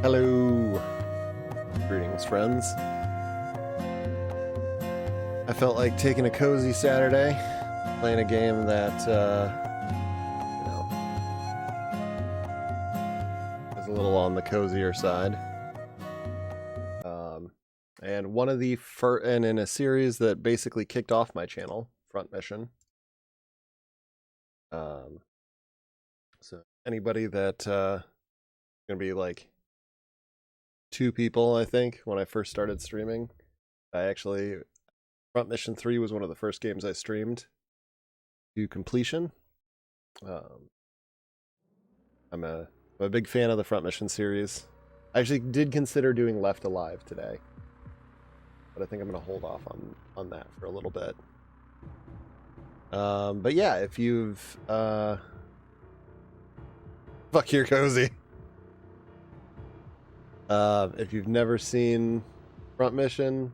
Hello. Greetings, friends. I felt like taking a cozy Saturday, playing a game that, is a little on the cozier side. And one of the and in a series that basically kicked off my channel, Front Mission. So anybody that gonna be like 2 people, I think, when I first started streaming. Front Mission 3 was one of the first games I streamed to completion. I'm a big fan of the Front Mission series. I actually did consider doing Left Alive today, but I think I'm going to hold off on that for a little bit. But yeah, if you've fuck your cozy. If you've never seen Front Mission,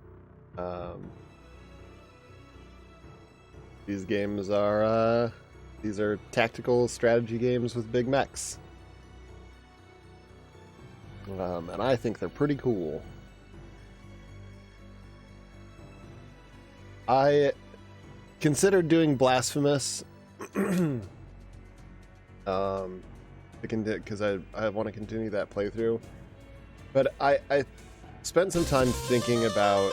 these games are these are tactical strategy games with big mechs. And I think they're pretty cool. I considered doing Blasphemous because I want to continue that playthrough. But I spent some time thinking about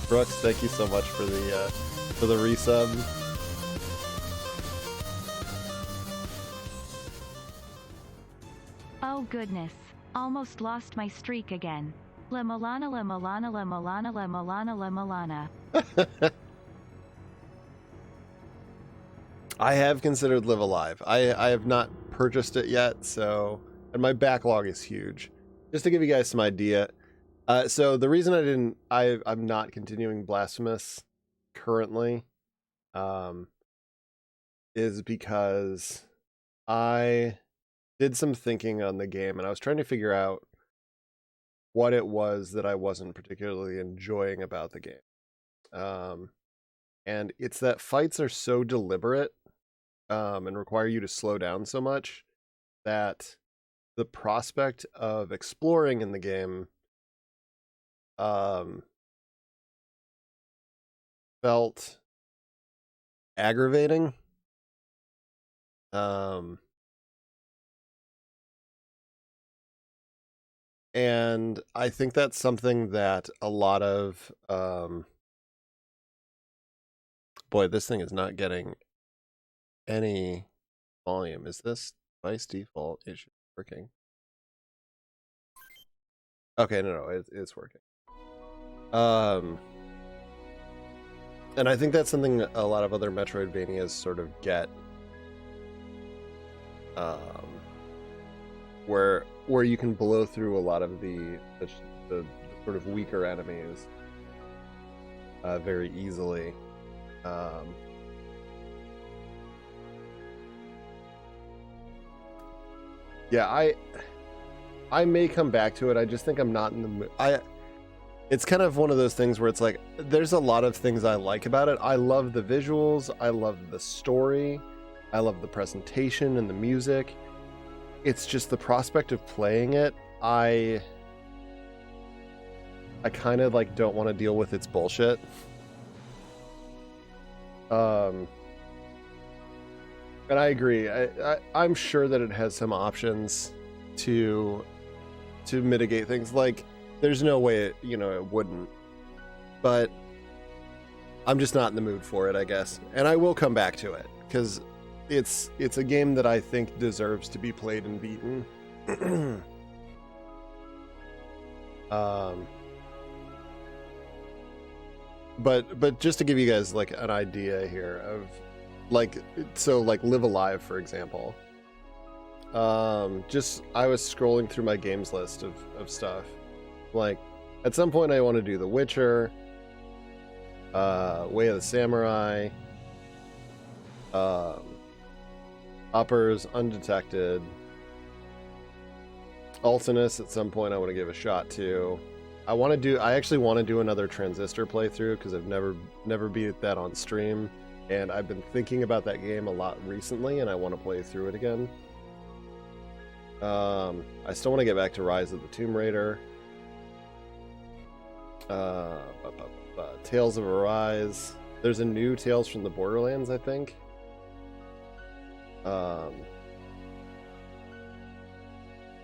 Brooks, thank you so much for the resub. Oh goodness, almost lost my streak again. La Milana, La Milana, La Milana, La Milana, La Milana. I have considered Live Alive. I have not purchased it yet, and my backlog is huge. Just to give you guys some idea, so the reason I'm not continuing Blasphemous currently, is because I did some thinking on the game, and I was trying to figure out what it was that I wasn't particularly enjoying about the game. And it's that fights are so deliberate, and require you to slow down so much that the prospect of exploring in the game felt aggravating. And I think that's something that a lot of boy, this thing is not getting any volume. Is this device default issue working? Okay, no, it's working. And I think that's something a lot of other Metroidvanias sort of get, where you can blow through a lot of the sort of weaker enemies very easily. Yeah, I may come back to it. I just think I'm not in the mood. It's kind of one of those things where it's like, there's a lot of things I like about it. I love the visuals. I love the story. I love the presentation and the music. It's just the prospect of playing it. I kind of like don't want to deal with its bullshit. And I agree. I'm sure that it has some options to mitigate things. Like, there's no way it wouldn't. But I'm just not in the mood for it, I guess. And I will come back to it because it's a game that I think deserves to be played and beaten. But just to give you guys like an idea here of like Live Alive, for example. I was scrolling through my games list of stuff. Like, at some point I want to do The Witcher, Way of the Samurai, Uppers, Undetected, Ultinous. At some point I want to give a shot to. I actually want to do another Transistor playthrough because I've never beat that on stream. and I've been thinking about that game a lot recently, and I want to play through it again. I still want to get back to Rise of the Tomb Raider. Tales of Arise. There's a new Tales from the Borderlands, I think.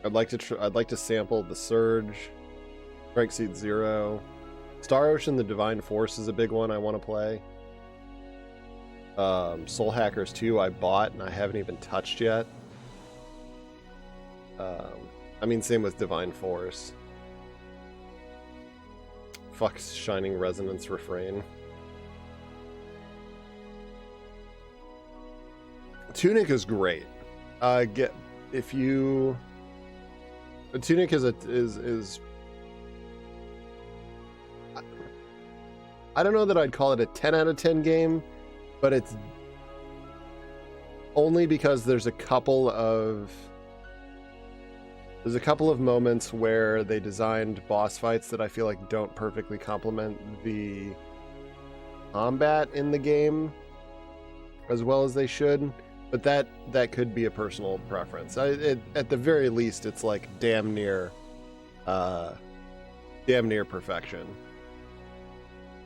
I'd like to sample The Surge, Strike Seed Zero, Star Ocean: The Divine Force is a big one I want to play. Soul Hackers 2 I bought and I haven't even touched yet. I mean, same with Divine Force. Fuck Shining Resonance Refrain. Tunic is great. Tunic is I don't know that I'd call it a 10 out of 10 game, but it's only because there's a couple of moments where they designed boss fights that I feel like don't perfectly complement the combat in the game as well as they should. But that could be a personal preference. At the very least, it's like damn near perfection.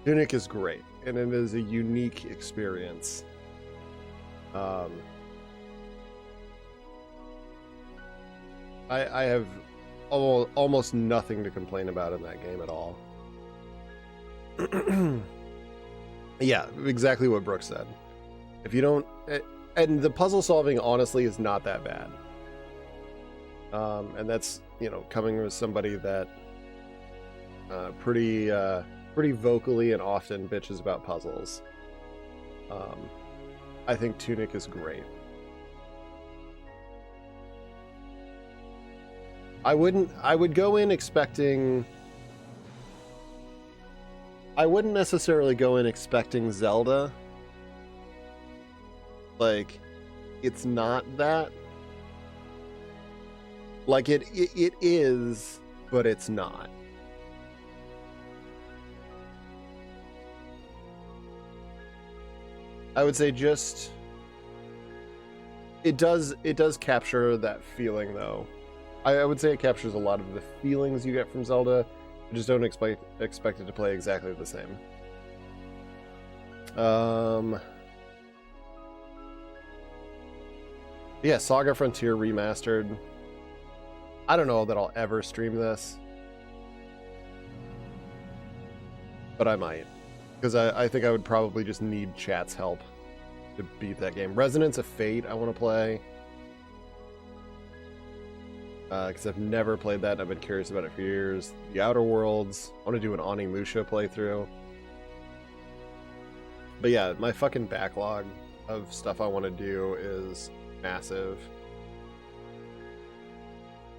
Tunic is great, and it is a unique experience. I have almost nothing to complain about in that game at all. Yeah, exactly what Brooke said. If you don't... And the puzzle solving, honestly, is not that bad. And that's, coming with somebody that pretty vocally and often bitches about puzzles. I think Tunic is great. I wouldn't necessarily go in expecting Zelda. Like, it's not that. Like, it is, but it's not. I would say just... It does capture that feeling, though. I would say it captures a lot of the feelings you get from Zelda. I just don't expect it to play exactly the same. Yeah, Saga Frontier Remastered. I don't know that I'll ever stream this, but I might, because I think I would probably just need chat's help to beat that game. Resonance of Fate I want to play, because I've never played that and I've been curious about it for years. The Outer Worlds, I want to do an Onimusha playthrough. But yeah, my fucking backlog of stuff I want to do is massive.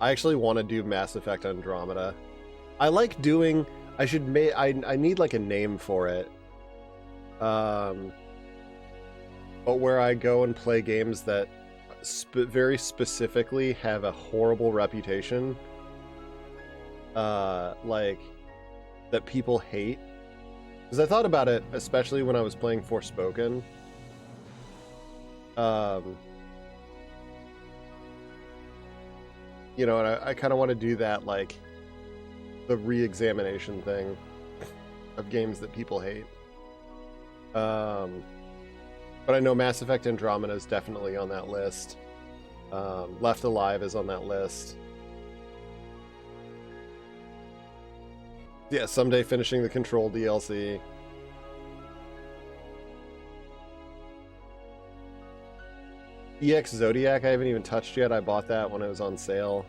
I actually want to do Mass Effect Andromeda. I like doing... I need like a name for it. But where I go and play games that very specifically have a horrible reputation, like that people hate. Because I thought about it, especially when I was playing Forspoken. And I kind of want to do that, like the re-examination thing of games that people hate. But I know Mass Effect Andromeda is definitely on that list. Left Alive is on that list. Yeah, someday finishing the Control DLC. EX Zodiac I haven't even touched yet. I bought that when it was on sale.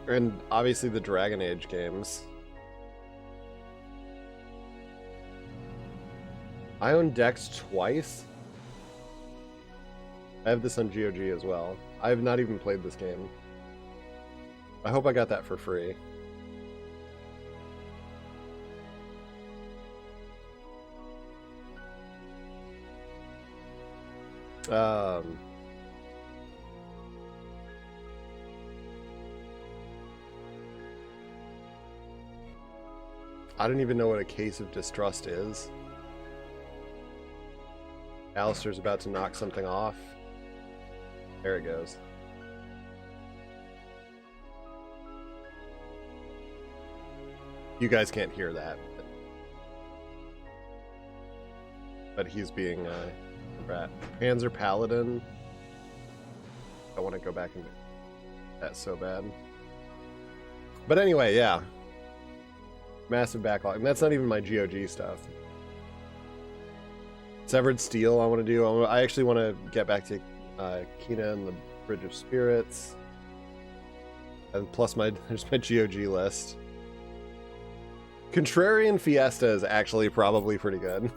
And obviously the Dragon Age games. I own Dex twice. I have this on GOG as well. I have not even played this game. I hope I got that for free. I don't even know what a case of distrust is. Alistair's about to knock something off. There it goes. You guys can't hear that. But he's being a rat. Panzer Paladin. I want to go back and do that so bad. But anyway, yeah. Massive backlog. And that's not even my GOG stuff. Severed Steel I want to do. I actually want to get back to Kina and the Bridge of Spirits. And plus there's my GOG list. Contrarian Fiesta is actually probably pretty good.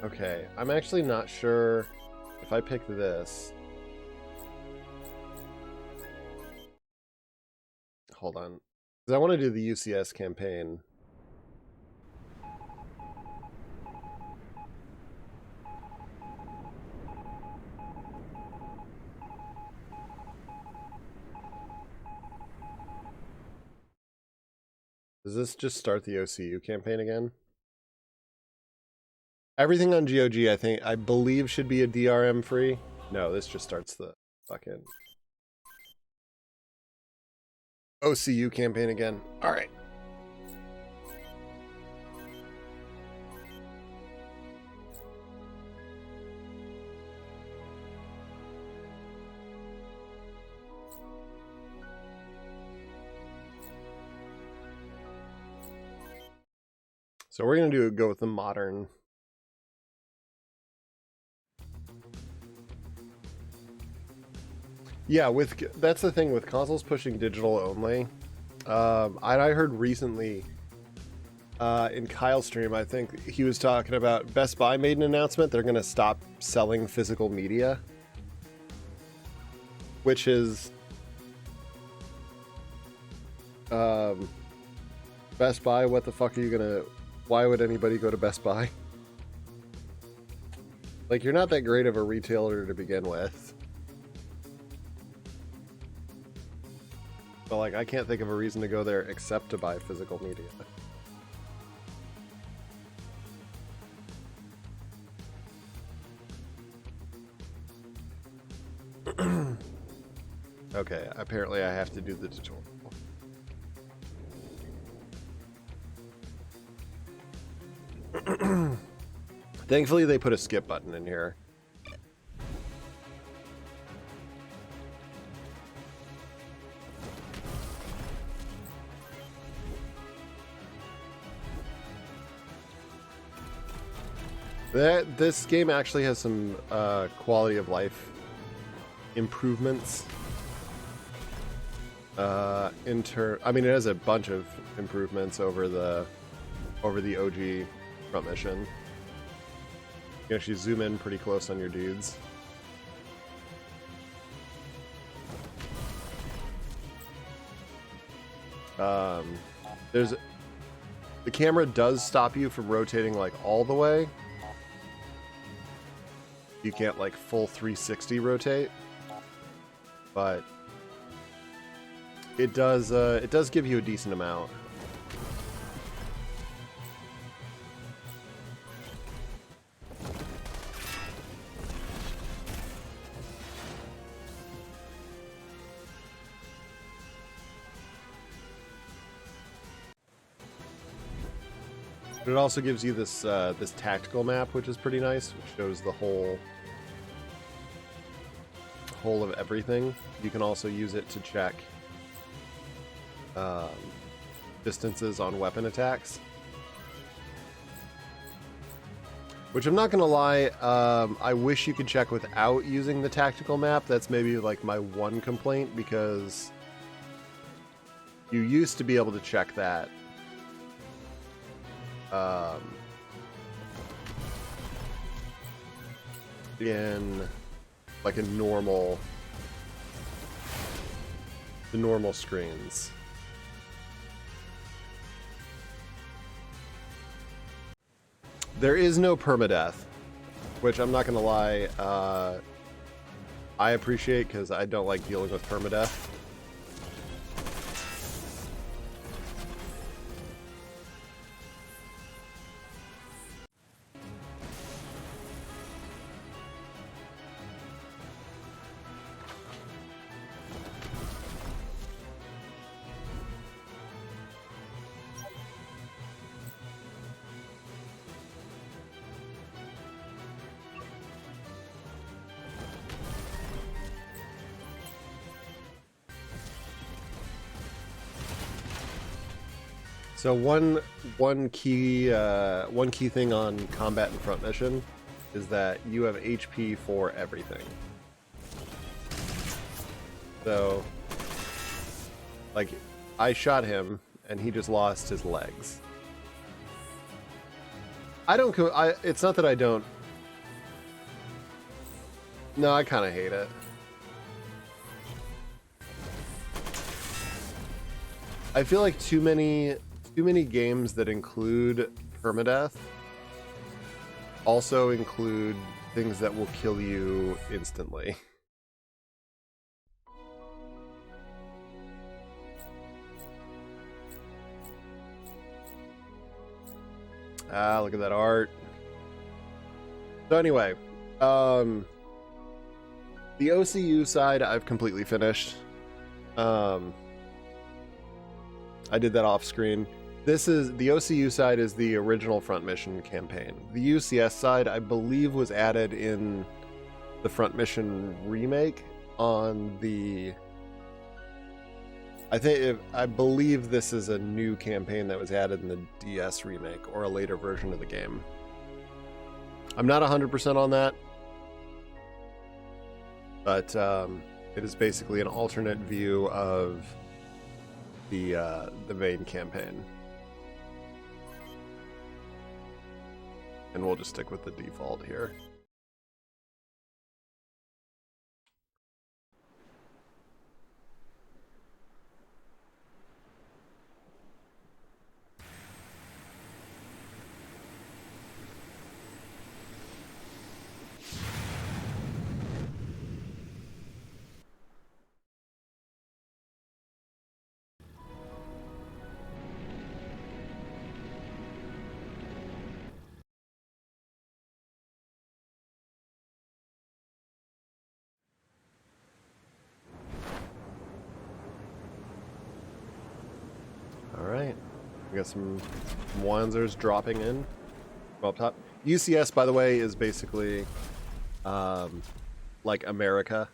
Okay, I'm actually not sure if I pick this. Hold on. Because I want to do the UCS campaign. Does this just start the OCU campaign again? Everything on GOG, I believe, should be a DRM free. No, this just starts the fucking OCU campaign again. All right. So we're gonna go with the modern. Yeah, that's the thing with consoles pushing digital only. I heard recently in Kyle's stream, I think he was talking about Best Buy made an announcement they're going to stop selling physical media, which is Best Buy. What the fuck are you gonna? Why would anybody go to Best Buy? Like, you're not that great of a retailer to begin with. But, like, I can't think of a reason to go there except to buy physical media. Okay, apparently I have to do the tutorial. Thankfully they put a skip button in here. This game actually has some quality of life improvements. I mean, it has a bunch of improvements over the OG front mission. You can actually zoom in pretty close on your dudes. The camera does stop you from rotating like all the way. You can't like full 360 rotate, but it does give you a decent amount. But it also gives you this this tactical map, which is pretty nice, which shows the whole of everything. You can also use it to check distances on weapon attacks. Which I'm not gonna lie, I wish you could check without using the tactical map. That's maybe like my one complaint, because you used to be able to check that. In like the normal screens. There is no permadeath, which I'm not gonna lie, I appreciate because I don't like dealing with permadeath. So one key thing on combat and front mission is that you have HP for everything. So, like, I shot him and he just lost his legs. It's not that I don't. No, I kind of hate it. I feel like too many games that include permadeath also include things that will kill you instantly. Ah, look at that art. So anyway, the OCU side I've completely finished. I did that off screen. This is the OCU side is the original front mission campaign. The UCS side, I believe, was added in the front mission remake on the. I believe this is a new campaign that was added in the DS remake or a later version of the game. I'm not 100% on that, but it is basically an alternate view of the main campaign. And we'll just stick with the default here. Alright, we got some Wanzers dropping in from up top. UCS, by the way, is basically like America.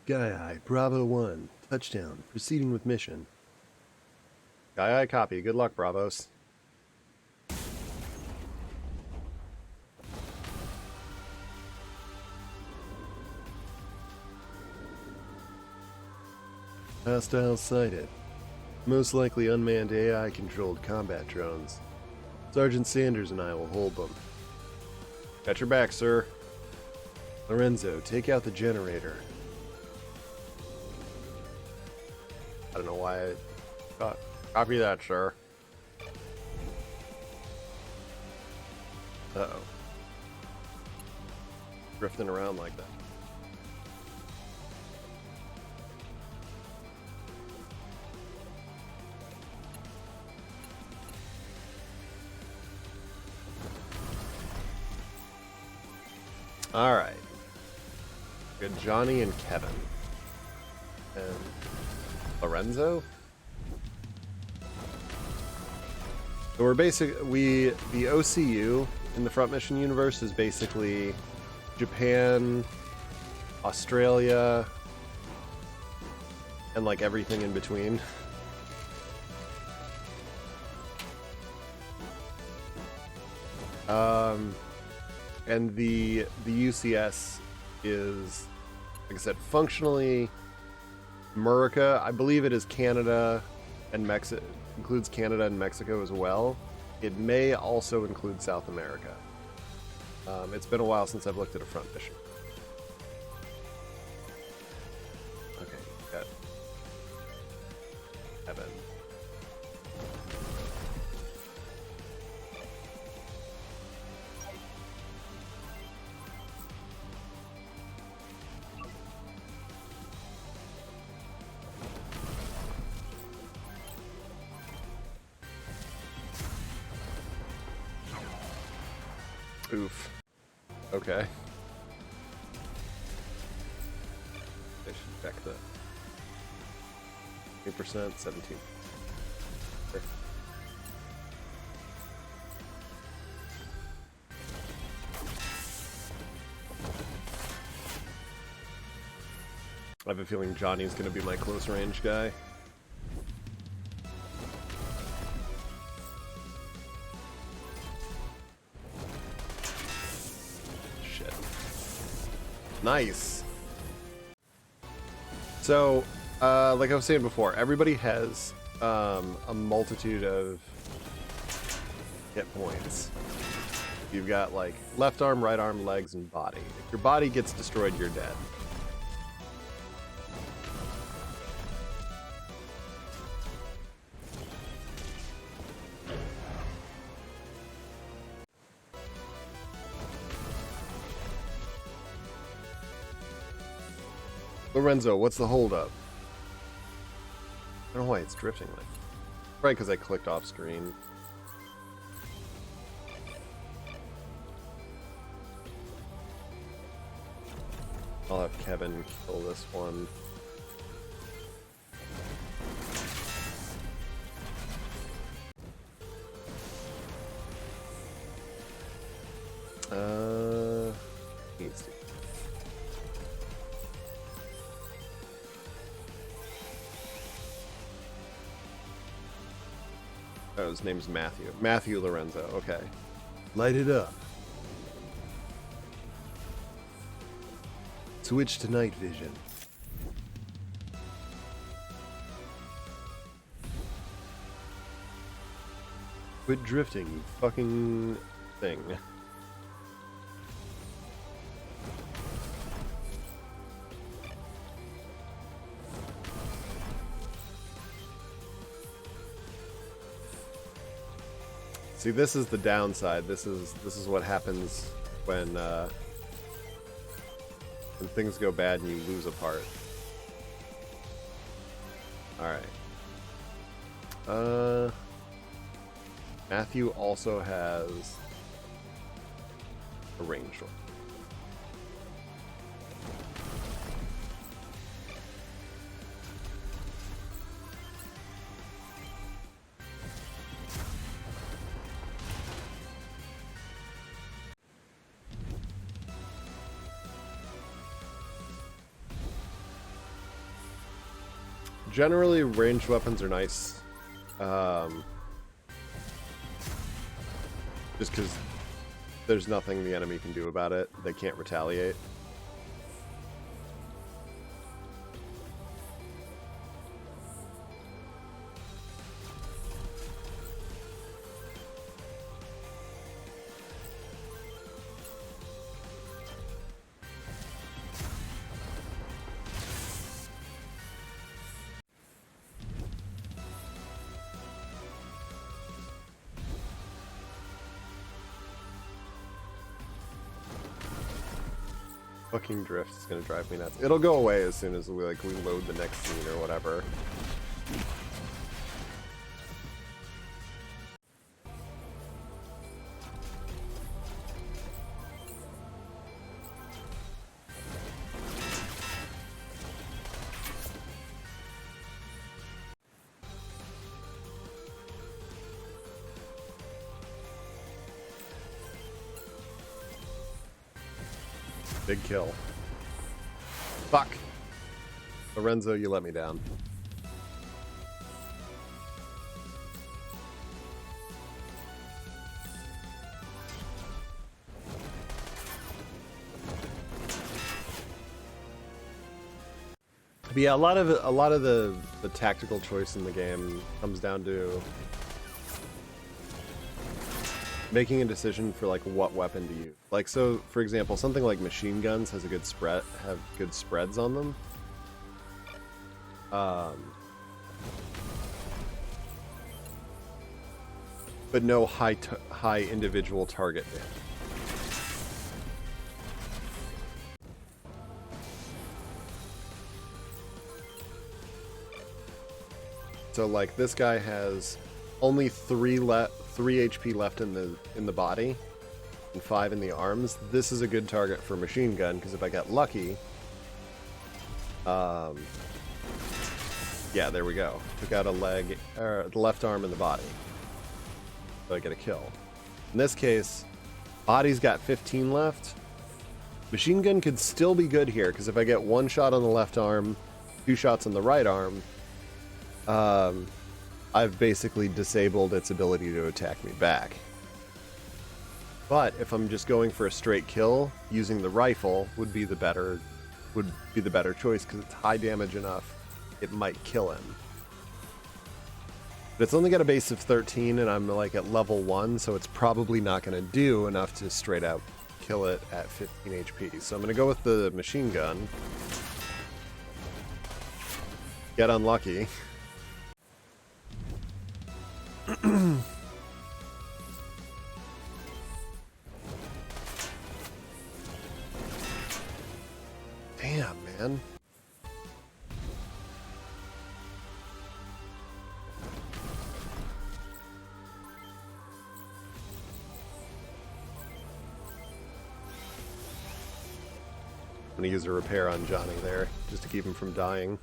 Guy Bravo 1, touchdown, proceeding with mission. Guy copy, good luck, Bravos. Hostile sighted. Most likely unmanned AI-controlled combat drones. Sergeant Sanders and I will hold them. Got your back, sir. Lorenzo, take out the generator. I don't know why I thought. Copy that, sir. Uh-oh. Drifting around like that. All right. Good, Johnny and Kevin. And Lorenzo? So we're the OCU in the front mission universe is basically Japan, Australia, and like everything in between. And the UCS is, like I said, functionally America. I believe it is Canada and Mexico, includes Canada and Mexico as well. It may also include South America. It's been a while since I've looked at a front mission. Okay, got Evan. Oof. Okay. I should check the 8%, 17. Sure. I have a feeling Johnny's going to be my close range guy. Shit. Nice. So, like I was saying before, everybody has a multitude of hit points. You've got like left arm, right arm, legs, and body. If your body gets destroyed, you're dead. Lorenzo, what's the holdup? I don't know why it's drifting like. Probably because I clicked off screen. I'll have Kevin kill this one. Needs to. Oh, his name's Matthew. Matthew Lorenzo, okay. Light it up. Switch to night vision. Quit drifting, you fucking thing. See, this is the downside. This is what happens when things go bad and you lose a part. All right. Matthew also has a ranged one. Generally, ranged weapons are nice. Just because there's nothing the enemy can do about it. They can't retaliate. Fucking drift is gonna drive me nuts. It'll go away as soon as we load the next scene or whatever. Big kill. Fuck. Lorenzo, you let me down. But yeah, a lot of the tactical choice in the game comes down to making a decision for like what weapon to use. Like, so for example, something like machine guns has a good spread, have good spreads on them. But no high individual target damage. So like this guy has only 3 HP left in the body, and 5 in the arms, this is a good target for machine gun, because if I get lucky, yeah, there we go. Took out a leg, or the left arm and the body. So I get a kill. In this case, body's got 15 left. Machine gun could still be good here, because if I get 1 shot on the left arm, 2 shots on the right arm, I've basically disabled its ability to attack me back. But if I'm just going for a straight kill, using the rifle would be the better choice, because it's high damage enough it might kill him. But it's only got a base of 13 and I'm like at level 1, so it's probably not going to do enough to straight out kill it at 15 HP. So I'm going to go with the machine gun. Get unlucky. Damn, man. I'm gonna use a repair on Johnny there, just to keep him from dying.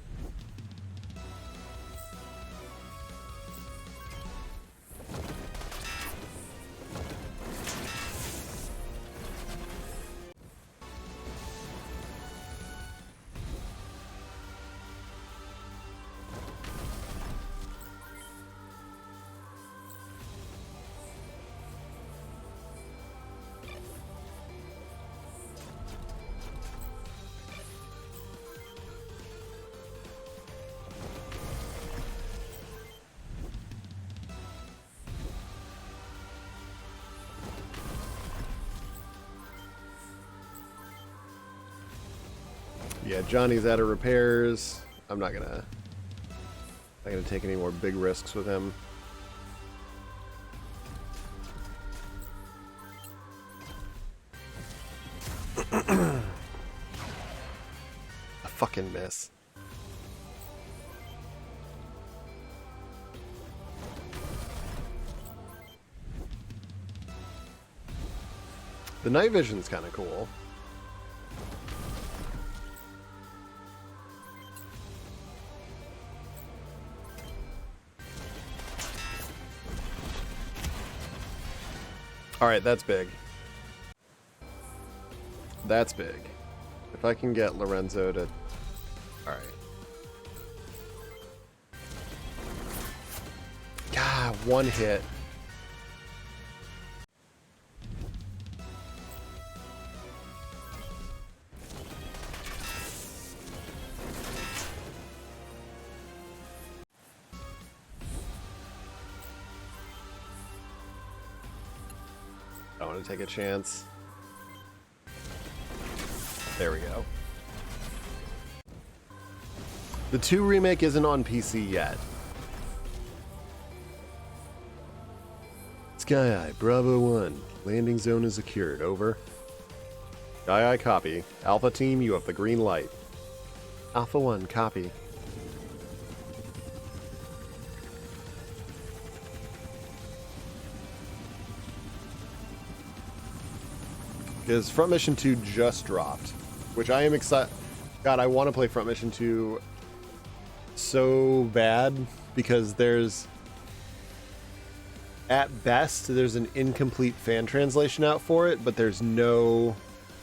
Yeah, Johnny's out of repairs. I'm not gonna take any more big risks with him. A fucking miss. The night vision's kind of cool. Alright, that's big. That's big. If I can get Lorenzo to... Alright. God, one hit. I want to take a chance. There we go. The 2 remake isn't on PC yet. Sky Eye, Bravo 1. Landing zone is secured. Over. Sky Eye, copy. Alpha team, you have the green light. Alpha 1, copy. Because Front Mission 2 just dropped, which I am excited. God, I want to play Front Mission 2 so bad, because there's, at best, there's an incomplete fan translation out for it, but there's no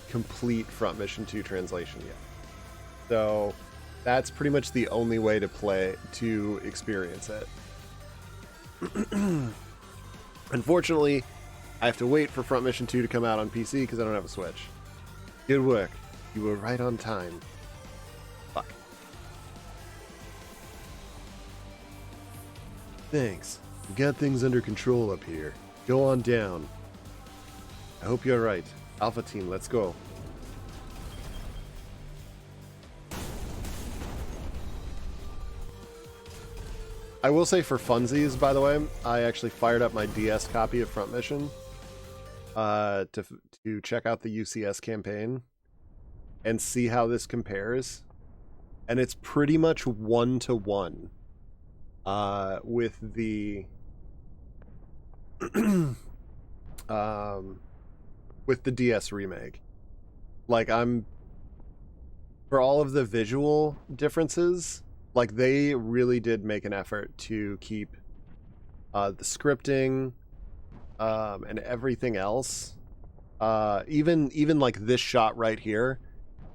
complete Front Mission 2 translation yet. So that's pretty much the only way to experience it. Unfortunately, I have to wait for Front Mission 2 to come out on PC because I don't have a Switch. Good work. You were right on time. Fuck. Thanks. We got things under control up here. Go on down. I hope you're right. Alpha team, let's go. I will say, for funsies, by the way, I actually fired up my DS copy of Front Mission to check out the UCS campaign and see how this compares. And it's pretty much 1-to-1 with the with the DS remake. Like, for all of the visual differences, like, they really did make an effort to keep the scripting and everything else. Even like this shot right here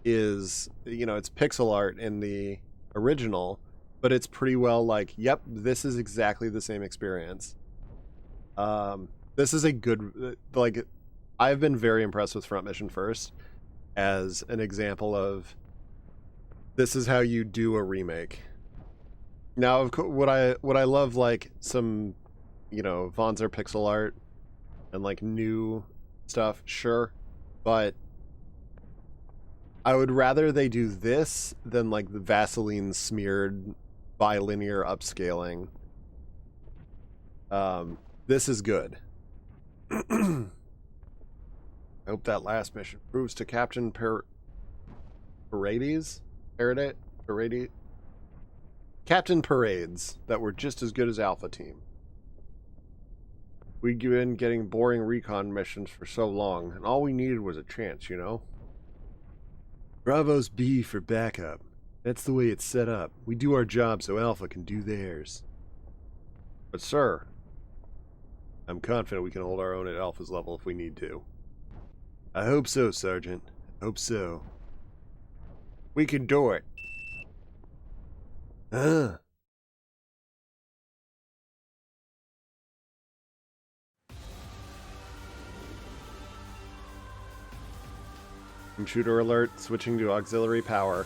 is, it's pixel art in the original, but it's pretty well like, yep, this is exactly the same experience. This is a good, like, I've been very impressed with Front Mission First as an example of this is how you do a remake. Now, of course, what I love, like, some, Vonzer pixel art and like new stuff, sure, but I would rather they do this than like the Vaseline smeared bilinear upscaling. This is good. I hope that last mission proves to Captain Parades? Captain Parades that were just as good as Alpha Team. We'd been getting boring recon missions for so long, and all we needed was a chance, Bravo's B for backup. That's the way it's set up. We do our job so Alpha can do theirs. But sir, I'm confident we can hold our own at Alpha's level if we need to. I hope so, Sergeant. I hope so. We can do it. Computer alert, switching to auxiliary power.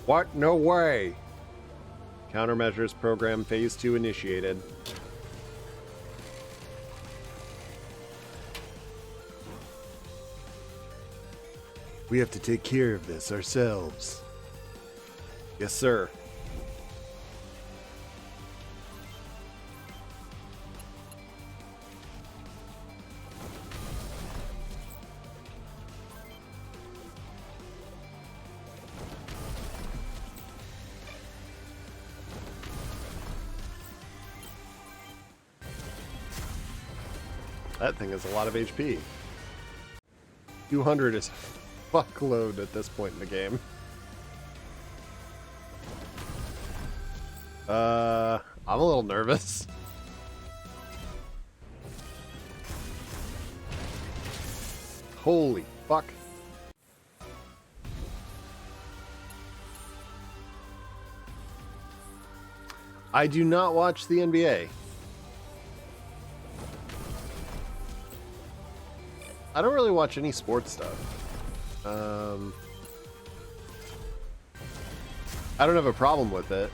What? No way! Countermeasures program phase 2 initiated. We have to take care of this ourselves. Yes, sir. That thing is a lot of HP. 200 is a fuckload at this point in the game. I'm a little nervous. Holy fuck. I do not watch the NBA. I don't really watch any sports stuff. I don't have a problem with it.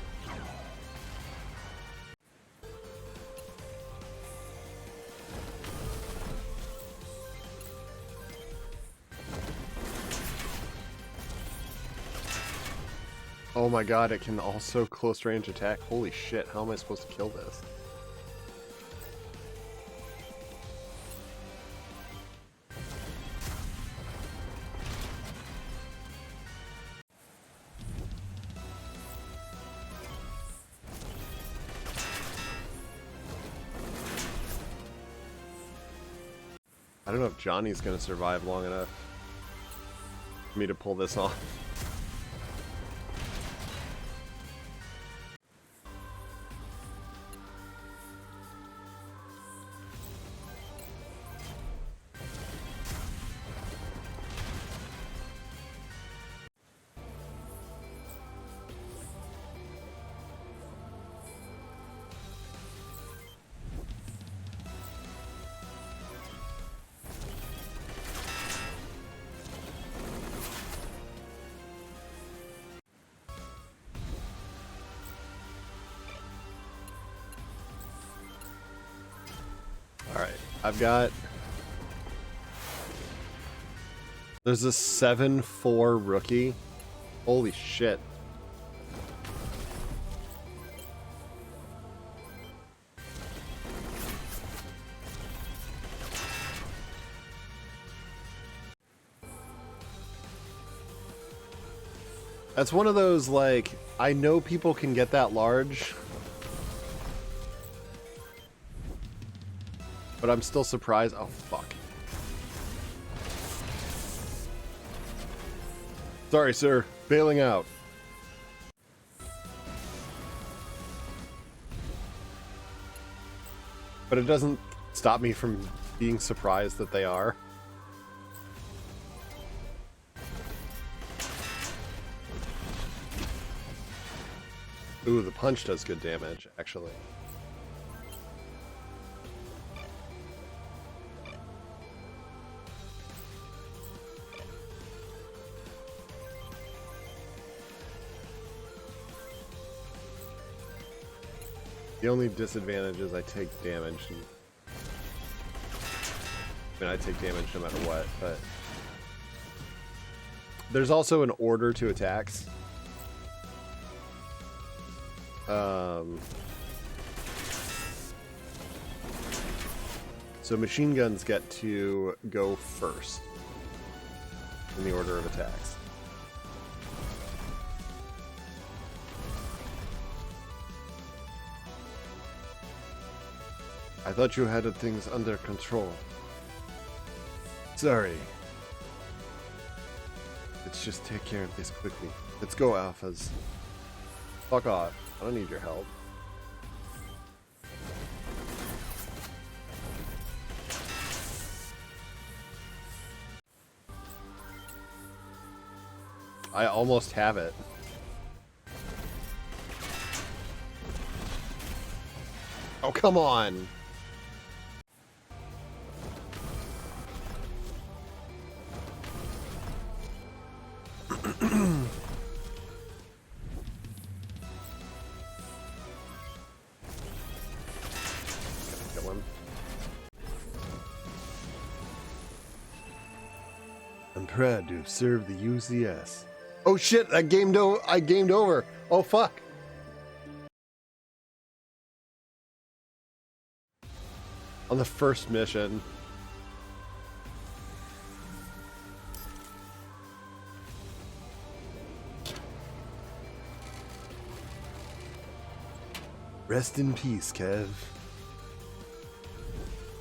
Oh my god, it can also close range attack. Holy shit, how am I supposed to kill this? I don't know if Johnny's gonna survive long enough for me to pull this off. I've got... There's a 7-4 rookie. Holy shit. That's one of those, like, I know people can get that large. But I'm still surprised. Oh, fuck. Sorry, sir. Bailing out. But it doesn't stop me from being surprised that they are. Ooh, the punch does good damage, actually. The only disadvantage is I take damage. I mean, I take damage no matter what, but... There's also an order to attacks. So machine guns get to go first in the order of attacks. I thought you had things under control. Sorry. Let's just take care of this quickly. Let's go, Alphas. Fuck off. I don't need your help. I almost have it. Oh, come on. Kill him. I'm proud to serve the UCS. Oh shit, I gamed over. Oh fuck. On the first mission. Rest in peace, Kev.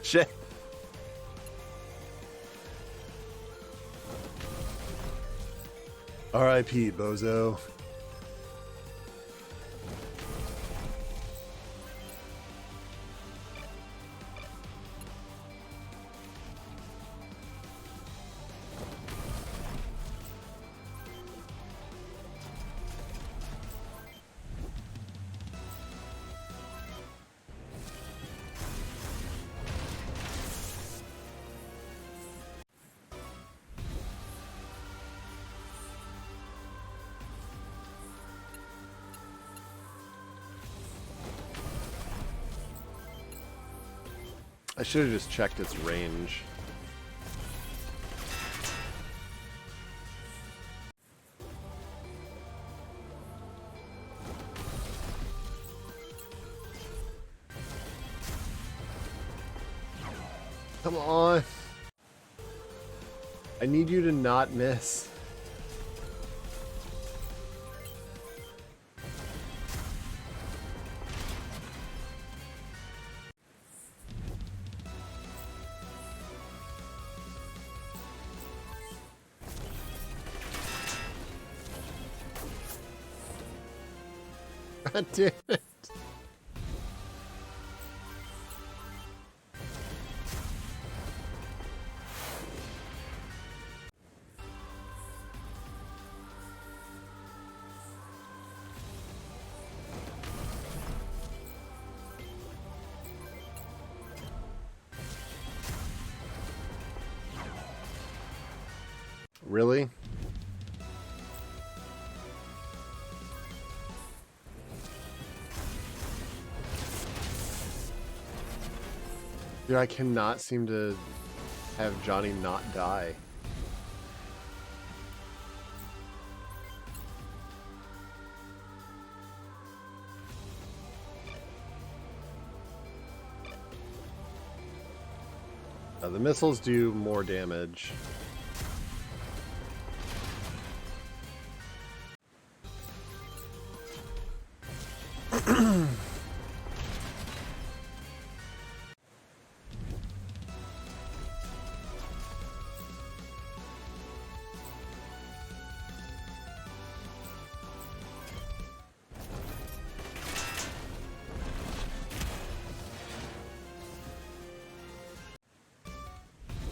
Shit. R.I.P. Bozo. I should have just checked its range. Come on. I need you to not miss. God damn it. Really? Dude, I cannot seem to have Johnny not die. The missiles do more damage.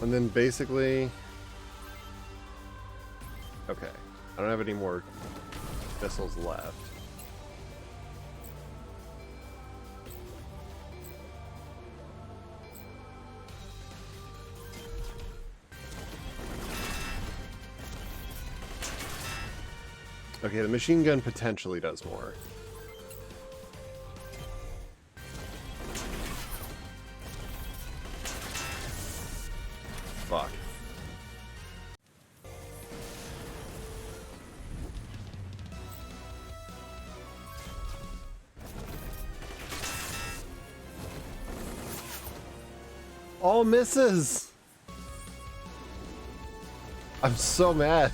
And then basically... Okay. I don't have any more missiles left. Okay, the machine gun potentially does more. Fuck. All misses! I'm so mad.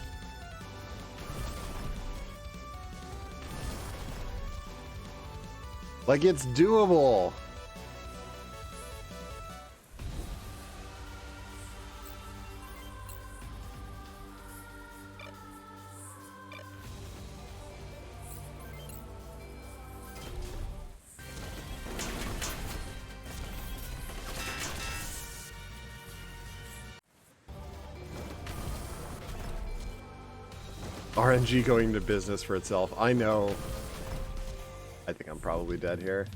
Like, it's doable. RNG going into business for itself. I know. I think I'm probably dead here.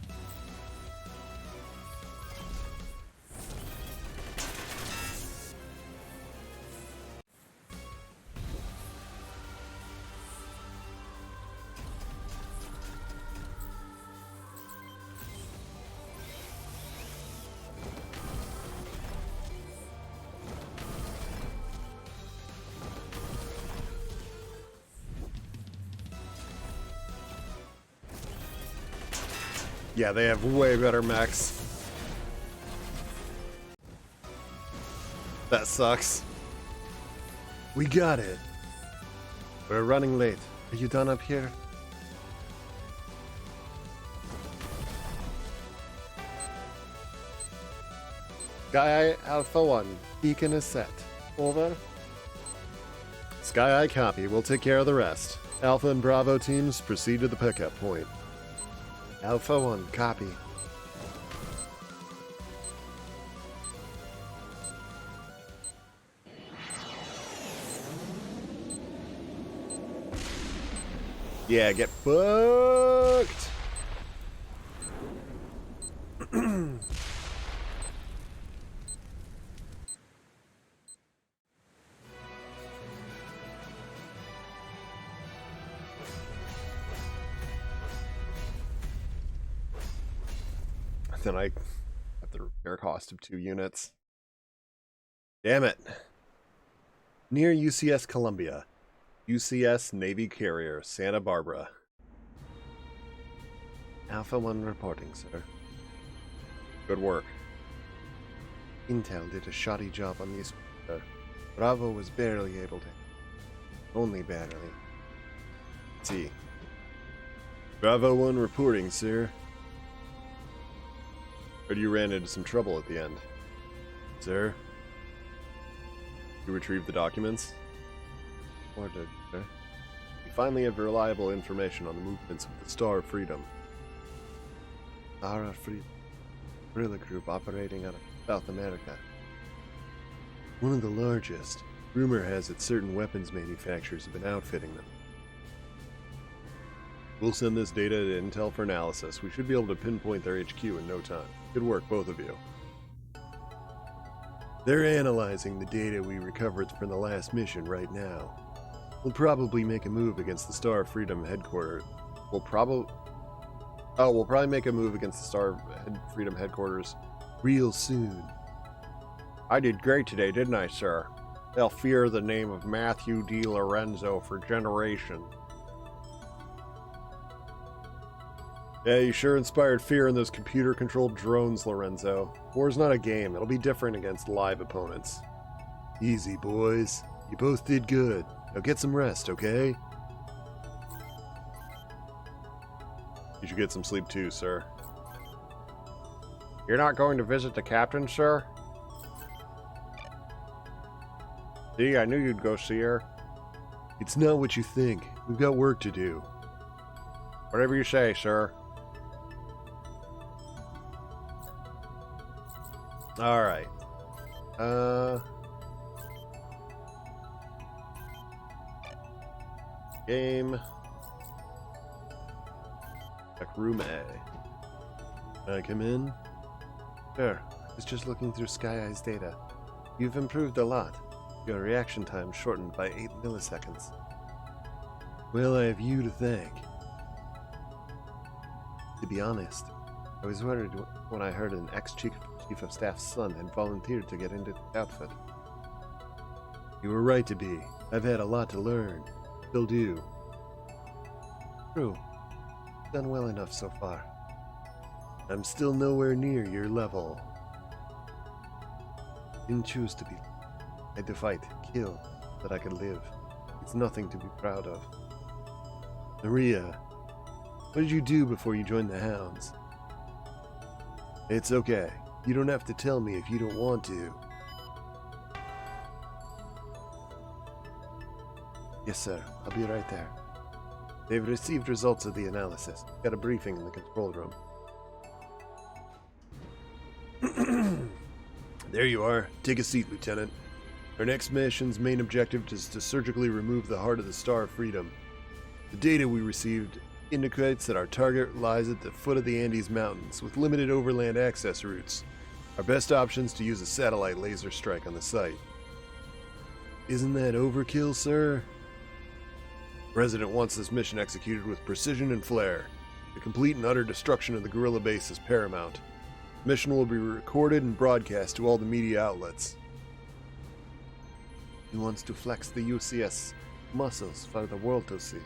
Yeah, they have way better mechs. That sucks. We got it. We're running late. Are you done up here? Sky Alpha 1, beacon is set. Over. Sky copy. We'll take care of the rest. Alpha and Bravo teams proceed to the pickup point. Alpha 1, copy. Yeah, get fucked! Then I have the repair cost of 2 units. Damn it. Near UCS Columbia. UCS Navy Carrier, Santa Barbara. Alpha 1 reporting, sir. Good work. Intel did a shoddy job on these. Bravo was barely able to. Only barely. See. Bravo 1 reporting, sir. Heard you ran into some trouble at the end. Sir? You retrieved the documents? Ordered, sir. We finally have reliable information on the movements of the Star of Freedom. Star of Freedom. Guerrilla group operating out of South America. One of the largest. Rumor has it certain weapons manufacturers have been outfitting them. We'll send this data to Intel for analysis. We should be able to pinpoint their HQ in no time. Good work, both of you. They're analyzing the data we recovered from the last mission right now. We'll probably make a move against the Star of Freedom headquarters. We'll probably make a move against the Star of Freedom headquarters real soon. I did great today, didn't I, sir? They'll fear the name of Matthew D. Lorenzo for generations. Yeah, you sure inspired fear in those computer-controlled drones, Lorenzo. War's not a game. It'll be different against live opponents. Easy, boys. You both did good. Now get some rest, okay? You should get some sleep too, sir. You're not going to visit the captain, sir? See, I knew you'd go see her. It's not what you think. We've got work to do. Whatever you say, sir. Alright. Game. Check room A. Can I come in? Sure. I was just looking through SkyEye's data. You've improved a lot. Your reaction time shortened by 8 milliseconds. Well, I have you to thank. To be honest, I was worried when I heard an ex-chief of staff's son had volunteered to get into the outfit. You were right to be. I've had a lot to learn. Still do. True. Done well enough so far. I'm still nowhere near your level. Didn't choose to be. I had to fight, kill, so that I could live. It's nothing to be proud of. Maria, what did you do before you joined the Hounds? It's okay. You don't have to tell me if you don't want to. Yes, sir. I'll be right there. They've received results of the analysis. Got a briefing in the control room. There you are. Take a seat, Lieutenant. Our next mission's main objective is to surgically remove the heart of the Star of Freedom. The data we received indicates that our target lies at the foot of the Andes Mountains, with limited overland access routes. Our best option is to use a satellite laser strike on the site. Isn't that overkill, sir? The President wants this mission executed with precision and flair. The complete and utter destruction of the guerrilla base is paramount. The mission will be recorded and broadcast to all the media outlets. He wants to flex the UCS muscles for the world to see.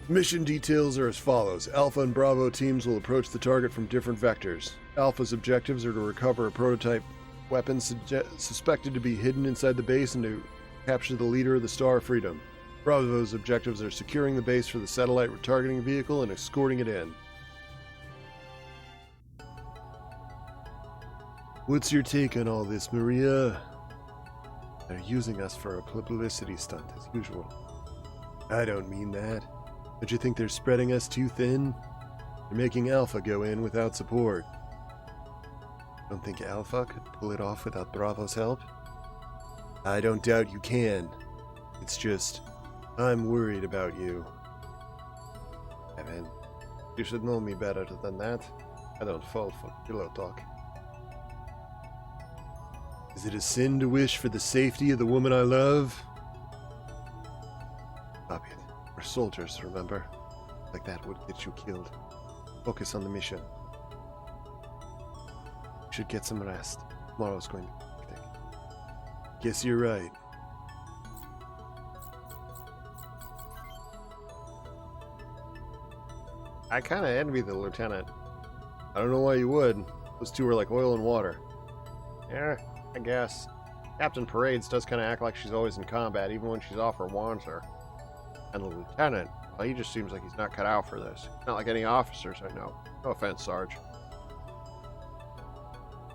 Mission details are as follows. Alpha and Bravo teams will approach the target from different vectors. Alpha's objectives are to recover a prototype weapon suspected to be hidden inside the base and to capture the leader of the Star of Freedom. Bravo's objectives are securing the base for the satellite retargeting vehicle and escorting it in. What's your take on all this, Maria? They're using us for a publicity stunt, as usual. I don't mean that. Don't you think they're spreading us too thin? They're making Alpha go in without support. Don't think Alpha could pull it off without Bravo's help? I don't doubt you can. It's just, I'm worried about you. Evan, you should know me better than that. I don't fall for pillow talk. Is it a sin to wish for the safety of the woman I love? Stop it. We're soldiers, remember? Like that would get you killed. Focus on the mission. You should get some rest. Tomorrow's going to be hectic. Guess you're right. I kind of envy the lieutenant. I don't know why you would. Those two are like oil and water. Yeah, I guess. Captain Parades does kind of act like she's always in combat, even when she's off her wanzer. And the lieutenant, well, he just seems like he's not cut out for this. Not like any officers I know. No offense, Sarge.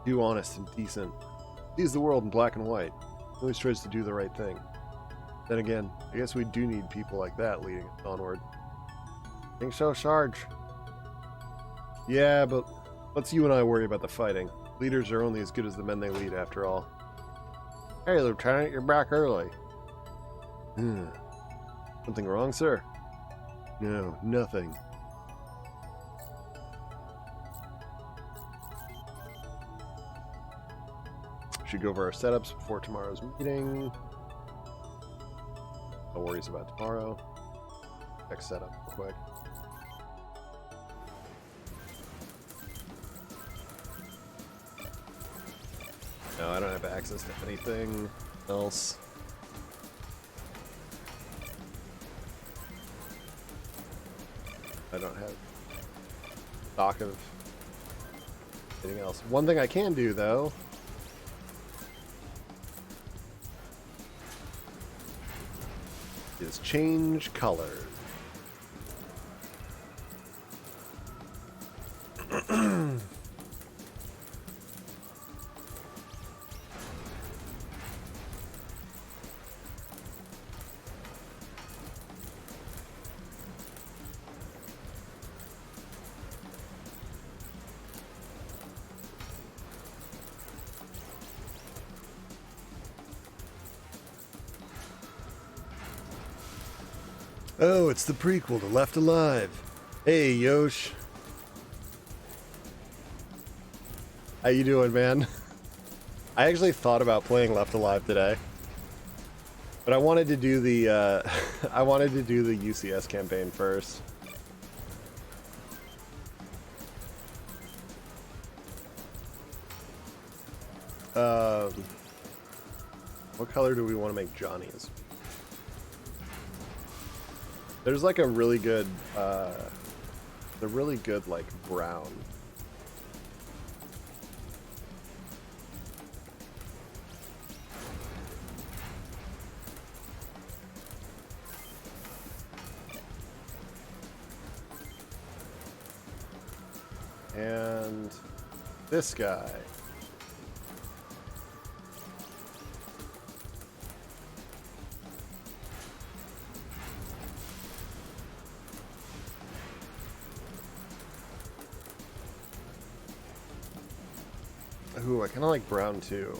Too honest and decent. Sees the world in black and white. Always tries to do the right thing. Then again, I guess we do need people like that leading us onward. Think so, Sarge? Yeah, but let's you and I worry about the fighting. Leaders are only as good as the men they lead, after all. Hey, Lieutenant, you're back early. Something wrong, sir? No, nothing. Should go over our setups before tomorrow's meeting. No worries about tomorrow. Check setup real quick. No, I don't have access to anything else. I don't have stock of anything else. One thing I can do, though, is change colors. Oh, it's the prequel to Left Alive. Hey, Yosh. How you doing, man? I actually thought about playing Left Alive today, but I wanted to do the I wanted to do the UCS campaign first. What color do we want to make Johnny's? There's like a really good, like brown. And this guy. Ooh, I kind of like brown too.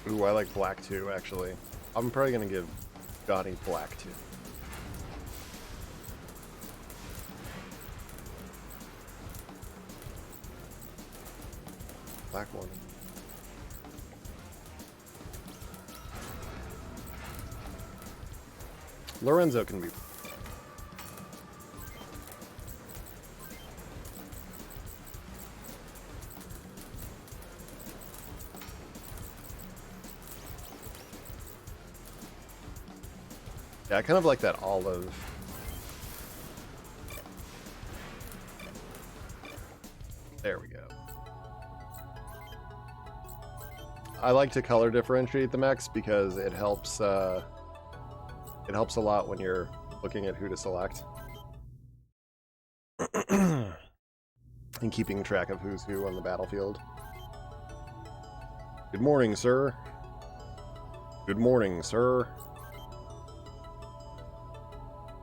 Ooh, I like black too, actually. I'm probably gonna give Johnny black too. Black one. Lorenzo can be. Yeah, I kind of like that olive. There we go. I like to color differentiate the mechs because it helps a lot when you're looking at who to select. And keeping track of who's who on the battlefield. Good morning, sir. Good morning, sir.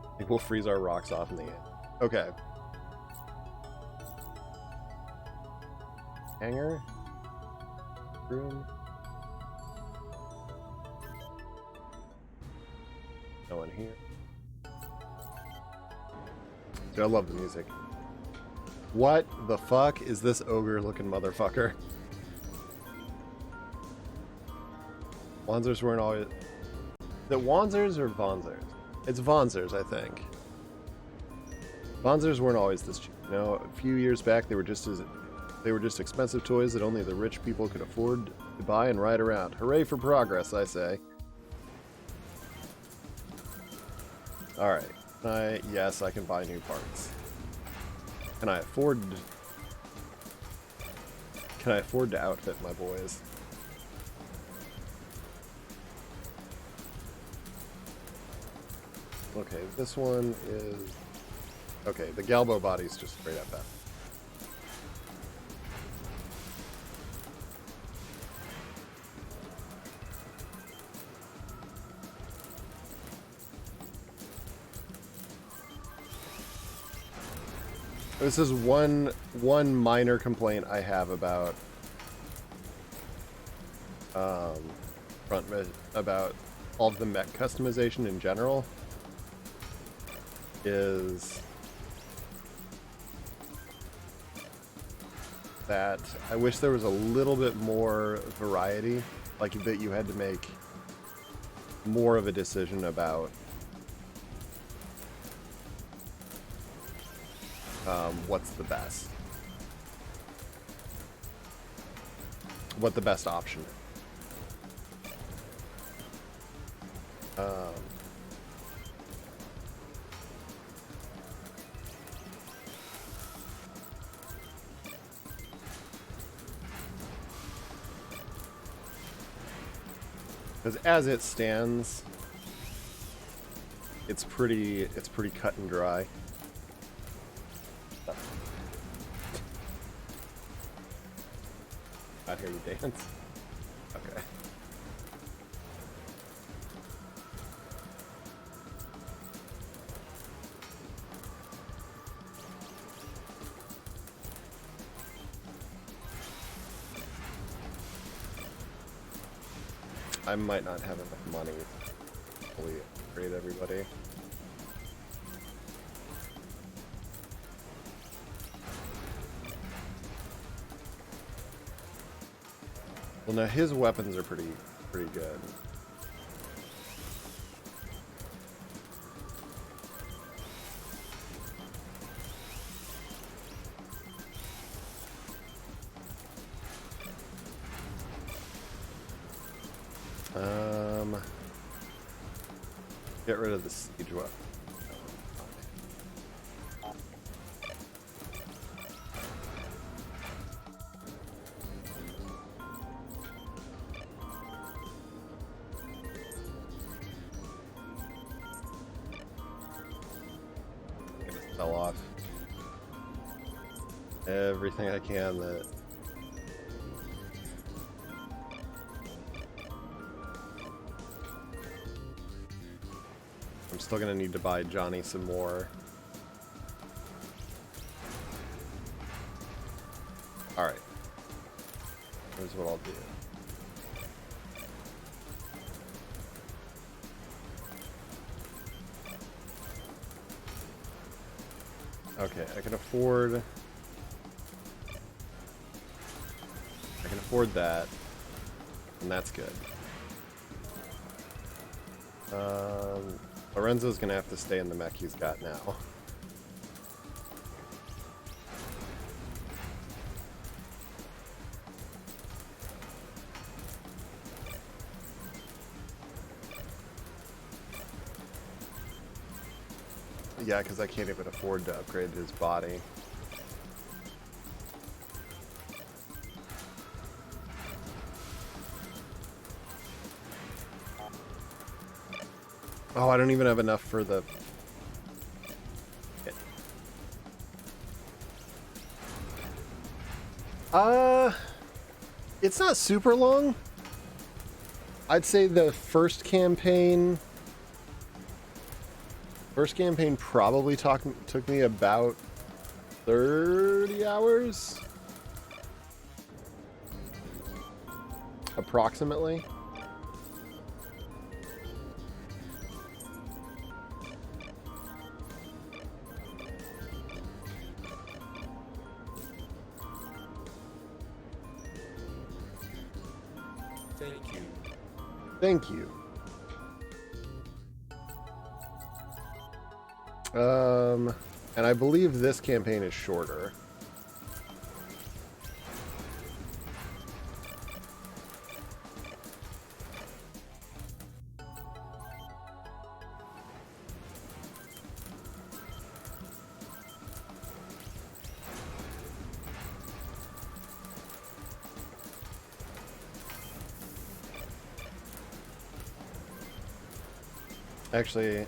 I think we'll freeze our rocks off in the end. Okay. Hanger. Room. No one here. Dude, I love the music. What the fuck is this ogre-looking motherfucker? Wanzers weren't always... Is it Wanzers or Vonzers? It's Vonzers, I think. Vonzers weren't always this cheap. You know, a few years back, they were just expensive toys that only the rich people could afford to buy and ride around. Hooray for progress, I say. Alright. Yes, I can buy new parts. Can I afford to outfit my boys? Okay, this one is... Okay, the Galbo body's just straight up that. This is one minor complaint I have about about all of the mech customization in general is that I wish there was a little bit more variety, like that you had to make more of a decision about what's the best. What the best option is. Because as it stands, it's pretty cut and dry. Not here to dance. Okay. I might not have enough money to fully upgrade everybody. Well, now his weapons are pretty good. Get rid of the siege weapon. Sell off everything I can that I'm still gonna need to buy Johnny some more. Alright. Here's what I'll do. Okay, I can afford that, and that's good. Lorenzo's gonna have to stay in the mech he's got now. Yeah, because I can't even afford to upgrade his body. Oh, I don't even have enough for the... It's not super long. I'd say the first campaign probably took me about 30 hours. Approximately. Thank you. And I believe this campaign is shorter. Actually,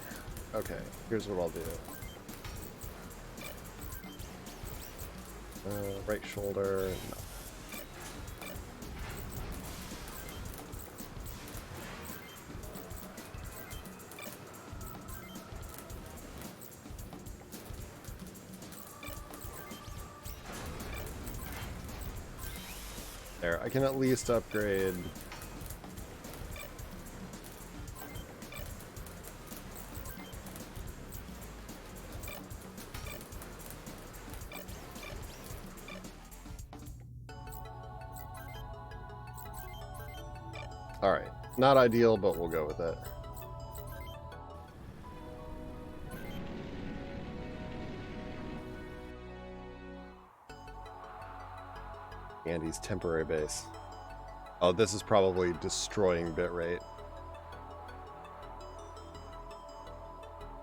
okay, here's what I'll do. Right shoulder, no. There, I can at least upgrade. Alright, not ideal, but we'll go with it. Andy's temporary base. Oh, this is probably destroying bitrate.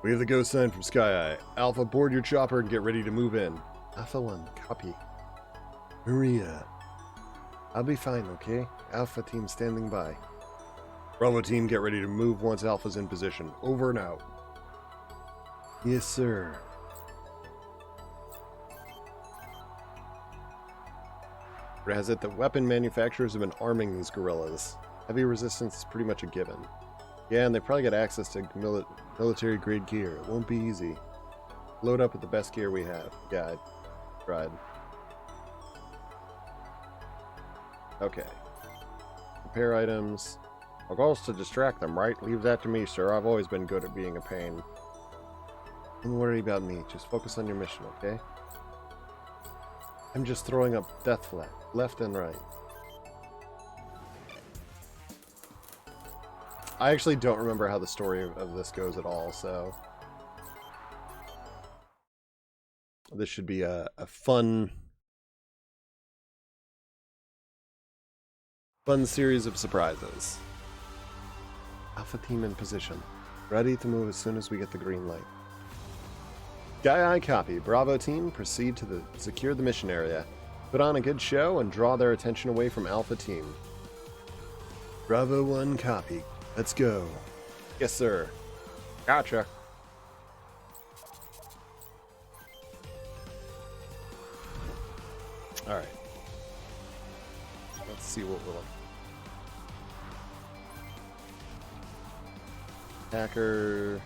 We have the go sign from Sky Eye. Alpha, board your chopper and get ready to move in. Alpha 1, copy. Maria. I'll be fine, okay? Alpha team standing by. Bravo team, get ready to move once Alpha's in position. Over and out. Yes, sir. It has it that weapon manufacturers have been arming these guerrillas. Heavy resistance is pretty much a given. Yeah, and they probably got access to military grade gear. It won't be easy. Load up with the best gear we have. Yeah, I tried. Okay. Repair items. Our goal is to distract them, right? Leave that to me, sir. I've always been good at being a pain. Don't worry about me. Just focus on your mission, okay? I'm just throwing up death flag, left and right. I actually don't remember how the story of this goes at all, so... This should be a fun series of surprises. Alpha team in position. Ready to move as soon as we get the green light. Guy, copy. Bravo team, proceed to secure the mission area. Put on a good show and draw their attention away from Alpha team. Bravo 1, copy. Let's go. Yes, sir. Gotcha. Alright. Let's see what we're like. Hacker.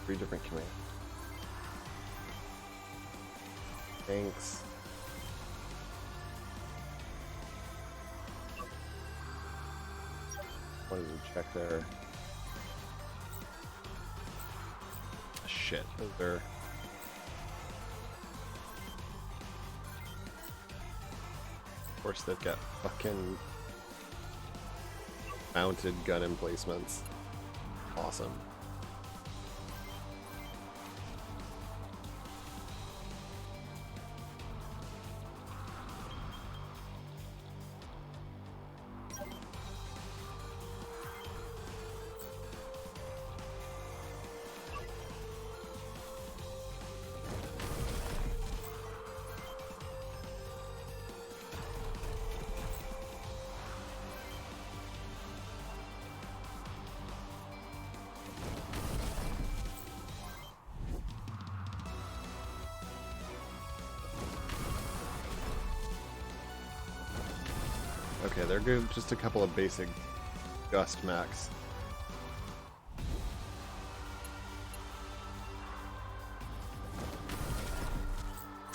3 different commands. Thanks. What did we check there? Shit, those are... Of course they've got fucking mounted gun emplacements. Awesome. Okay, they're good. Just a couple of basic gust max.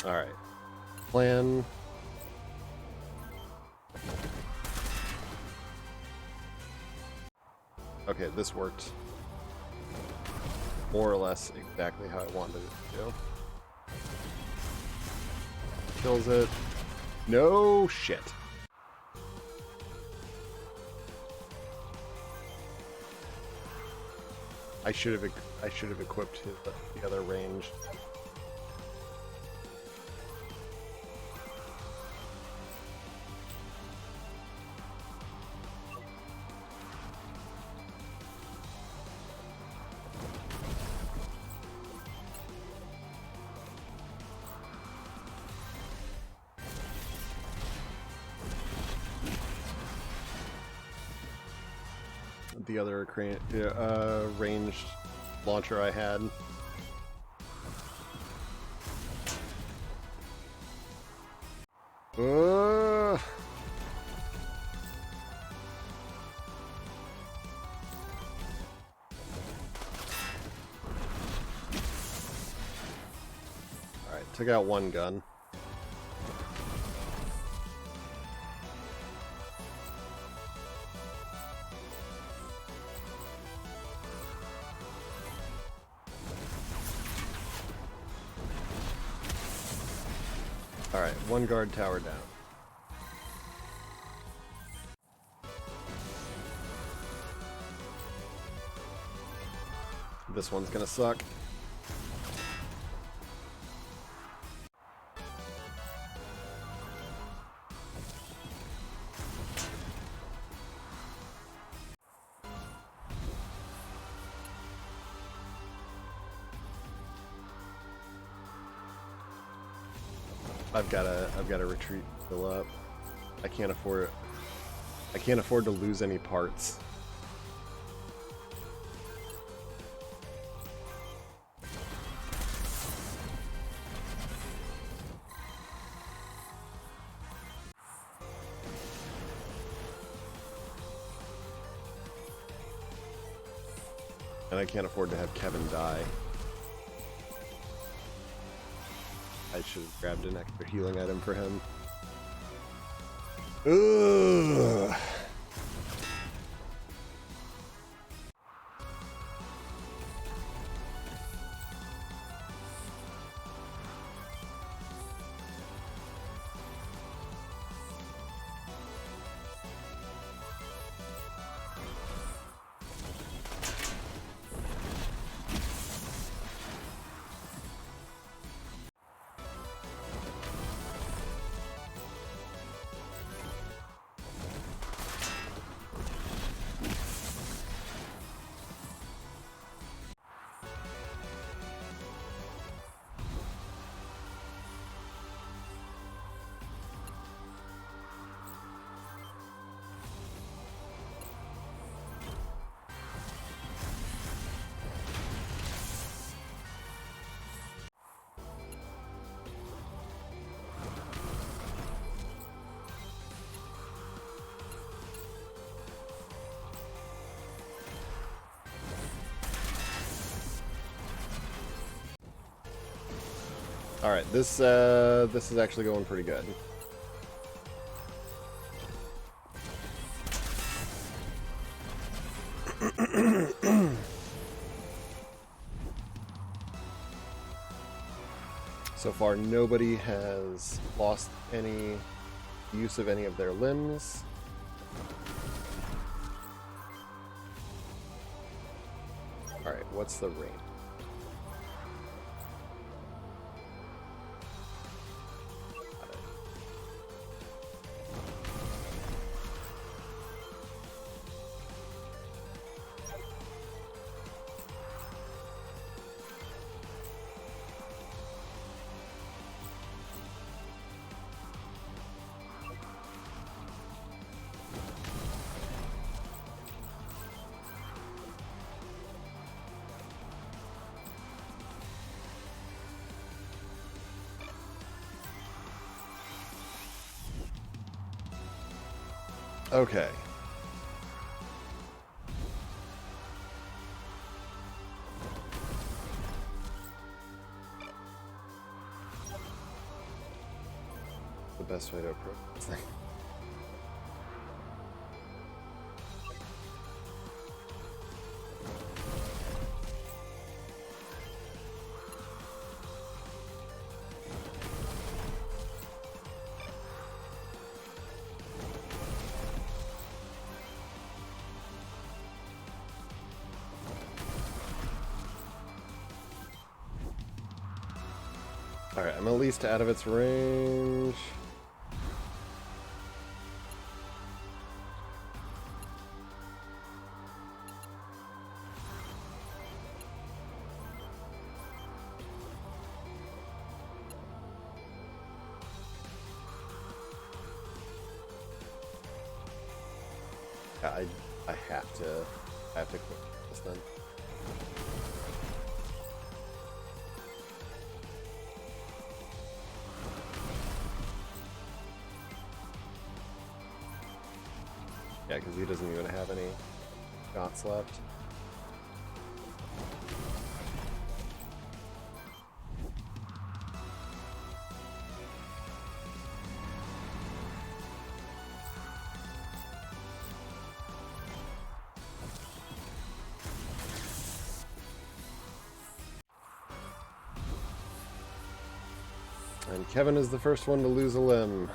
Alright. Plan. Okay, this worked. More or less exactly how I wanted it to go. Kills it. No shit. I should have equipped the other range. The other ranged launcher I had. Alright, took out one gun. Alright, one guard tower down. This one's gonna suck. I've gotta retreat, fill up. I can't afford to lose any parts. And I can't afford to have Kevin die. I should have grabbed an extra healing item for him. Ugh. All right, this is actually going pretty good. So far, nobody has lost any use of any of their limbs. All right, what's the range? Okay. The best way to approach this thing. Alright, I'm at least out of its range. I have to quit this then. Yeah, because he doesn't even have any shots left. And Kevin is the first one to lose a limb.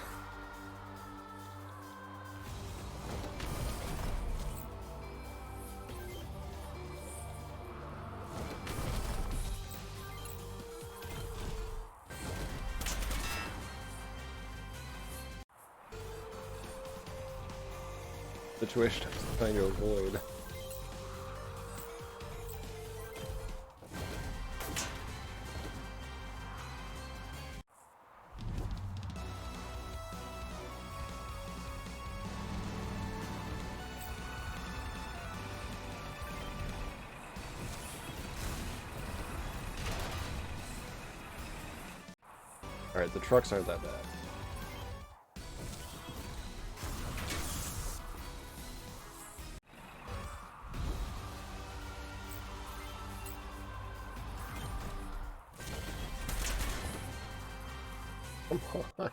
Situation I'm trying to avoid. Alright, the trucks aren't that bad. Come on.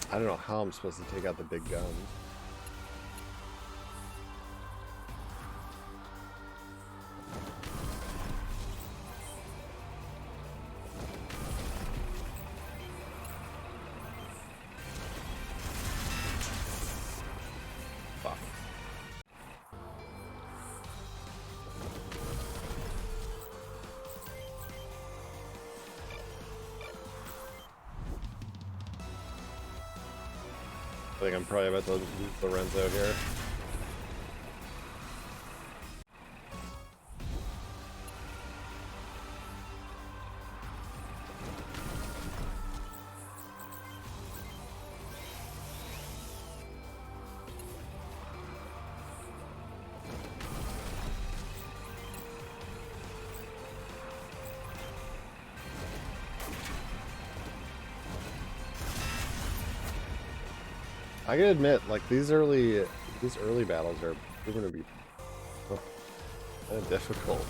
I don't know how I'm supposed to take out the big gun. Fuck. I think I'm probably about to lose Lorenzo here. I gotta admit, like these early battles are going to be kind of difficult.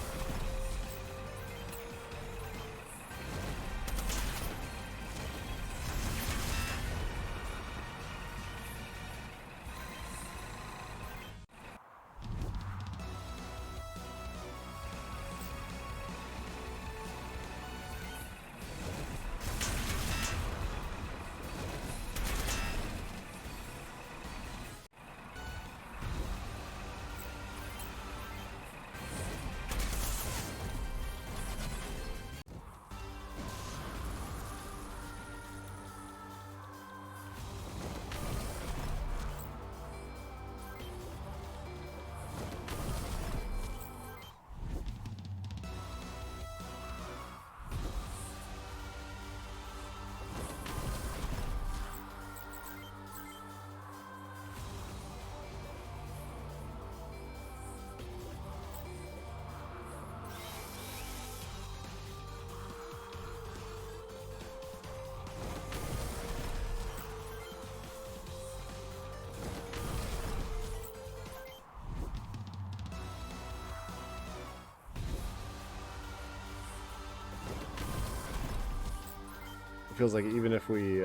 Feels like even if we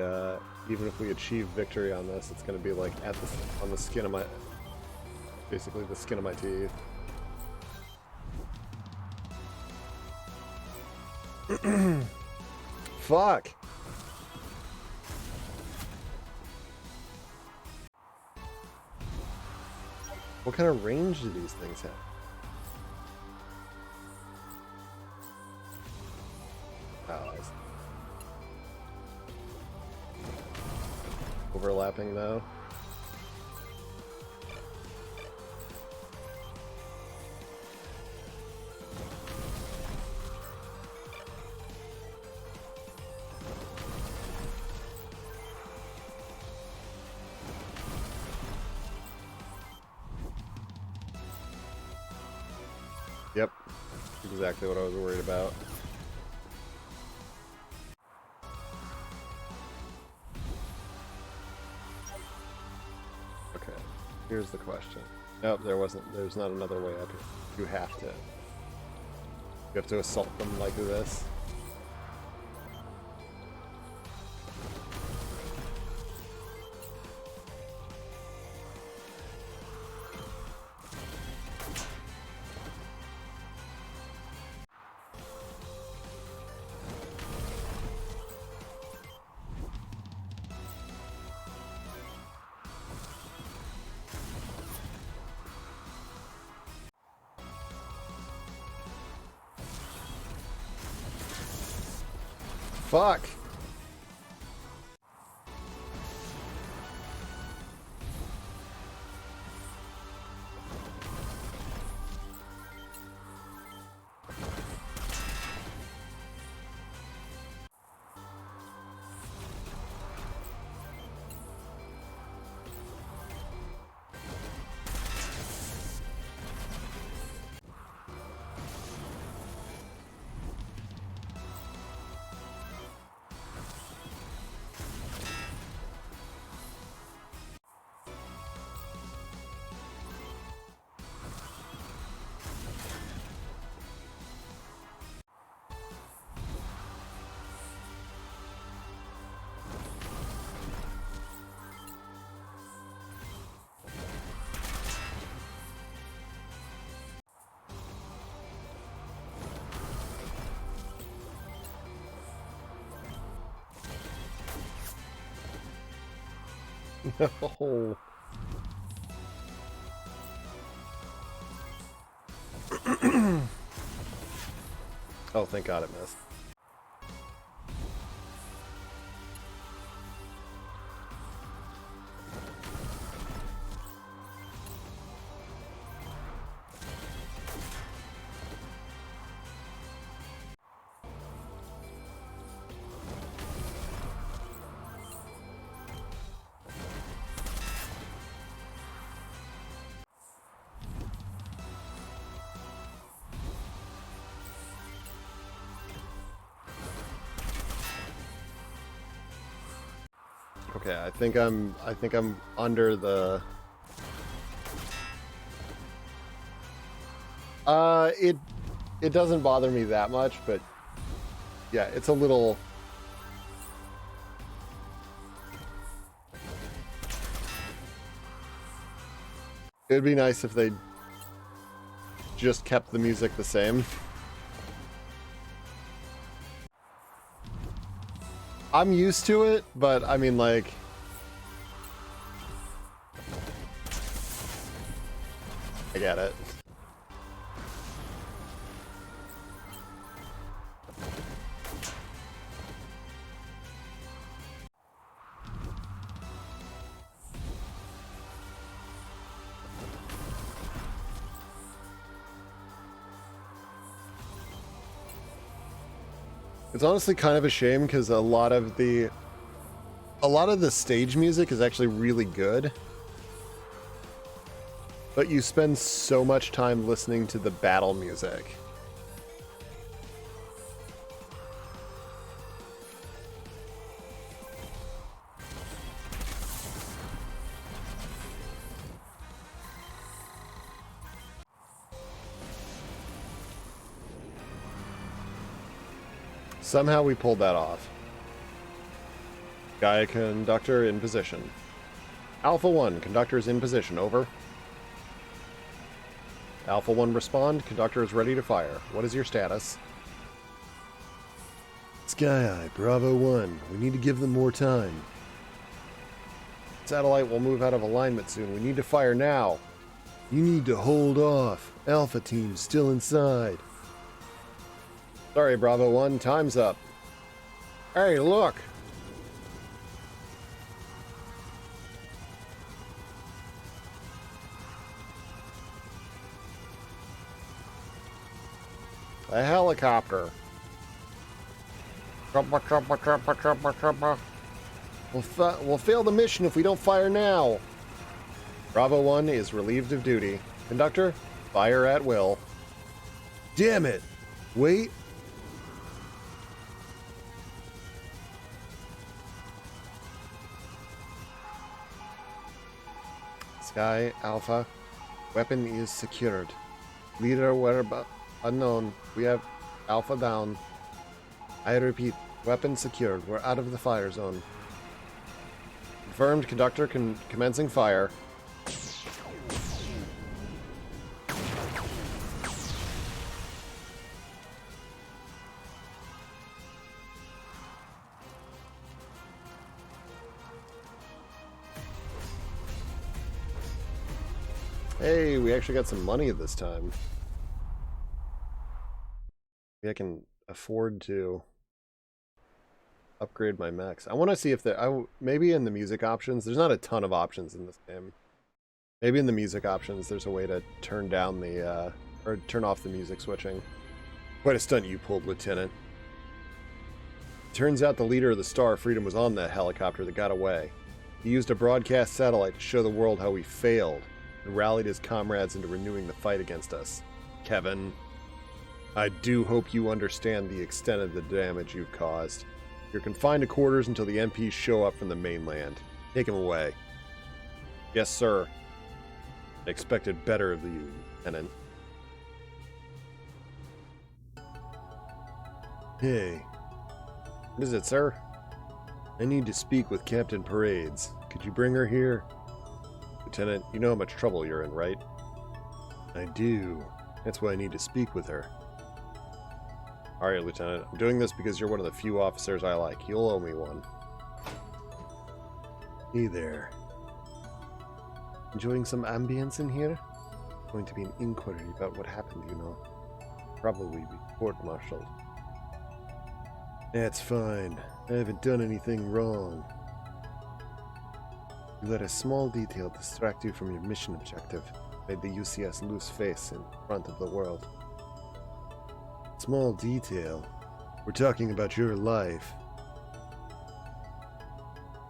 achieve victory on this, it's going to be like on the skin of my, basically the skin of my teeth. Fuck. What kind of range do these things have? Oh, I see. Overlapping though. Yep, exactly what I was worried about. Here's the question. Nope, there's not another way up here. You have to assault them like this. Fuck! No. Oh, thank God it missed. Okay, I think I'm under the it doesn't bother me that much, but yeah, it's a little it'd be nice if they just kept the music the same. I'm used to it, but I mean, like, I get it. It's honestly kind of a shame because a lot of the stage music is actually really good, but you spend so much time listening to the battle music. Somehow we pulled that off. Gaia conductor in position. Alpha 1, conductor is in position, over. Alpha 1 respond, conductor is ready to fire. What is your status? Sky Eye, Bravo 1, we need to give them more time. Satellite will move out of alignment soon, we need to fire now. You need to hold off. Alpha team's still inside. Sorry, Bravo 1, time's up. Hey, look! A helicopter. Trouble. We'll fail the mission if we don't fire now. Bravo 1 is relieved of duty. Conductor, fire at will. Damn it! Wait. Sky Alpha. Weapon is secured. Leader whereabouts unknown. We have Alpha down. I repeat, weapon secured. We're out of the fire zone. Confirmed. Conductor commencing fire. Hey, we actually got some money this time. Maybe I can afford to upgrade my mechs. I want to see if there... maybe in the music options... There's not a ton of options in this game. Maybe in the music options there's a way to turn down the... or turn off the music switching. Quite a stunt you pulled, Lieutenant. Turns out the leader of the Star Freedom was on that helicopter that got away. He used a broadcast satellite to show the world how we failed, and rallied his comrades into renewing the fight against us. Kevin, I do hope you understand the extent of the damage you've caused. You're confined to quarters until the MPs show up from the mainland. Take him away. Yes, sir. I expected better of you, Lieutenant. Hey. What is it, sir? I need to speak with Captain Parades. Could you bring her here? Lieutenant, you know how much trouble you're in, right? I do. That's why I need to speak with her. Alright, Lieutenant. I'm doing this because you're one of the few officers I like. You'll owe me one. Hey there. Enjoying some ambience in here? Going to be an inquiry about what happened, you know. Probably be court-martialed. That's fine. I haven't done anything wrong. You let a small detail distract you from your mission objective. Made the UCS lose face in front of the world. Small detail? We're talking about your life.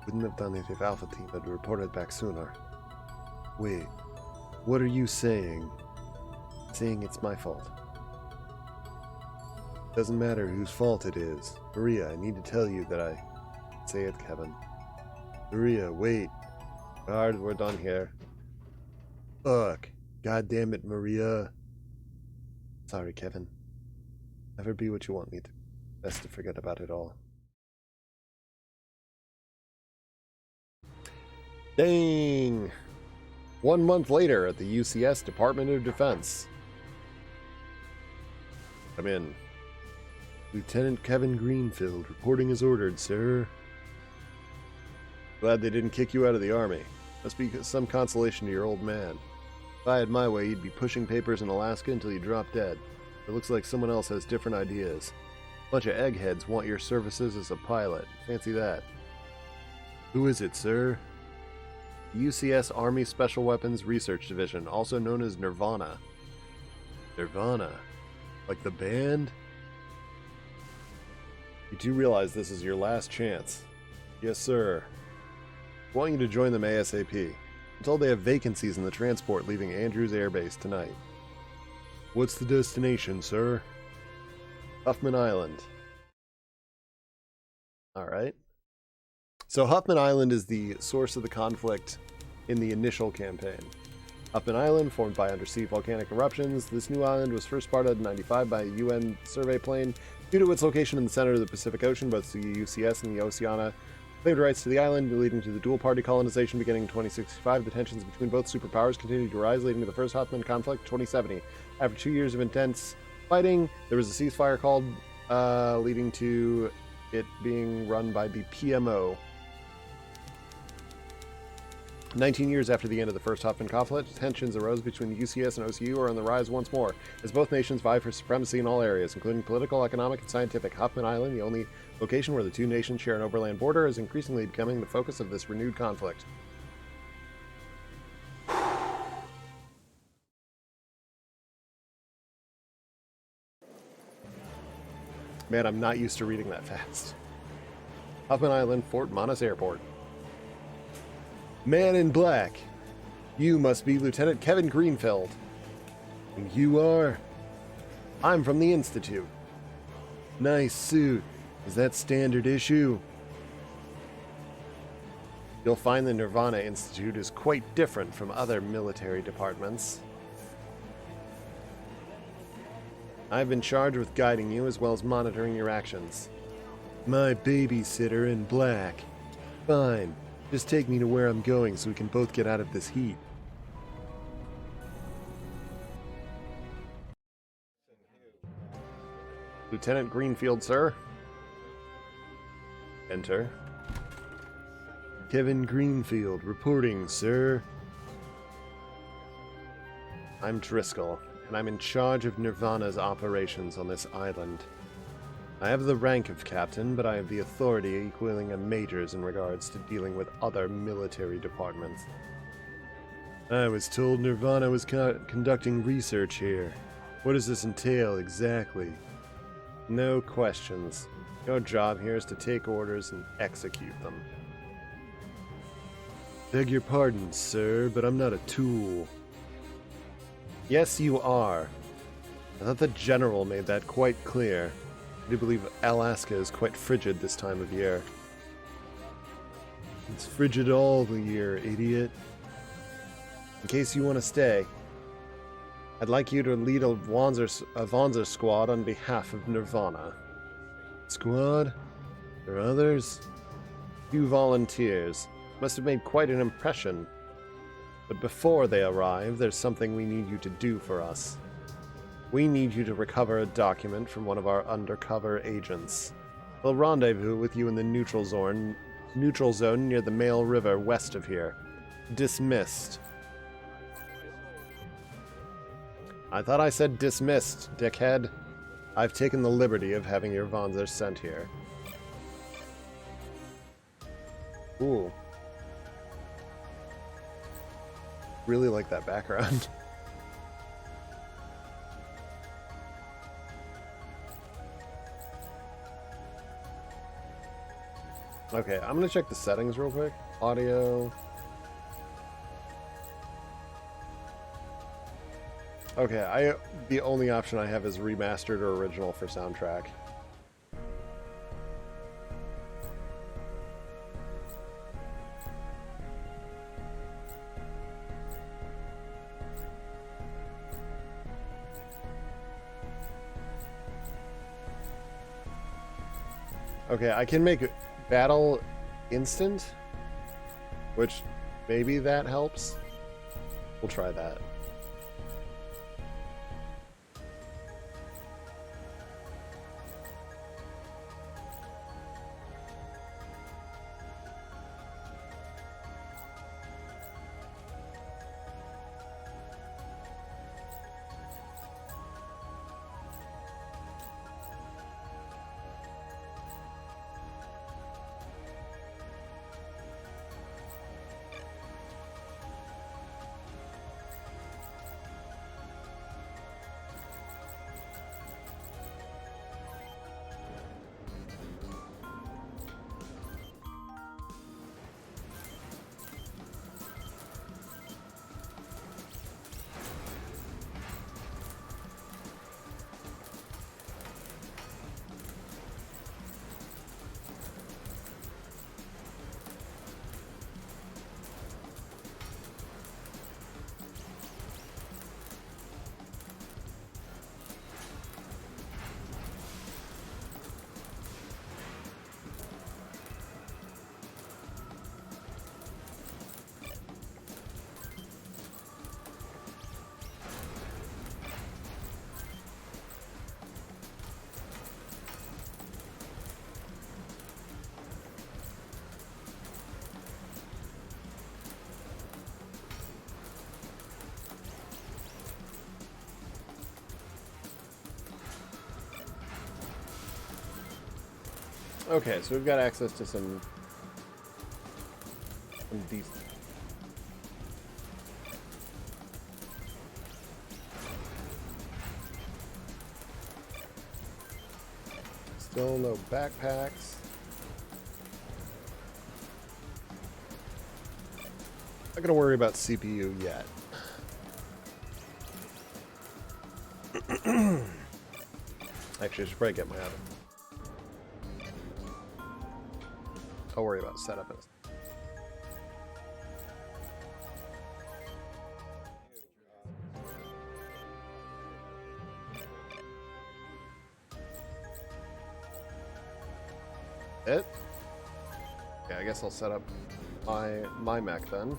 Wouldn't have done it if Alpha Team had reported back sooner. Wait, what are you saying? Saying it's my fault. Doesn't matter whose fault it is. Maria, I need to tell you that I... Say it, Kevin. Maria, wait. Guard, we're done here. Fuck. God damn it, Maria. Sorry, Kevin. Never be what you want me to. Best to forget about it all. Dang! 1 month later at the UCS Department of Defense. Come in. Lieutenant Kevin Greenfield, reporting as ordered, sir. Glad they didn't kick you out of the army. Must be some consolation to your old man. If I had my way, you'd be pushing papers in Alaska until you drop dead. It looks like someone else has different ideas. Bunch of eggheads want your services as a pilot. Fancy that. Who is it, sir? UCS Army Special Weapons Research Division, also known as Nirvana. Nirvana? Like the band? You do realize this is your last chance. Yes, sir. I want you to join them ASAP. I'm told they have vacancies in the transport leaving Andrews Air Base tonight. What's the destination, sir? Huffman Island. Alright. So Huffman Island is the source of the conflict in the initial campaign. Huffman Island, formed by undersea volcanic eruptions, this new island was first spotted in 1995 by a UN survey plane. Due to its location in the center of the Pacific Ocean, both the UCS and the Oceania claimed rights to the island, leading to the dual-party colonization beginning in 2065. The tensions between both superpowers continued to rise, leading to the first Huffman conflict in 2070. After 2 years of intense fighting, there was a ceasefire called, leading to it being run by the PMO. 19 years after the end of the first Huffman conflict, tensions arose between the UCS and OCU are on the rise once more, as both nations vie for supremacy in all areas, including political, economic, and scientific. Huffman Island, the only location where the two nations share an overland border, is increasingly becoming the focus of this renewed conflict. Man, I'm not used to reading that fast. Huffman Island, Fort Monas Airport. Man in black. You must be Lieutenant Kevin Greenfield. And you are? I'm from the Institute. Nice suit. Is that standard issue? You'll find the Nirvana Institute is quite different from other military departments. I've been charged with guiding you as well as monitoring your actions. My babysitter in black. Fine. Just take me to where I'm going so we can both get out of this heat. Lieutenant Greenfield, sir. Enter. Kevin Greenfield, reporting, sir. I'm Driscoll, and I'm in charge of Nirvana's operations on this island. I have the rank of captain, but I have the authority equaling a major's in regards to dealing with other military departments. I was told Nirvana was conducting research here. What does this entail exactly? No questions. Your job here is to take orders and execute them. Beg your pardon, sir, but I'm not a tool. Yes, you are. I thought the general made that quite clear. I do believe Alaska is quite frigid this time of year. It's frigid all the year, idiot. In case you want to stay, I'd like you to lead a Vonzer squad on behalf of Nirvana. Squad? There are others? Few volunteers. Must have made quite an impression. But before they arrive, there's something we need you to do for us. We need you to recover a document from one of our undercover agents. We'll rendezvous with you in the neutral zone near the Mail River west of here. Dismissed. I thought I said dismissed, dickhead. I've taken the liberty of having your Vonzer sent here. Ooh. Really like that background. Okay, I'm gonna check the settings real quick. Audio. Okay, the only option I have is remastered or original for soundtrack. Okay, I can make battle instant, which maybe that helps. We'll try that. Okay, so we've got access to some decent. Still no backpacks. Not gonna worry about CPU yet. Actually, I should probably get my oven. I'll worry about setup. It? Yeah, I guess I'll set up my mech then.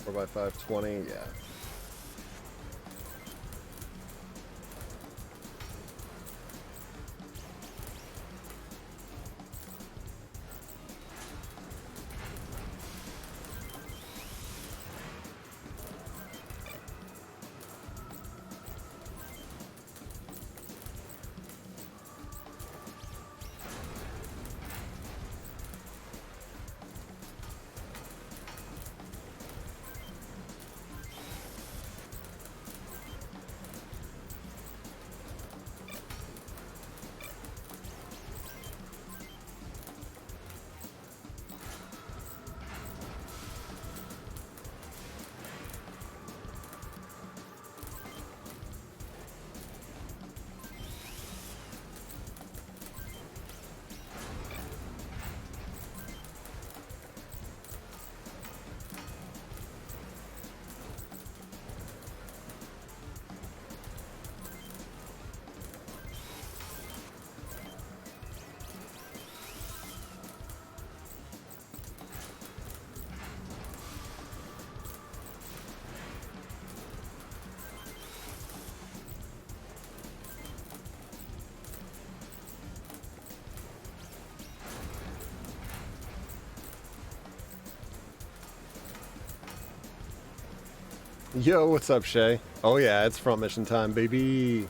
Four by 520, yeah. Yo, what's up, Shay? Oh yeah, it's front mission time, baby.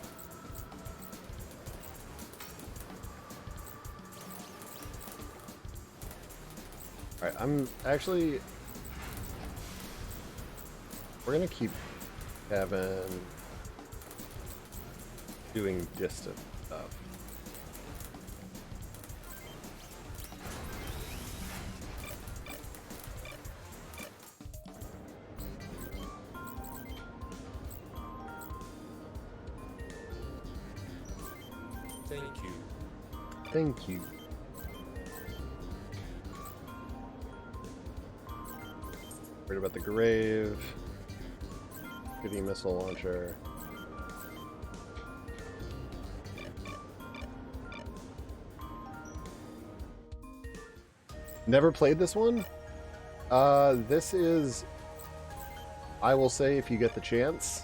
Alright, I'm actually... We're gonna keep Kevin doing distant stuff. Thank you. Thank you. Worried about the grave. Goody missile launcher. Never played this one? This is, I will say, if you get the chance,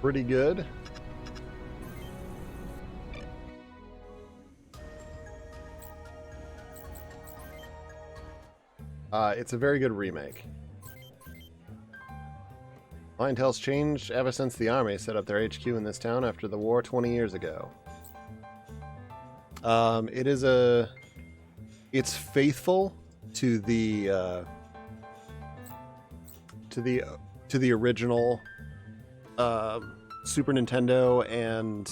pretty good. It's a very good remake. Clientele's changed ever since the army set up their HQ in this town after the war 20 years ago. It's faithful to the original Super Nintendo and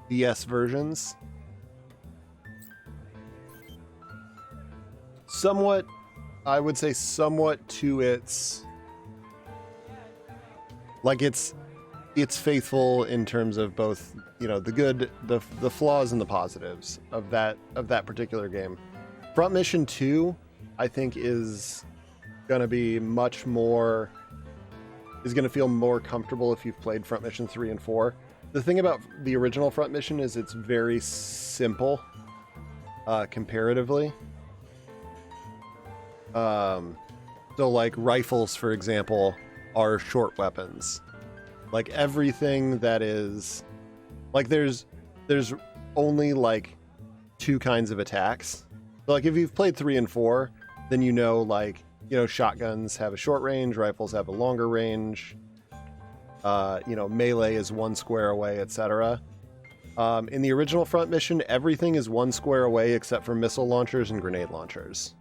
DS versions. Somewhat, I would say, somewhat to its, like, it's faithful in terms of both, you know, the good, the flaws and the positives of that particular game. Front Mission 2, I think, is gonna be much more, is gonna feel more comfortable if you've played Front Mission 3 and 4. The thing about the original Front Mission is it's very simple, comparatively. So like rifles, for example, are short weapons. Like everything that is, like there's only like two kinds of attacks. So like if you've played 3 and 4, then you know, like, you know, shotguns have a short range, rifles have a longer range. You know, melee is 1 square away, etc. In the original Front Mission, everything is 1 square away except for missile launchers and grenade launchers.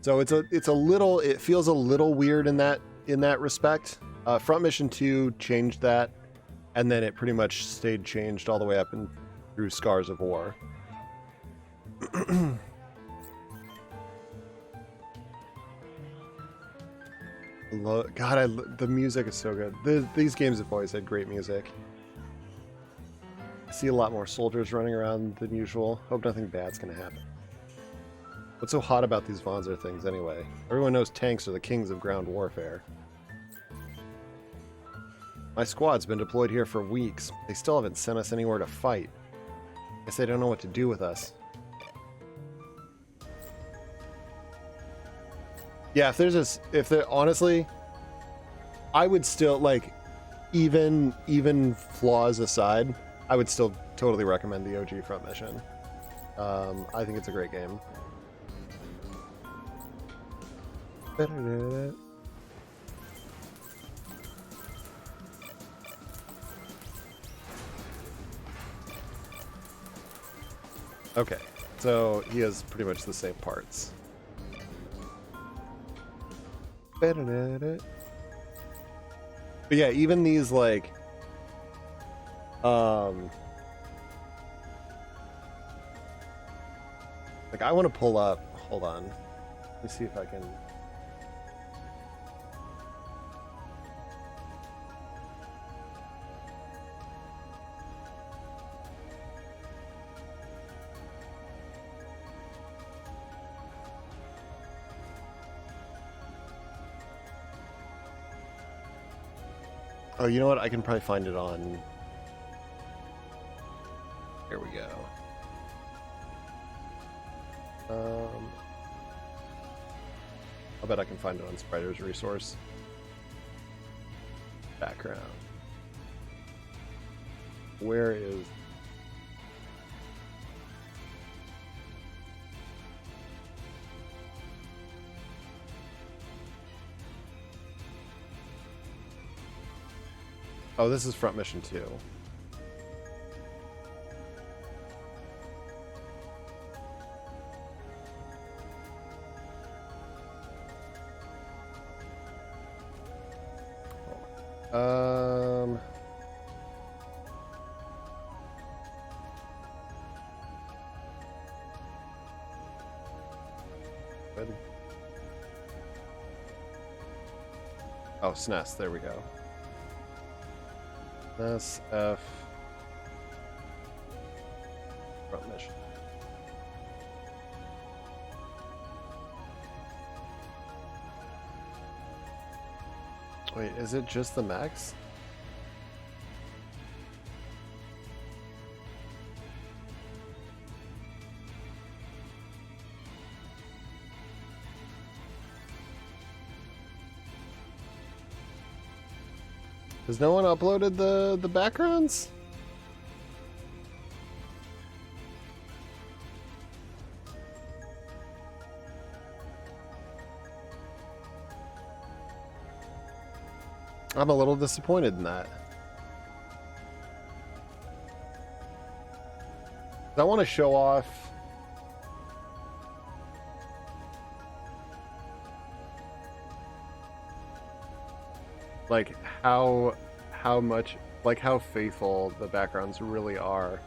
So it feels a little weird in that respect. Front Mission 2 changed that, and then it pretty much stayed changed all the way up and through Scars of War. God, the music is so good. These games have always had great music. I see a lot more soldiers running around than usual. Hope nothing bad's gonna happen. What's so hot about these Vonzer things anyway? Everyone knows tanks are the kings of ground warfare. My squad's been deployed here for weeks. They still haven't sent us anywhere to fight. Guess they don't know what to do with us. Yeah, honestly, I would still, like, even flaws aside, I would still totally recommend the OG Front Mission. I think it's a great game. Okay, so he has pretty much the same parts. But yeah, even these, like, I want to pull up, hold on, let me see if I can. Oh, you know what? I can probably find it on. Here we go. I bet I can find it on Spider's resource. Background. Where is? Oh, this is Front Mission 2. Good. Oh, SNES, there we go. SF Front Mission. Wait, is it just the max? Has no one uploaded the backgrounds? I'm a little disappointed in that. I want to show off like how much, like how faithful the backgrounds really are.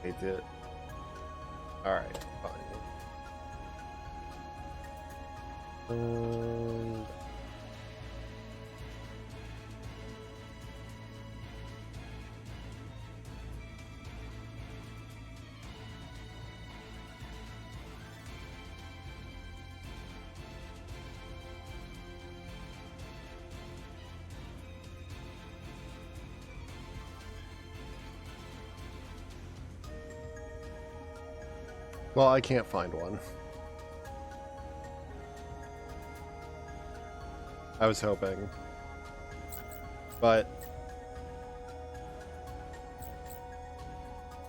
They did. All right, fine. Well, I can't find one. I was hoping. But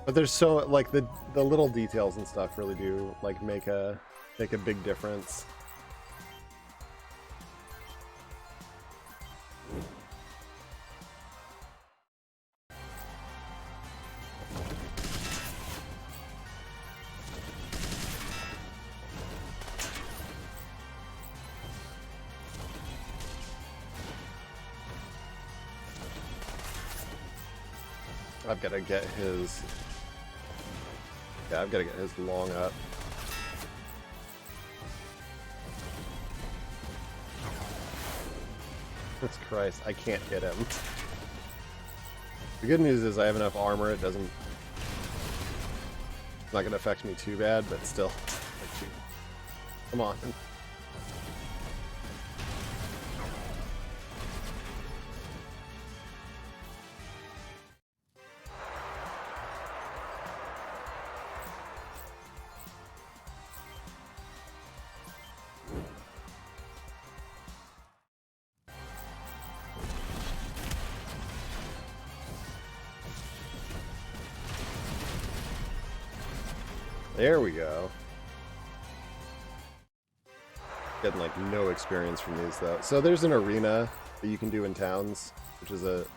there's so, like, the little details and stuff really do, like, make a big difference. I've got to get his... Yeah, I've got to get his long up. Jesus Christ, I can't hit him. The good news is I have enough armor, it's not gonna affect me too bad, but still. Like, shoot. Come on. There we go. Getting like no experience from these though. So there's an arena that you can do in towns, which is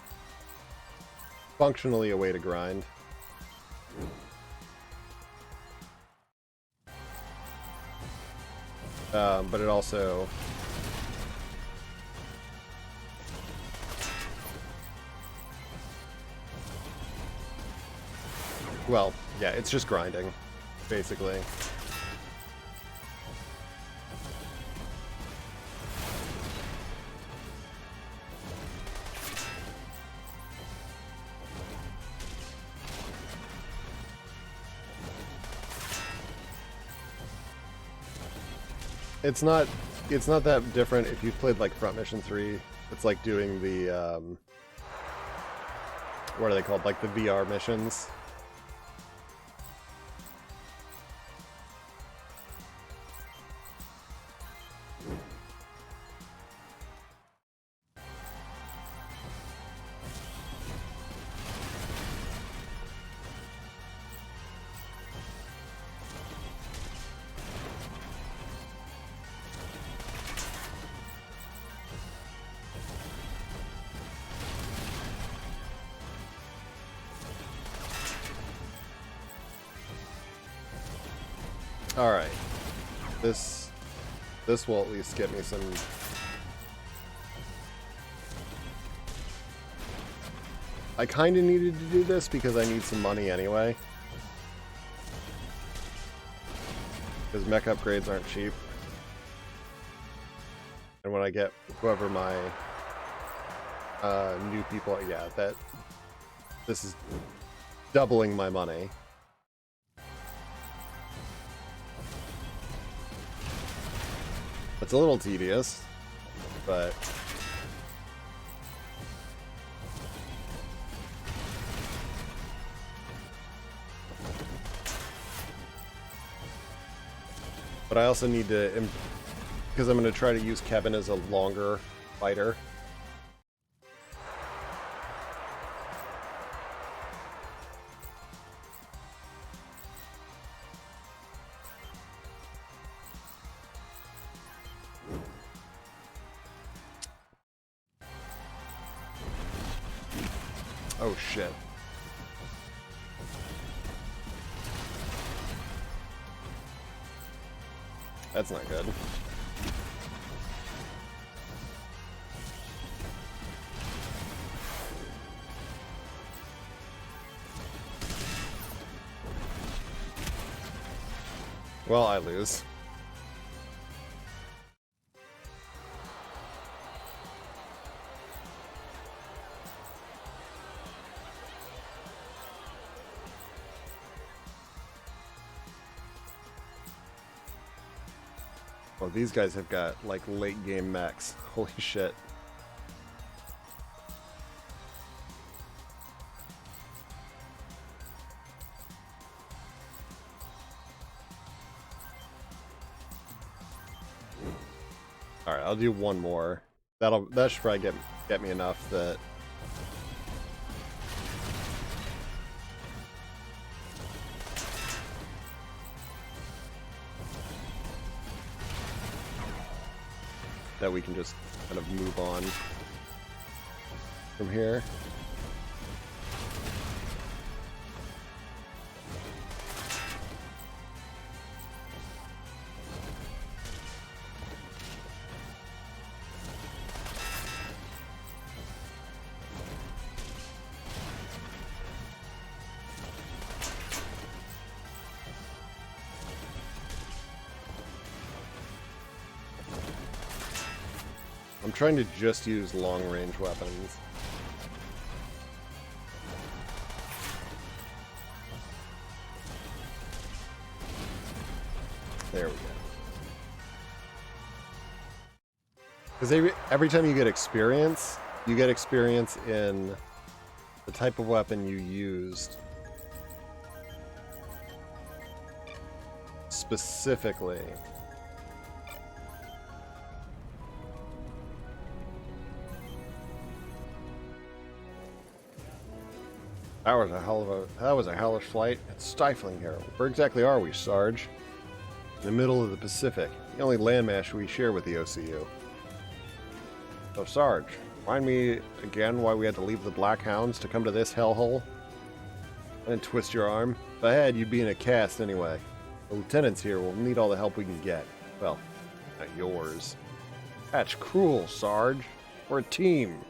functionally a way to grind. But it also well, yeah, it's just grinding, basically. It's not that different if you've played like Front Mission 3. It's like doing the what are they called? Like the VR missions. Alright. This will at least get me some... I kinda needed to do this because I need some money anyway. Because mech upgrades aren't cheap. And when I get whoever my new people... Yeah, this is doubling my money. It's a little tedious, but I also need to, because I'm going to try to use Kevin as a longer fighter. Oh shit. That's not good. Well, I lose. Well, these guys have got, like, late game mechs. Holy shit. Alright, I'll do one more. That should probably get me enough that... that we can just kind of move on from here. I'm trying to just use long-range weapons. There we go. Because every time you get experience in the type of weapon you used specifically. That was a hellish flight. It's stifling here. Where exactly are we, Sarge? In the middle of the Pacific, the only landmass we share with the OCU. So, Sarge, remind me again why we had to leave the Black Hounds to come to this hellhole? And twist your arm. If I had, you'd be in a cast anyway. The lieutenants here will need all the help we can get. Well, not yours. That's cruel, Sarge. We're a team.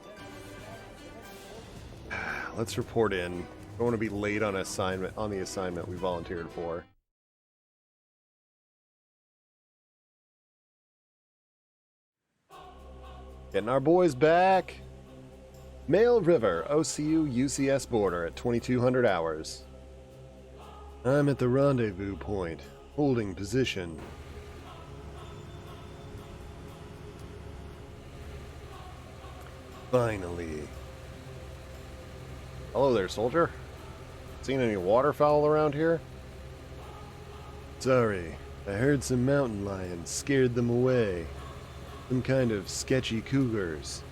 Let's report in. Don't want to be late on the assignment we volunteered for. Getting our boys back. Mail River, OCU UCS border at 2200 hours. I'm at the rendezvous point, holding position. Finally. Hello there, soldier. Seen any waterfowl around here? Sorry, I heard some mountain lions scared them away. Some kind of sketchy cougars.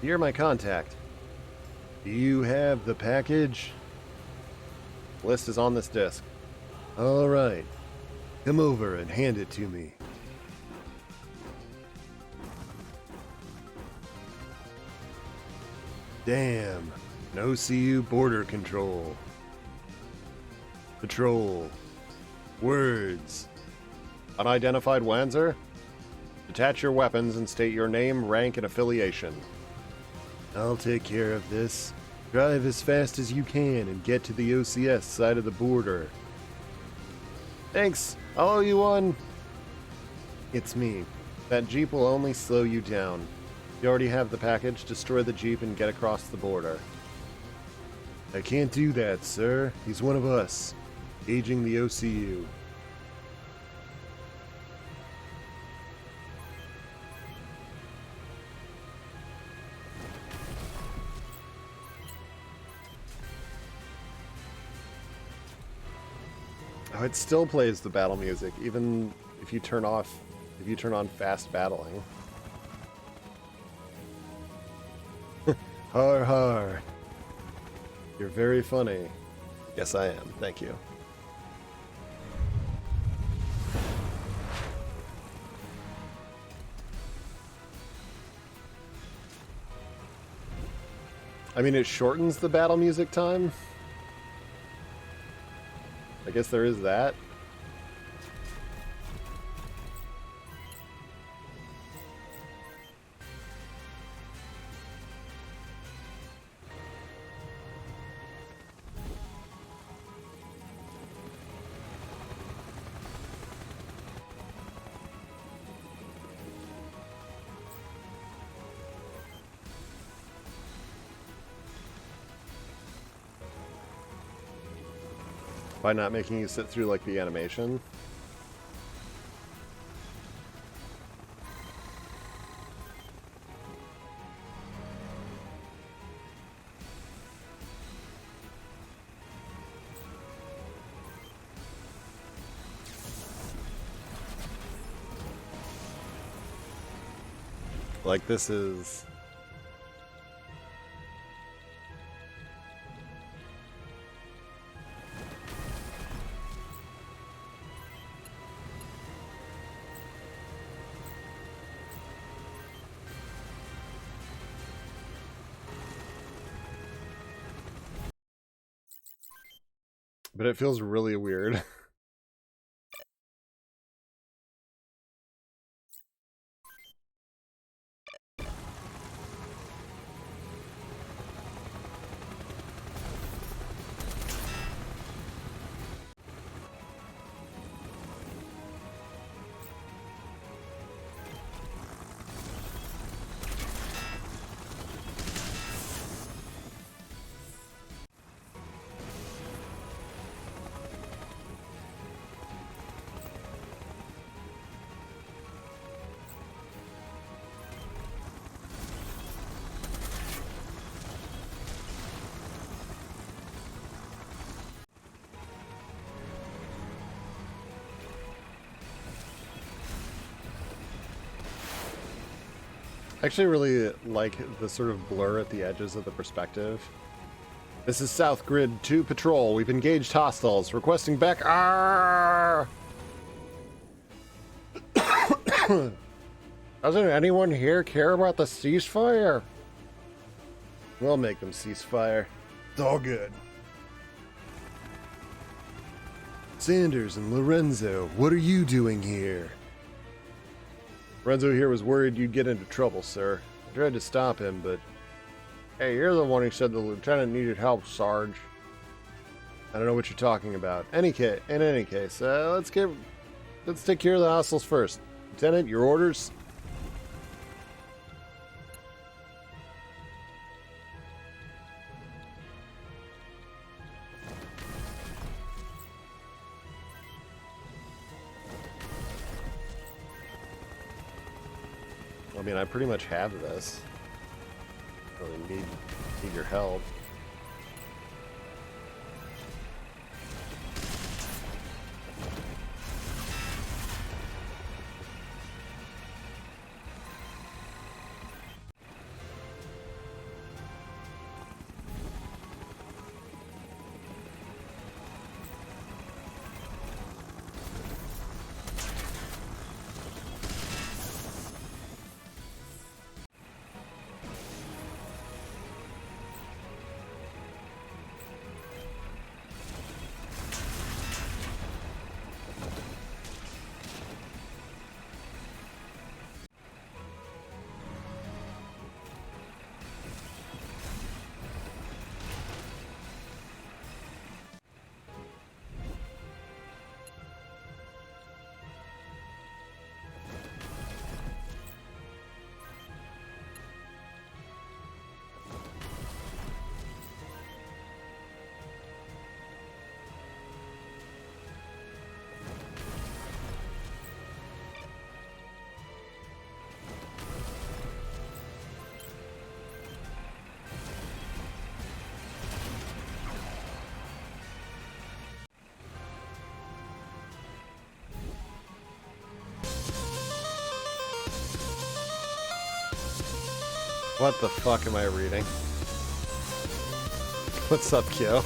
You're my contact. Do you have the package? List is on this disc. All right. Come over and hand it to me. Damn. No CU border control. Patrol. Words. Unidentified Wanzer? Detach your weapons and state your name, rank, and affiliation. I'll take care of this. Drive as fast as you can and get to the OCS side of the border. Thanks. I'll owe you one. It's me. That Jeep will only slow you down. You already have the package. Destroy the Jeep and get across the border. I can't do that, sir. He's one of us. Aging the OCU. Oh, it still plays the battle music, even if you turn on fast battling. Har har. You're very funny. Yes, I am. Thank you. I mean, it shortens the battle music time. I guess there is that. By not making you sit through, like, the animation. Like, this is... But it feels really weird. I actually really like the sort of blur at the edges of the perspective. This is South Grid 2 Patrol. We've engaged hostiles. Requesting back. Arr! Doesn't anyone here care about the ceasefire? We'll make them ceasefire. It's all good. Sanders and Lorenzo, what are you doing here? Lorenzo here was worried you'd get into trouble, sir. I tried to stop him, but... Hey, you're the one who said the lieutenant needed help, Sarge. I don't know what you're talking about. In any case, let's take care of the hostiles first. Lieutenant, your orders? I mean, I pretty much have this. Really need your help. What the fuck am I reading? What's up, Kyo?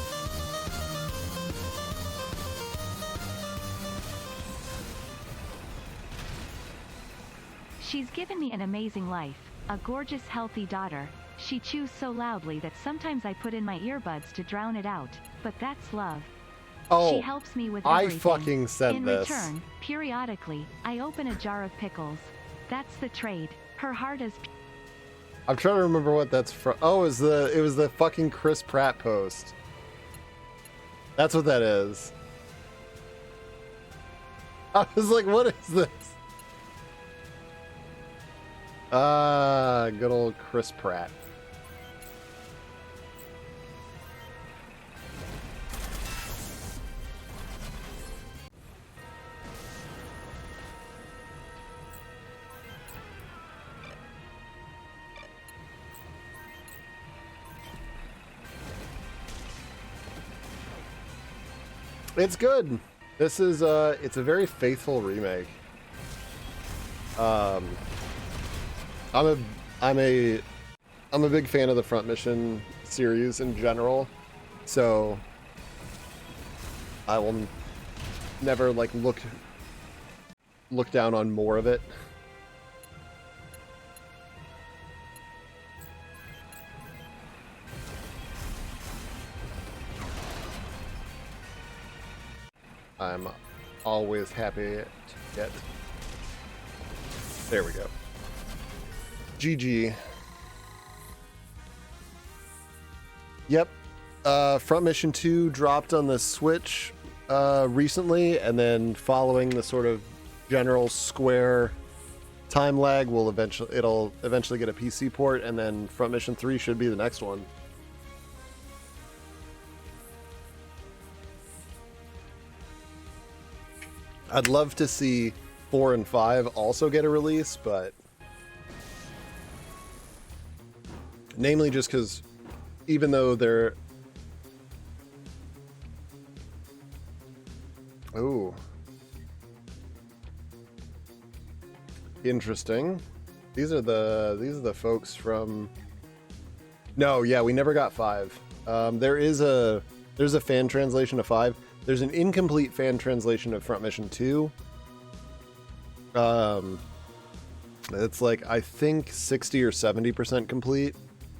She's given me an amazing life, a gorgeous, healthy daughter. She chews so loudly that sometimes I put in my earbuds to drown it out, but that's love. Oh, she helps me with I everything. fucking sent this. In return, periodically, I open a jar of pickles. That's the trade. Her heart is... I'm trying to remember what that's from. Oh, it was the fucking Chris Pratt post. That's what that is. I was like, what is this? Good old Chris Pratt. It's good. This is it's a very faithful remake. I'm a big fan of the Front Mission series in general, so I will never like look down on more of it. I'm always happy to get. There we go. GG. Yep. Front Mission 2 dropped on the Switch recently, and then following the sort of general Square time lag, it'll eventually get a PC port, and then Front Mission 3 should be the next one. I'd love to see 4 and 5 also get a release, but namely just because even though they're... Ooh. Interesting. These are the folks from. No, yeah, we never got 5. There's a fan translation of 5. There's an incomplete fan translation of Front Mission 2. It's like I think 60 or 70% complete,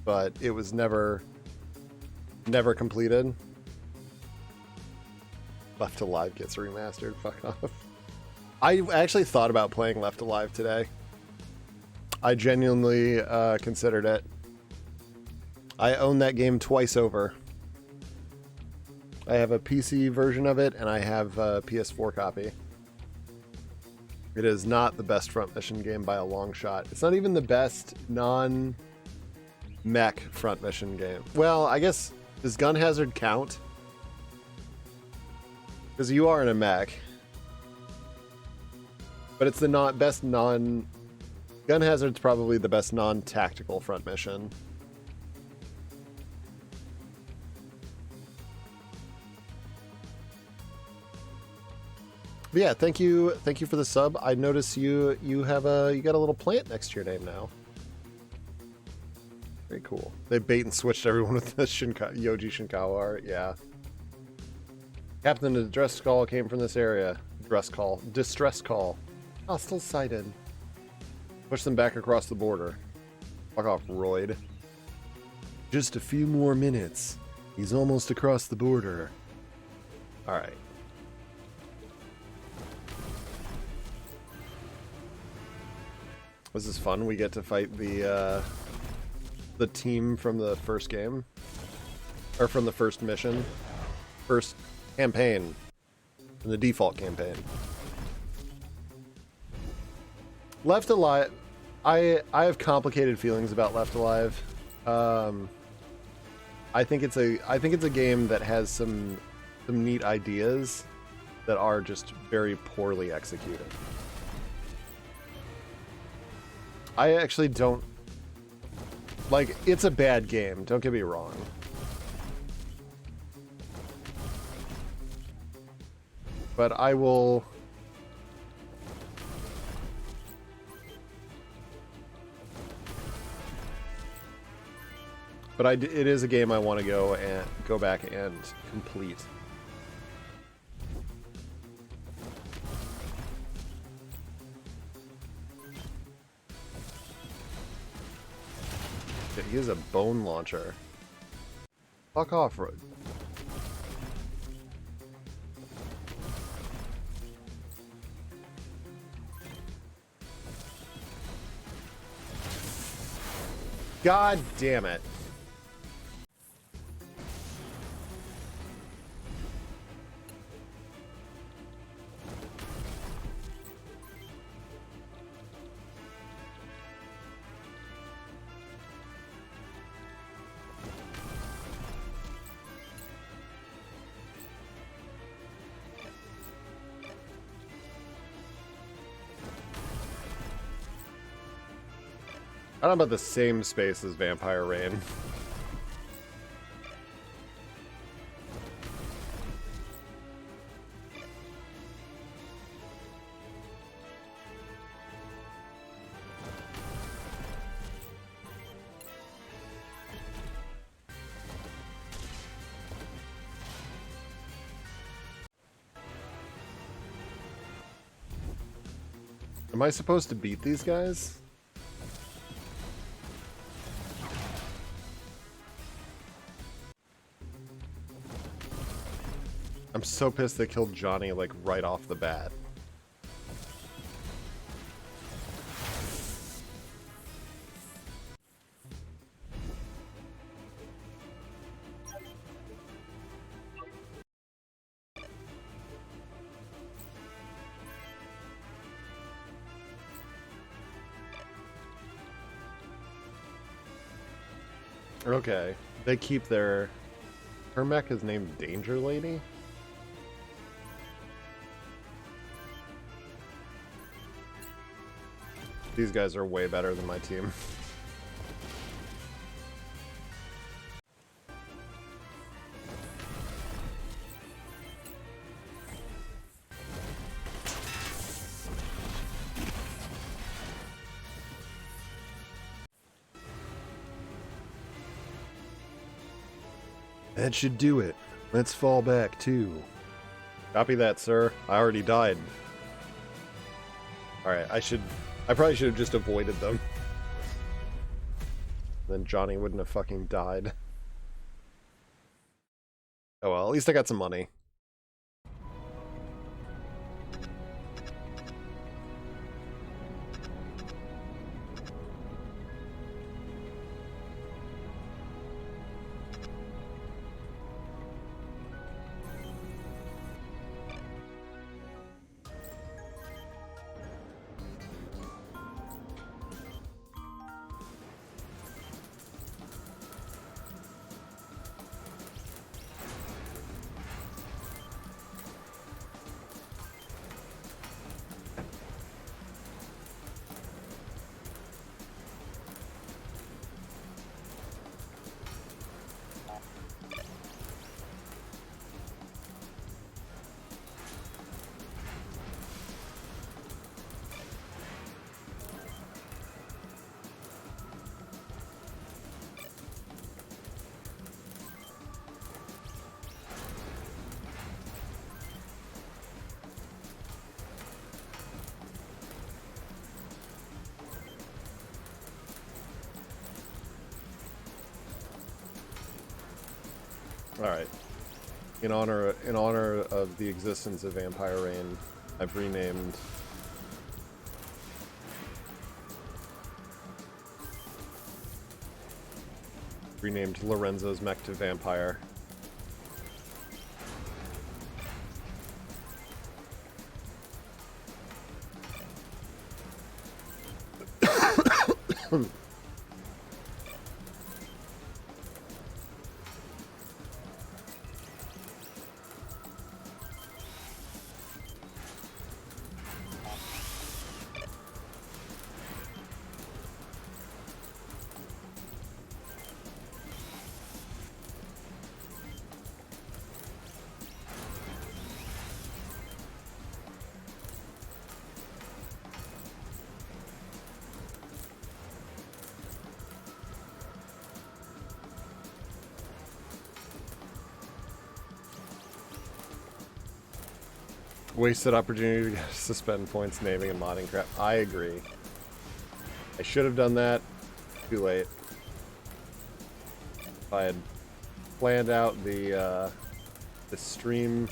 but it was never completed. Left Alive gets remastered. Fuck off. I actually thought about playing Left Alive today. I genuinely considered it. I own that game twice over. I have a PC version of it, and I have a PS4 copy. It is not the best Front Mission game by a long shot. It's not even the best non-mech Front Mission game. Well, I guess, does Gun Hazard count? Because you are in a mech. But it's the best non... Gun Hazard's probably the best non-tactical Front Mission. But yeah, thank you for the sub. I notice you got a little plant next to your name now. Very cool. They bait and switched everyone with the Yoji Shinkawa art. Yeah. Captain, the distress call came from this area. Distress call. Hostile sighted. Push them back across the border. Fuck off, Royd. Just a few more minutes. He's almost across the border. All right. This is fun. We get to fight the team from the first game, or from the first mission, first campaign, in the default campaign. Left Alive. I have complicated feelings about Left Alive. I think it's a game that has some neat ideas that are just very poorly executed. I actually don't... Like, it's a bad game, don't get me wrong. But I will... But it is a game I want to go back and complete. He is a bone launcher. Fuck off, Road. God damn it. I don't know about the same space as Vampire Rain. Am I supposed to beat these guys? I'm so pissed they killed Johnny, like, right off the bat. Okay, they keep their... Her mech is named Danger Lady? These guys are way better than my team. That should do it. Let's fall back, too. Copy that, sir. I already died. Alright, I probably should have just avoided them. Then Johnny wouldn't have fucking died. Oh well, at least I got some money. Alright. In honor of the existence of Vampire Rain, I've renamed Lorenzo's mech to Vampire. Wasted opportunity to suspend points naming and modding crap. I agree. I should have done that. Too late. If I had planned out the stream.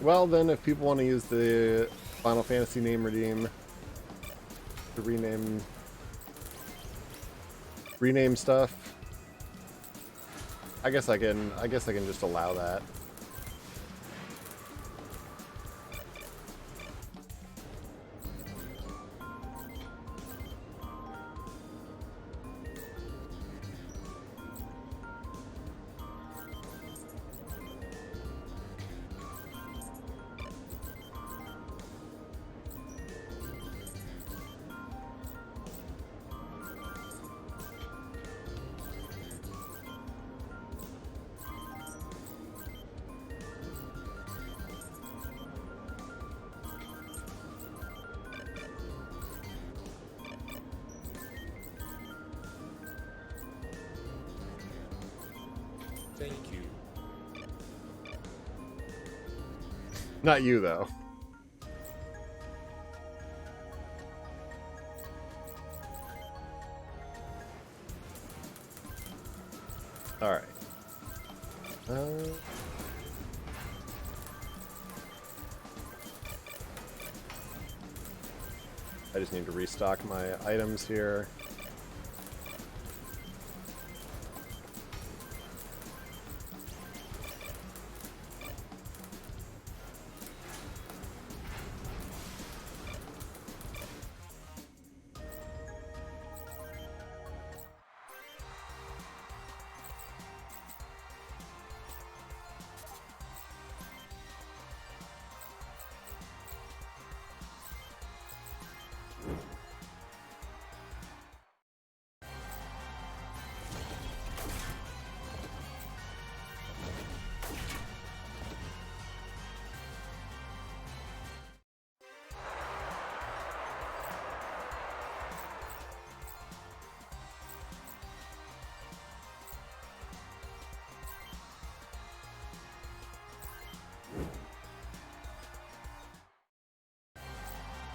Well, then, if people want to use the Final Fantasy name redeem to rename stuff, I guess I can just allow that. Thank you. Not you, though. All right. I just need to restock my items here.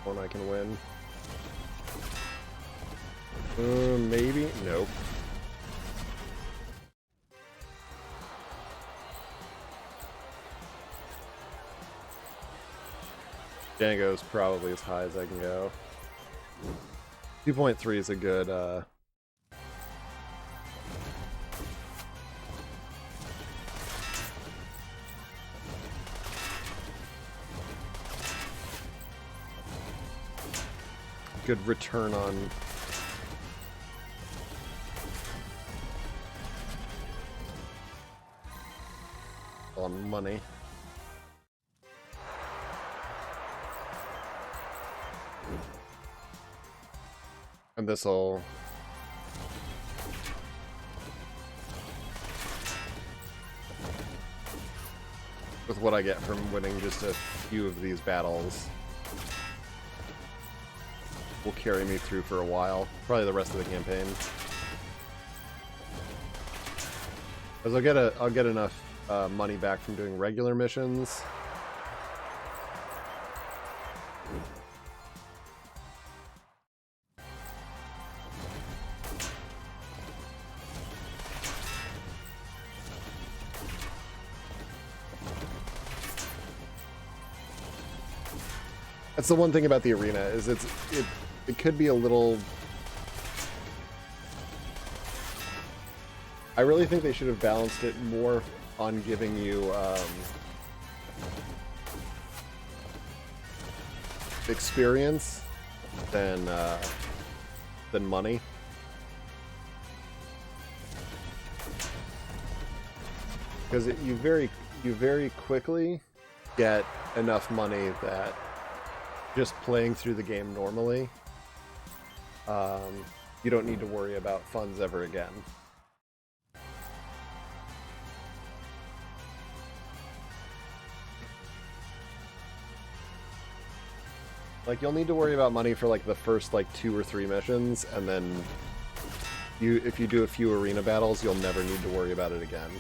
One I can win. Maybe? Nope. Django's probably as high as I can go. 2.3 is a good, good return on money. And this'll with what I get from winning just a few of these battles will carry me through for a while, probably the rest of the campaign. Because I'll get enough money back from doing regular missions. That's the one thing about the arena is it could be a little. I really think they should have balanced it more on giving you experience than money. Because you very quickly get enough money that just playing through the game normally, you don't need to worry about funds ever again. Like, you'll need to worry about money for like the first like 2 or 3 missions, and then if you do a few arena battles, you'll never need to worry about it again.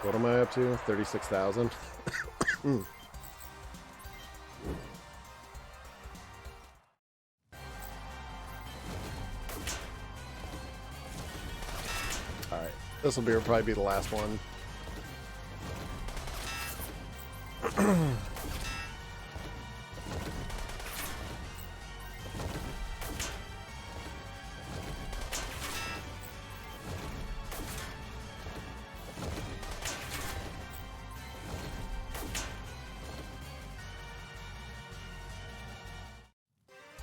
What am I up to? 36,000? Alright, this will probably be the last one.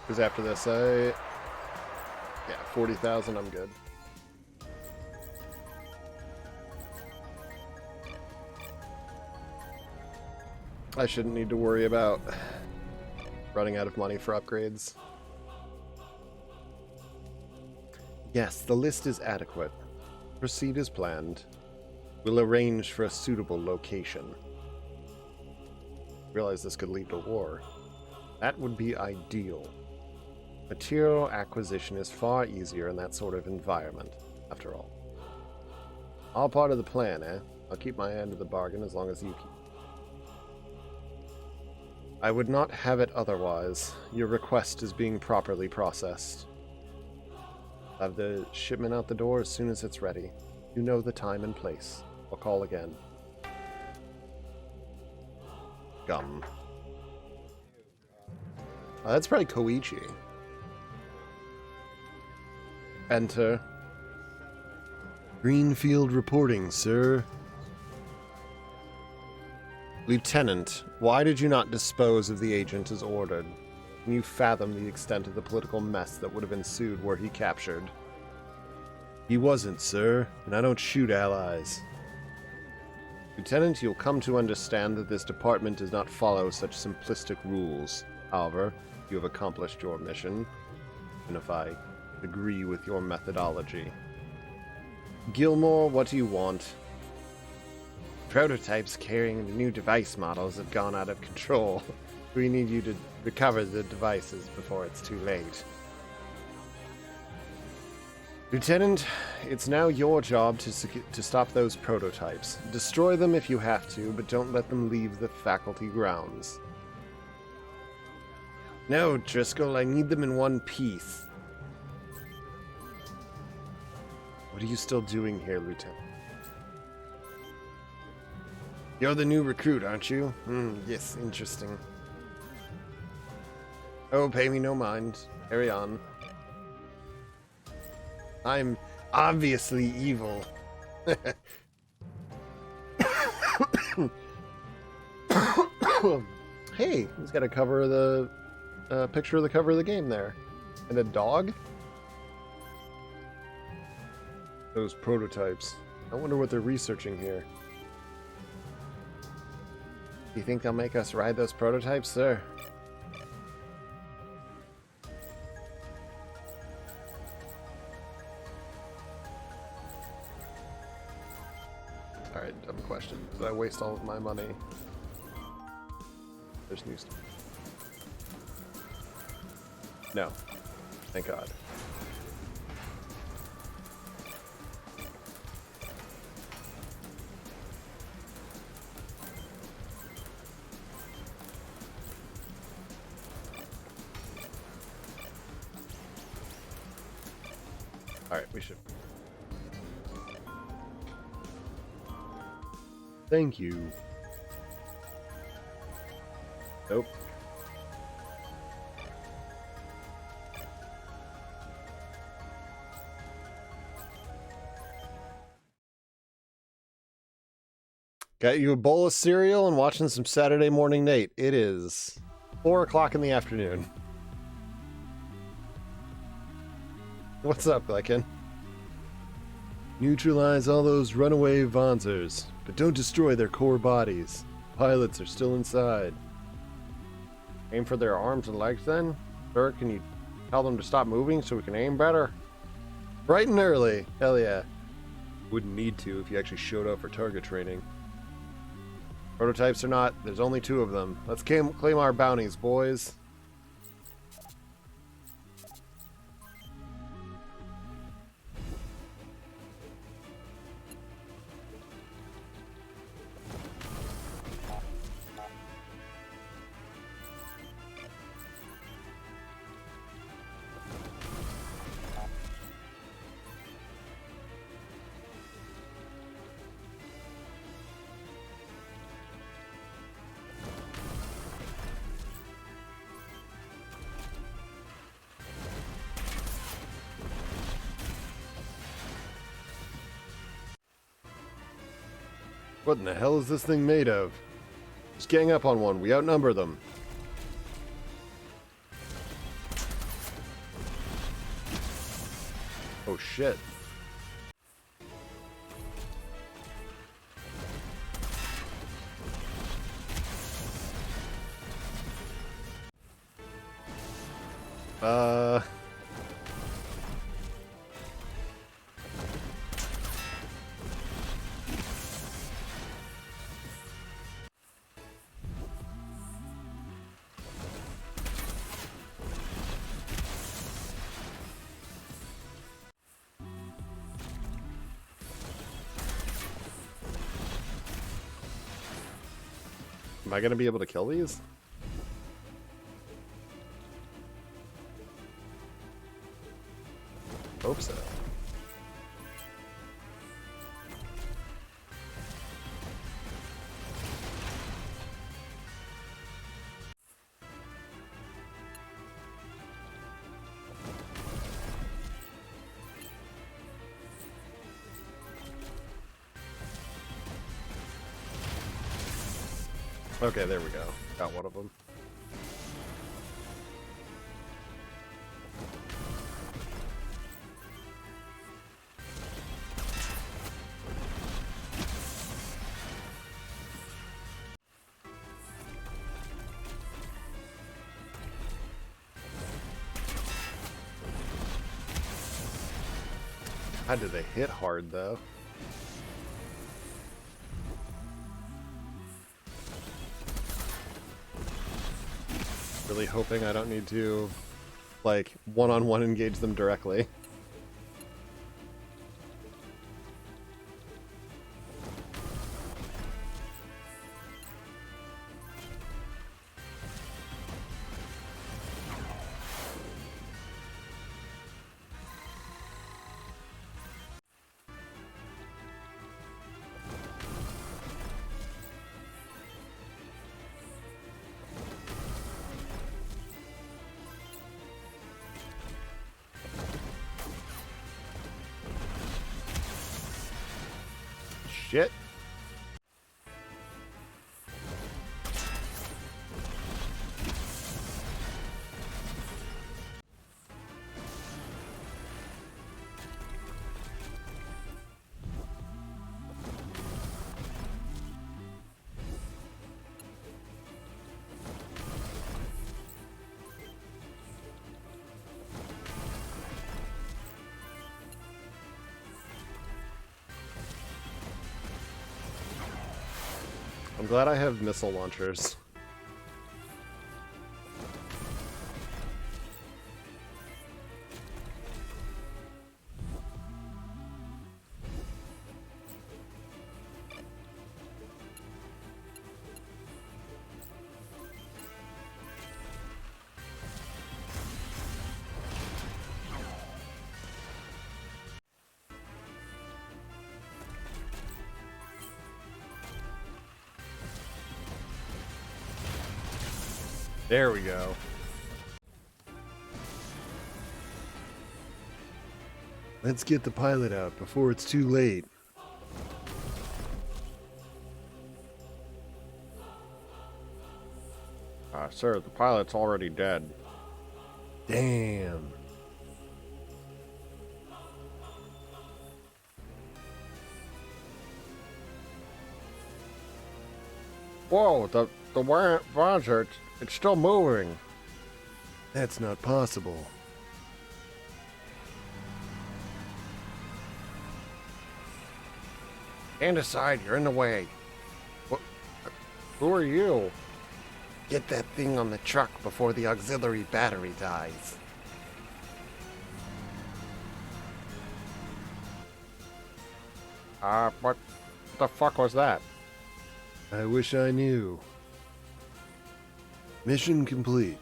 Because after this, yeah, 40,000, I'm good. I shouldn't need to worry about running out of money for upgrades. Yes, the list is adequate. Proceed as planned. We'll arrange for a suitable location. Realize this could lead to war. That would be ideal. Material acquisition is far easier in that sort of environment, after all. All part of the plan, eh? I'll keep my end of the bargain as long as you keep. I would not have it otherwise. Your request is being properly processed. I'll have the shipment out the door as soon as it's ready. You know the time and place. I'll call again. Gum. That's probably Koichi. Enter. Greenfield reporting, sir. Lieutenant, why did you not dispose of the agent as ordered? Can you fathom the extent of the political mess that would have ensued were he captured? He wasn't, sir, and I don't shoot allies. Lieutenant, you'll come to understand that this department does not follow such simplistic rules. However, you have accomplished your mission, and if I agree with your methodology. Gilmore, what do you want? Prototypes carrying the new device models have gone out of control. We need you to recover the devices before it's too late. Lieutenant, it's now your job to stop those prototypes. Destroy them if you have to, but don't let them leave the faculty grounds. No, Driscoll, I need them in one piece. What are you still doing here, Lieutenant? You're the new recruit, aren't you? Yes, interesting. Oh, pay me no mind. Carry on. I'm obviously evil. Hey, he's got a cover of the picture of the cover of the game there. And a dog? Those prototypes. I wonder what they're researching here. Do you think they'll make us ride those prototypes, sir? Alright, dumb question. Did I waste all of my money? There's new stuff. No. Thank God. Alright, we should. Thank you. Nope. Got you a bowl of cereal and watching some Saturday Morning Nate. It is 4 o'clock in the afternoon. What's up, Glycan? Neutralize all those runaway Vonzers, but don't destroy their core bodies. Pilots are still inside. Aim for their arms and legs then? Sir, can you tell them to stop moving so we can aim better? Bright and early. Hell yeah. Wouldn't need to if you actually showed up for target training. Prototypes or not, there's only 2 of them. Let's claim our bounties, boys. What in the hell is this thing made of? Just gang up on one. We outnumber them. Oh shit. Am I gonna be able to kill these? Hope so. Okay, there we go. Got one of them. How did they hit hard, though? Really hoping I don't need to, like, one-on-one engage them directly. Shit. I'm glad I have missile launchers. There we go. Let's get the pilot out before it's too late. Sir, the pilot's already dead. Damn. Whoa, the Wanzer, it's still moving. That's not possible. Stand aside, you're in the way. What? Who are you? Get that thing on the truck before the auxiliary battery dies. What the fuck was that? I wish I knew. Mission complete.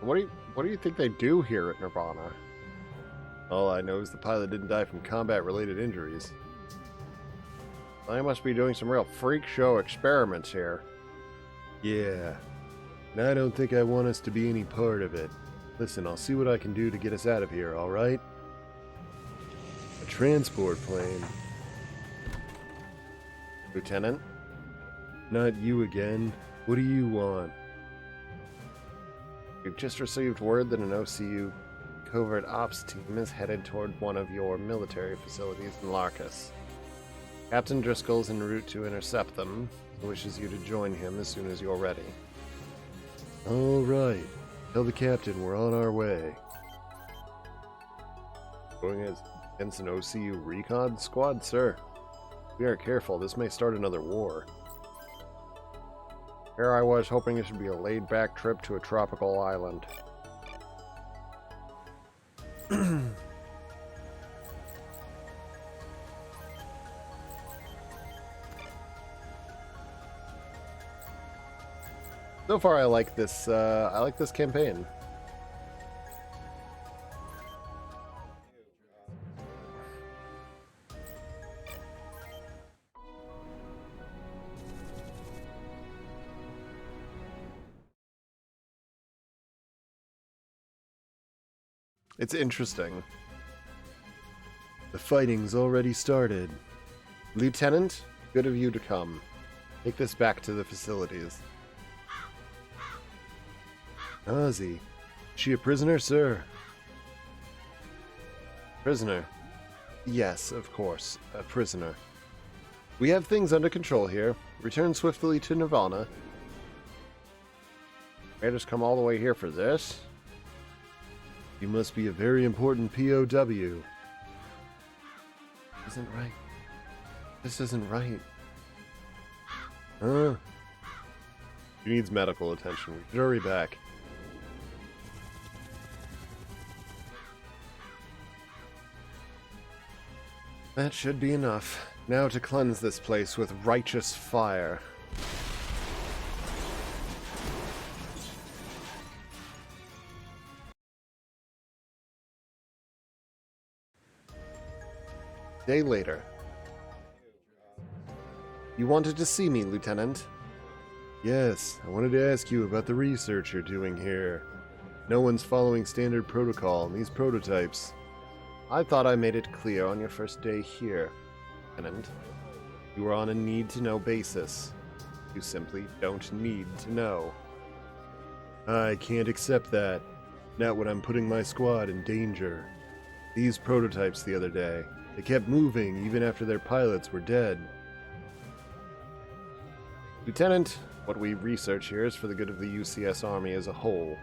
What do you think they do here at Nirvana? All I know is the pilot didn't die from combat-related injuries. I must be doing some real freak show experiments here. Yeah, and I don't think I want us to be any part of it. Listen, I'll see what I can do to get us out of here, alright? A transport plane. Lieutenant? Not you again. What do you want? We've just received word that an OCU covert ops team is headed toward one of your military facilities in Larkus. Captain Driscoll's en route to intercept them. He wishes you to join him as soon as you're ready. All right. Tell the captain we're on our way. Going against an OCU recon squad, sir? If we aren't careful, this may start another war. Here I was hoping it should be a laid-back trip to a tropical island. So far, I like this. I like this campaign. It's interesting. The fighting's already started. Lieutenant, good of you to come. Take this back to the facilities. Ozzy. Is she a prisoner, sir? Prisoner. Yes, of course. A prisoner. We have things under control here. Return swiftly to Nirvana. I just come all the way here for this? You must be a very important POW. Isn't right. This isn't right. Huh? She needs medical attention. We should hurry back. That should be enough. Now to cleanse this place with righteous fire. Day later. You wanted to see me, Lieutenant? Yes, I wanted to ask you about the research you're doing here. No one's following standard protocol in these prototypes. I thought I made it clear on your first day here, Lieutenant. You were on a need-to-know basis. You simply don't need to know. I can't accept that. Not when I'm putting my squad in danger. These prototypes the other day, they kept moving even after their pilots were dead. Lieutenant, what we research here is for the good of the UCS Army as a whole.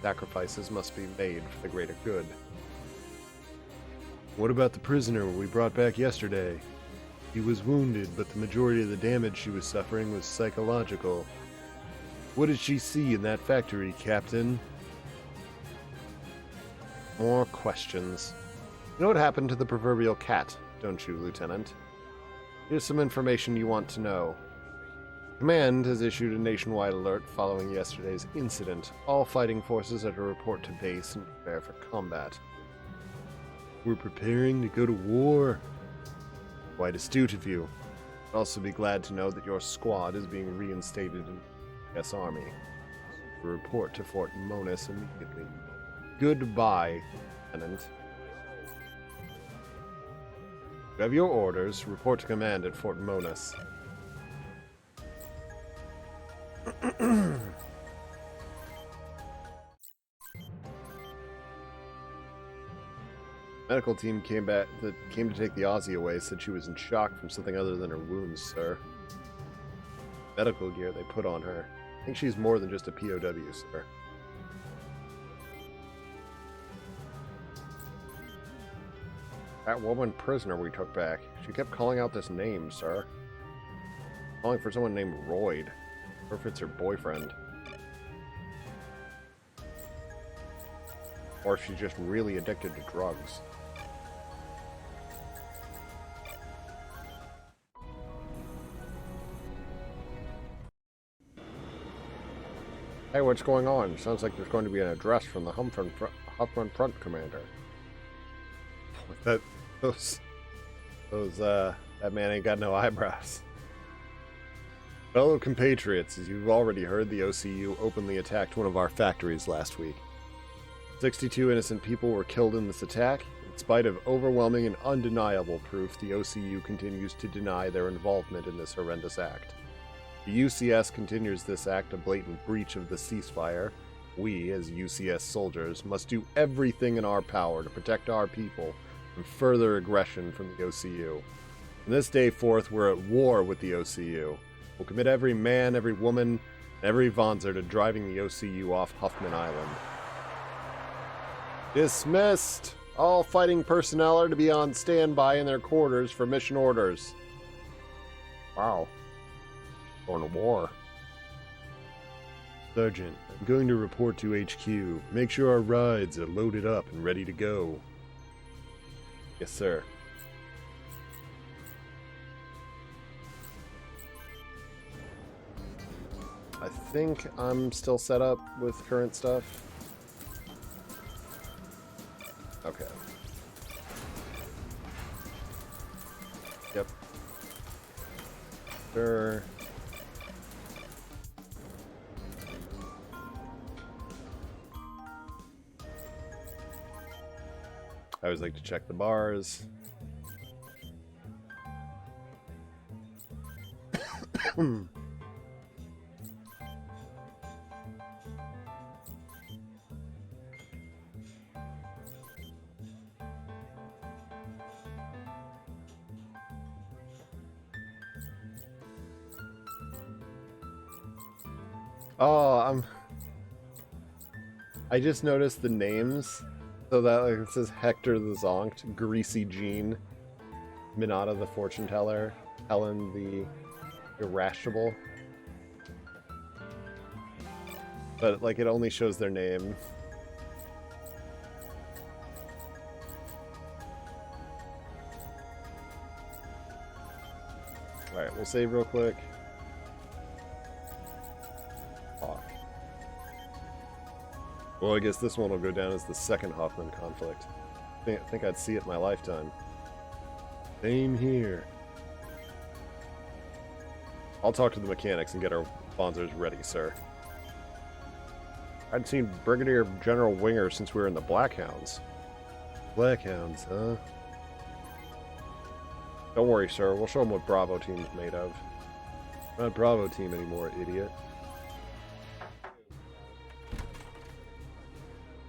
Sacrifices must be made for the greater good. What about the prisoner we brought back yesterday? He was wounded, but the majority of the damage she was suffering was psychological. What did she see in that factory, Captain? More questions. You know what happened to the proverbial cat, don't you, Lieutenant? Here's some information you want to know. Command has issued a nationwide alert following yesterday's incident. All fighting forces are to report to base and prepare for combat. We're preparing to go to war. Quite astute of you. I'd also be glad to know that your squad is being reinstated in the U.S. Army. Report to Fort Monas immediately. Goodbye, Lieutenant. You have your orders. Report to command at Fort Monas. Medical team came to take the Aussie away said she was in shock from something other than her wounds, sir. Medical gear they put on her. I think she's more than just a POW, sir. That woman prisoner we took back, she kept calling out this name, sir. Calling for someone named Royd. Or if it's her boyfriend. Or if she's just really addicted to drugs. Hey, what's going on? Sounds like there's going to be an address from the Huffman Front Commander. That man ain't got no eyebrows. Fellow compatriots, as you've already heard, the OCU openly attacked one of our factories last week. 62 innocent people were killed in this attack. In spite of overwhelming and undeniable proof, the OCU continues to deny their involvement in this horrendous act. The UCS continues this act a blatant breach of the ceasefire. We, as UCS soldiers, must do everything in our power to protect our people from further aggression from the OCU. From this day forth, we're at war with the OCU. We'll commit every man, every woman, and every Vonzer to driving the OCU off Huffman Island. Dismissed! All fighting personnel are to be on standby in their quarters for mission orders. Wow. Going to war. Sergeant, I'm going to report to HQ. Make sure our rides are loaded up and ready to go. Yes, sir. I think I'm still set up with current stuff. Okay. Yep. Sure. I always like to check the bars. Oh, I just noticed the names. So that, like, it says Hector the Zonked, Greasy Jean, Minata the Fortune Teller, Helen the Irascible. But, like, it only shows their name. Alright, we'll save real quick. Well, I guess this one will go down as the second Hoffman conflict. I think I'd see it in my lifetime. Same here. I'll talk to the mechanics and get our Bonzers ready, sir. I'd seen Brigadier General Winger since we were in the Blackhounds. Blackhounds, huh? Don't worry, sir. We'll show them what Bravo Team's made of. We're not Bravo Team anymore, idiot.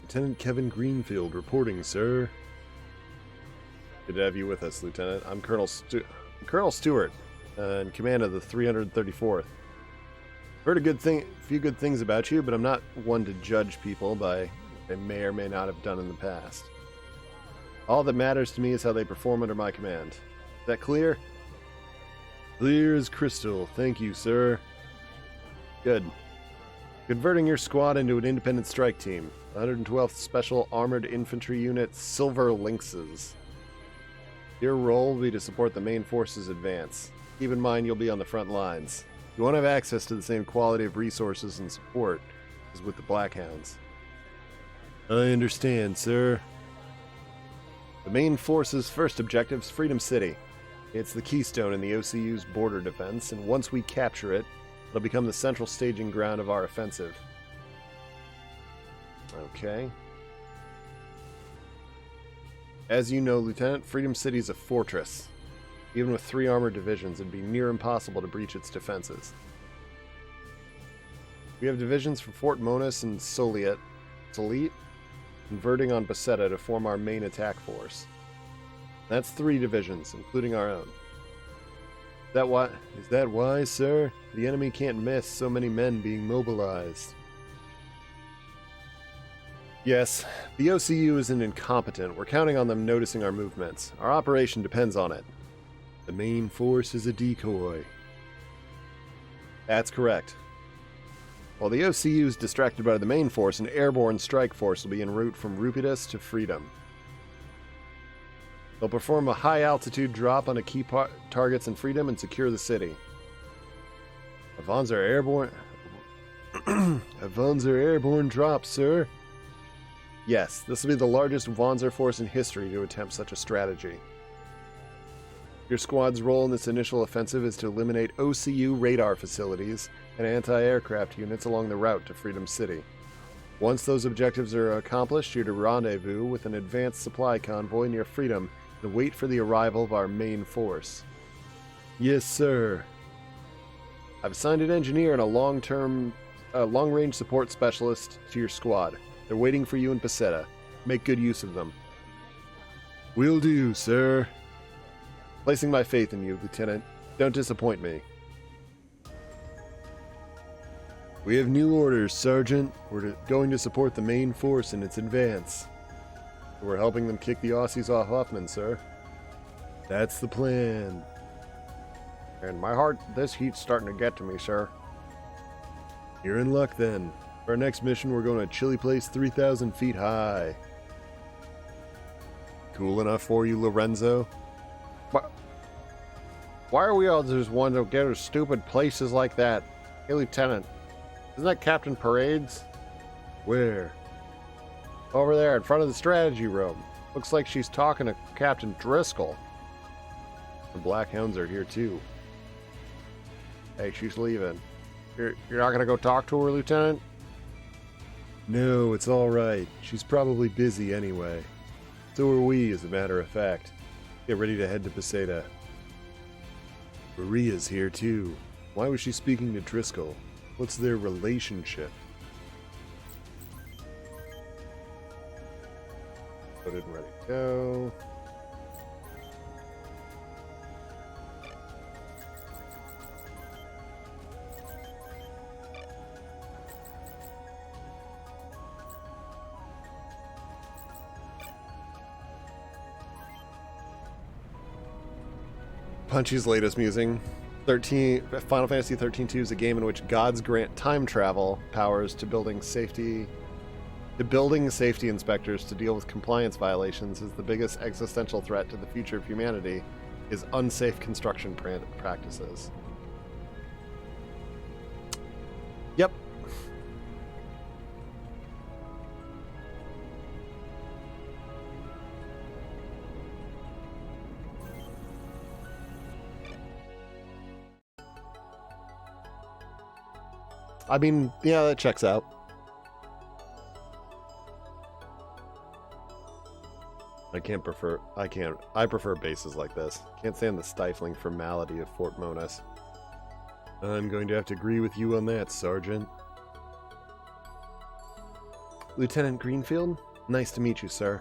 Lieutenant Kevin Greenfield reporting, sir. Good to have you with us, Lieutenant. I'm Colonel Stewart, in command of the 334th. Heard a few good things about you, but I'm not one to judge people by what they may or may not have done in the past. All that matters to me is how they perform under my command. Is that clear? Clear as crystal. Thank you, sir. Good. Converting your squad into an independent strike team. 112th Special Armored Infantry Unit, Silver Lynxes. Your role will be to support the main force's advance. Keep in mind you'll be on the front lines. You won't have access to the same quality of resources and support as with the Blackhounds. I understand, sir. The main force's first objective is Freedom City. It's the keystone in the OCU's border defense, and once we capture it, it'll become the central staging ground of our offensive. Okay. As you know, Lieutenant, Freedom City is a fortress. Even with 3 armored divisions, it'd be near impossible to breach its defenses. We have divisions from Fort Monas and Soliet, converting on Basetta to form our main attack force. That's 3 divisions, including our own. Is that why, sir? The enemy can't miss so many men being mobilized. Yes, the OCU isn't incompetent. We're counting on them noticing our movements. Our operation depends on it. The main force is a decoy. That's correct. While the OCU is distracted by the main force, an airborne strike force will be en route from Rupidas to Freedom. They'll perform a high-altitude drop on key targets in Freedom and secure the city. Avons are airborne... Avons are airborne drops, sir. Yes, this will be the largest Vonzer force in history to attempt such a strategy. Your squad's role in this initial offensive is to eliminate OCU radar facilities and anti-aircraft units along the route to Freedom City. Once those objectives are accomplished, you're to rendezvous with an advanced supply convoy near Freedom and wait for the arrival of our main force. Yes, sir. I've assigned an engineer and a long-range support specialist to your squad. They're waiting for you in Peseta. Make good use of them. Will do, sir. Placing my faith in you, Lieutenant. Don't disappoint me. We have new orders, Sergeant. We're going to support the main force in its advance. We're helping them kick the Aussies off Huffman, sir. That's the plan. And my heart, this heat's starting to get to me, sir. You're in luck, then. For our next mission, we're going to a chilly place 3,000 feet high. Cool enough for you, Lorenzo? Why are we all just wanting to go to stupid places like that? Hey, Lieutenant. Isn't that Captain Parades? Where? Over there, in front of the strategy room. Looks like she's talking to Captain Driscoll. The Black Hounds are here, too. Hey, she's leaving. You're not going to go talk to her, Lieutenant? No, it's all right. She's probably busy anyway. So are we, as a matter of fact. Get ready to head to Peseta. Maria's here, too. Why was she speaking to Driscoll? What's their relationship? Put it and ready to go. Punchy's latest musing. Final Fantasy 13-2 is a game in which gods grant time travel powers to building safety inspectors to deal with compliance violations as the biggest existential threat to the future of humanity is unsafe construction practices. Yep. I mean, yeah, that checks out. I prefer bases like this. Can't stand the stifling formality of Fort Monas. I'm going to have to agree with you on that, Sergeant. Lieutenant Greenfield? Nice to meet you, sir.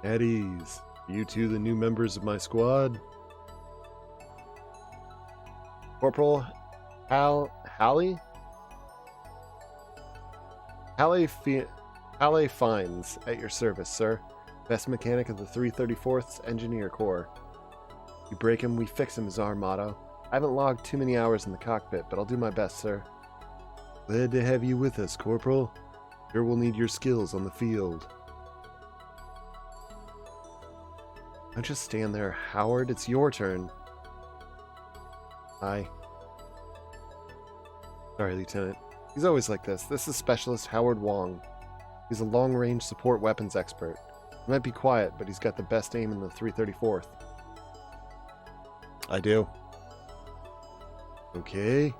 At ease. You two the new members of my squad? Corporal Hallie Fines, at your service, sir. Best mechanic of the 334th Engineer Corps. You break him, we fix him is our motto. I haven't logged too many hours in the cockpit, but I'll do my best, sir. Glad to have you with us, Corporal. Sure we'll need your skills on the field. Don't just stand there, Howard. It's your turn. Hi. Sorry, Lieutenant. He's always like this. This is Specialist Howard Wong. He's a long-range support weapons expert. He might be quiet, but he's got the best aim in the 334th. I do. Okay.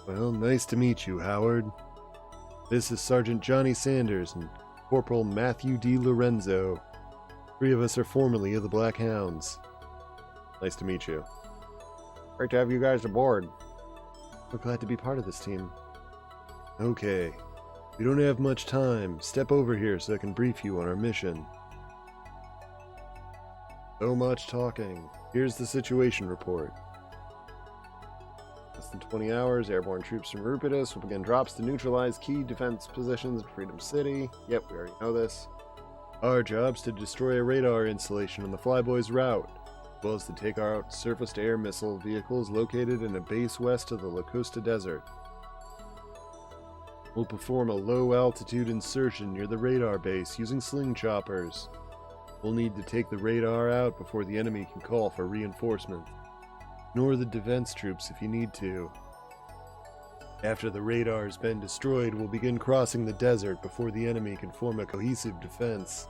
Well, nice to meet you, Howard. This is Sergeant Johnny Sanders and Corporal Matthew D. Lorenzo. 3 of us are formerly of the Black Hounds. Nice to meet you. Great to have you guys aboard. We're glad to be part of this team. Okay. We don't have much time. Step over here so I can brief you on our mission. So much talking. Here's the situation report. Less than 20 hours, airborne troops from Rupitus will begin drops to neutralize key defense positions in Freedom City. Yep, we already know this. Our job's to destroy a radar installation on the Flyboy's route, as well as to take out surface-to-air missile vehicles located in a base west of the La Costa Desert. We'll perform a low-altitude insertion near the radar base using sling choppers. We'll need to take the radar out before the enemy can call for reinforcements. Ignore the defense troops if you need to. After the radar has been destroyed, we'll begin crossing the desert before the enemy can form a cohesive defense.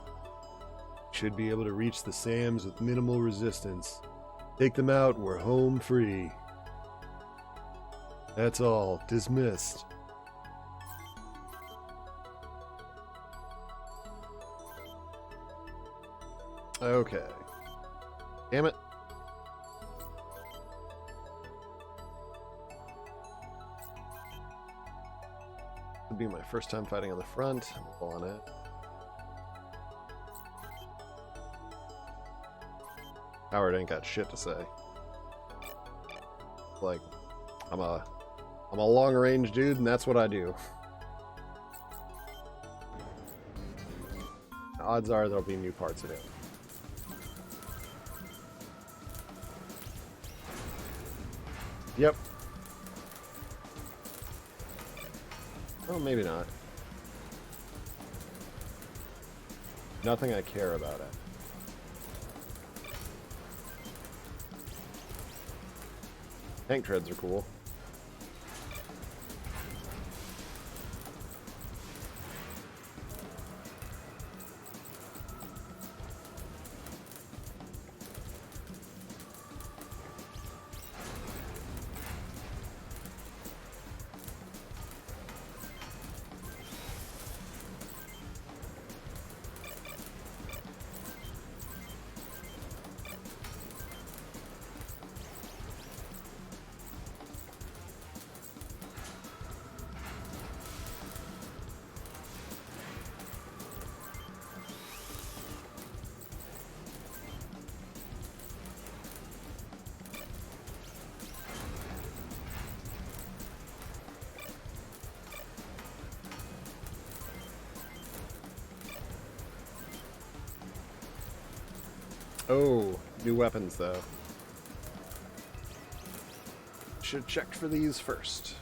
Should be able to reach the SAMs with minimal resistance. Take them out, we're home free. That's all. Dismissed. Okay. Damn it. Would be my first time fighting on the front. I'm on it. Howard ain't got shit to say. Like, I'm a long range dude, and that's what I do. Odds are there'll be new parts of it. Yep. Oh, maybe not. Nothing I care about it. Tank treads are cool. Oh, new weapons though. Should check for these first.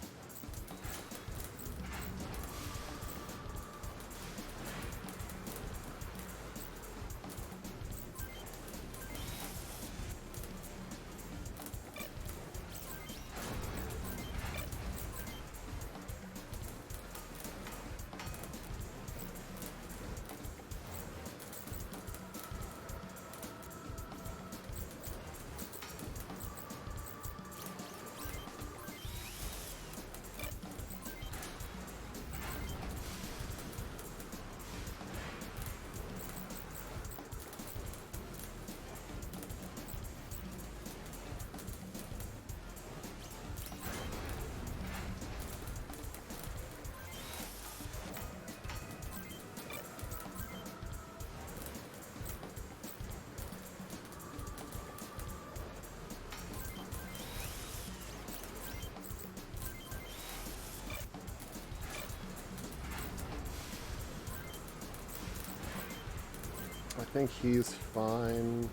I think he's fine.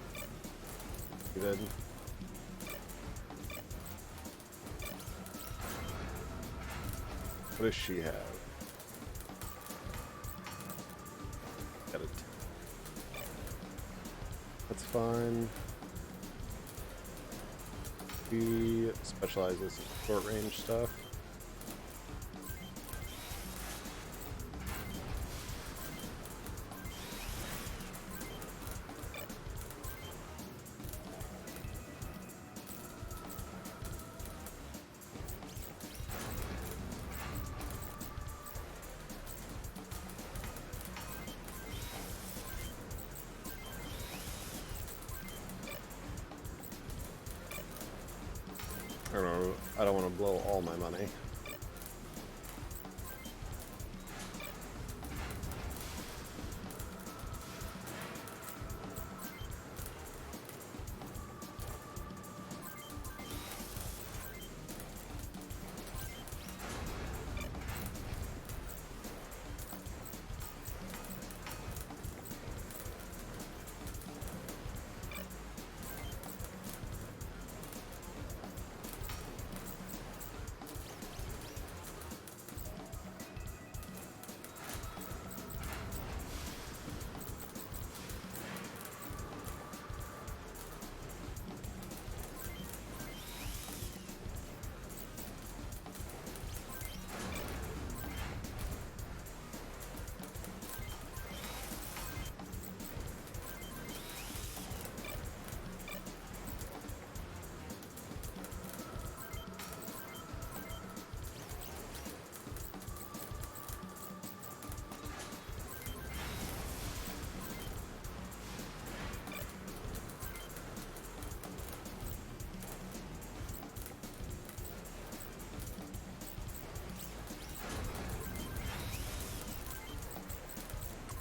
He did. What does she have? Got it. That's fine. He specializes in short range stuff. I don't want to blow all my money.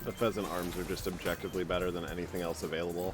The pheasant arms are just objectively better than anything else available.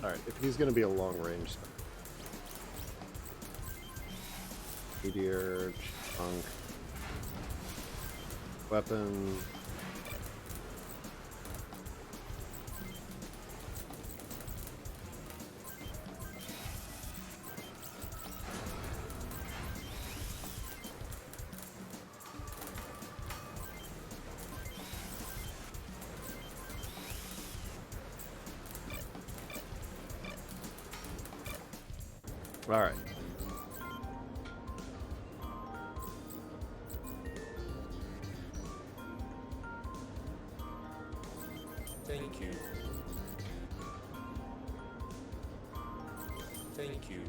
Alright, if he's going to be a long range, meteor, chunk, weapon. Alright. Thank you. Thank you.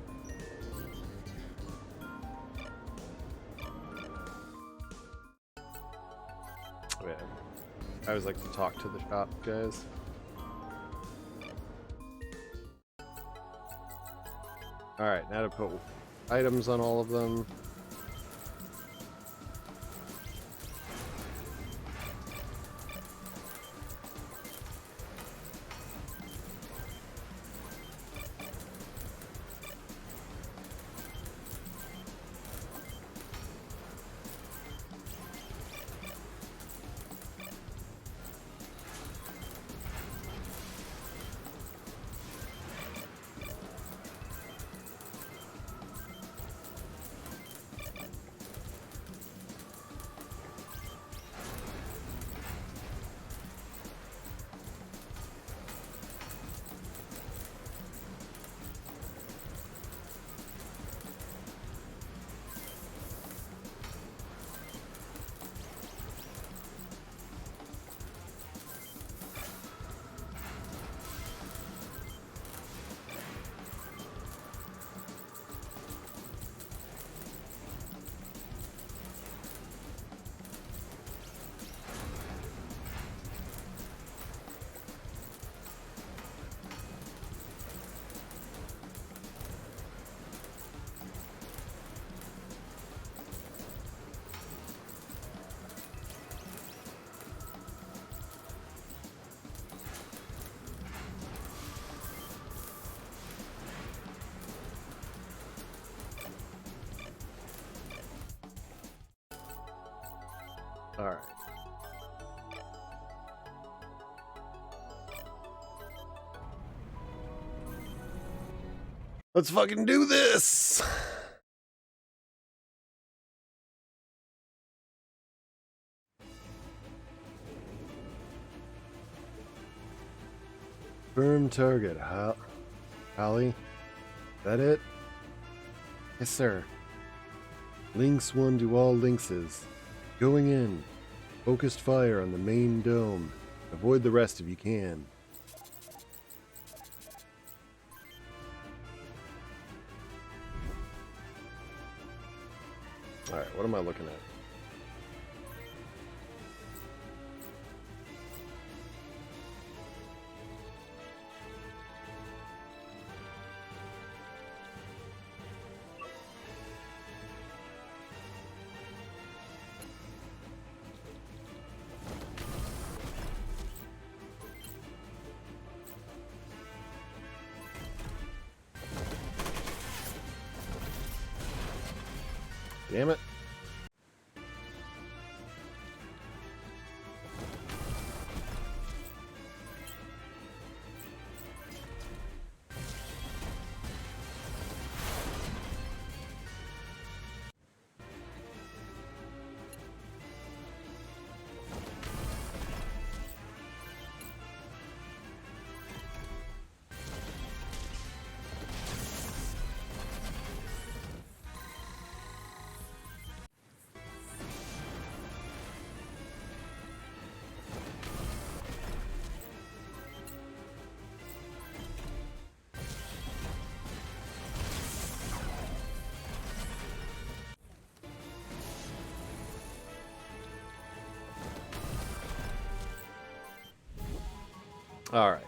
Wait, I always like to talk to the shop guys. Alright, now to put items on all of them. Alright. Let's fucking do this! Firm target, Holly? That it? Yes, sir. Lynx 1 to all lynxes. Going in. Focused fire on the main dome. Avoid the rest if you can. Alright, what am I looking at? Damn it. All right.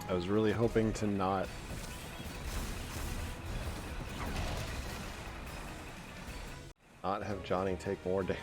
I was really hoping to not have Johnny take more damage.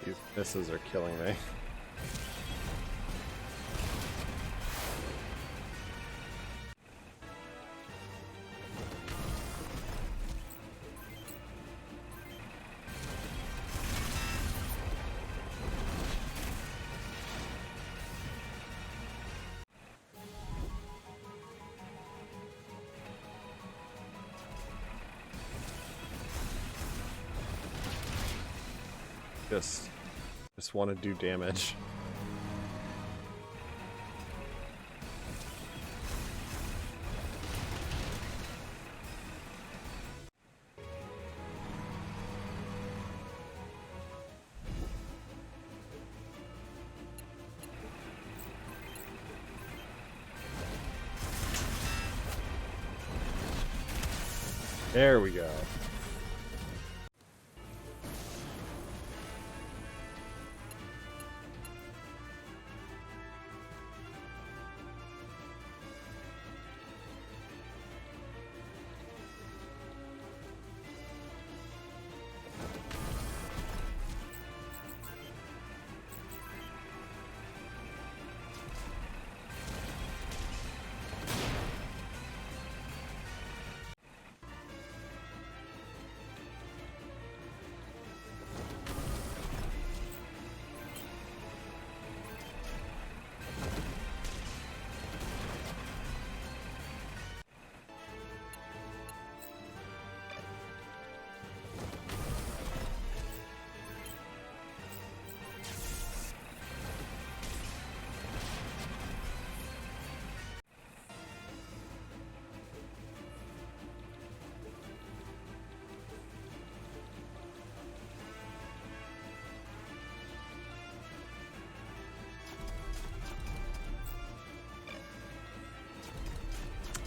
These misses are killing me. Just want to do damage. There we go.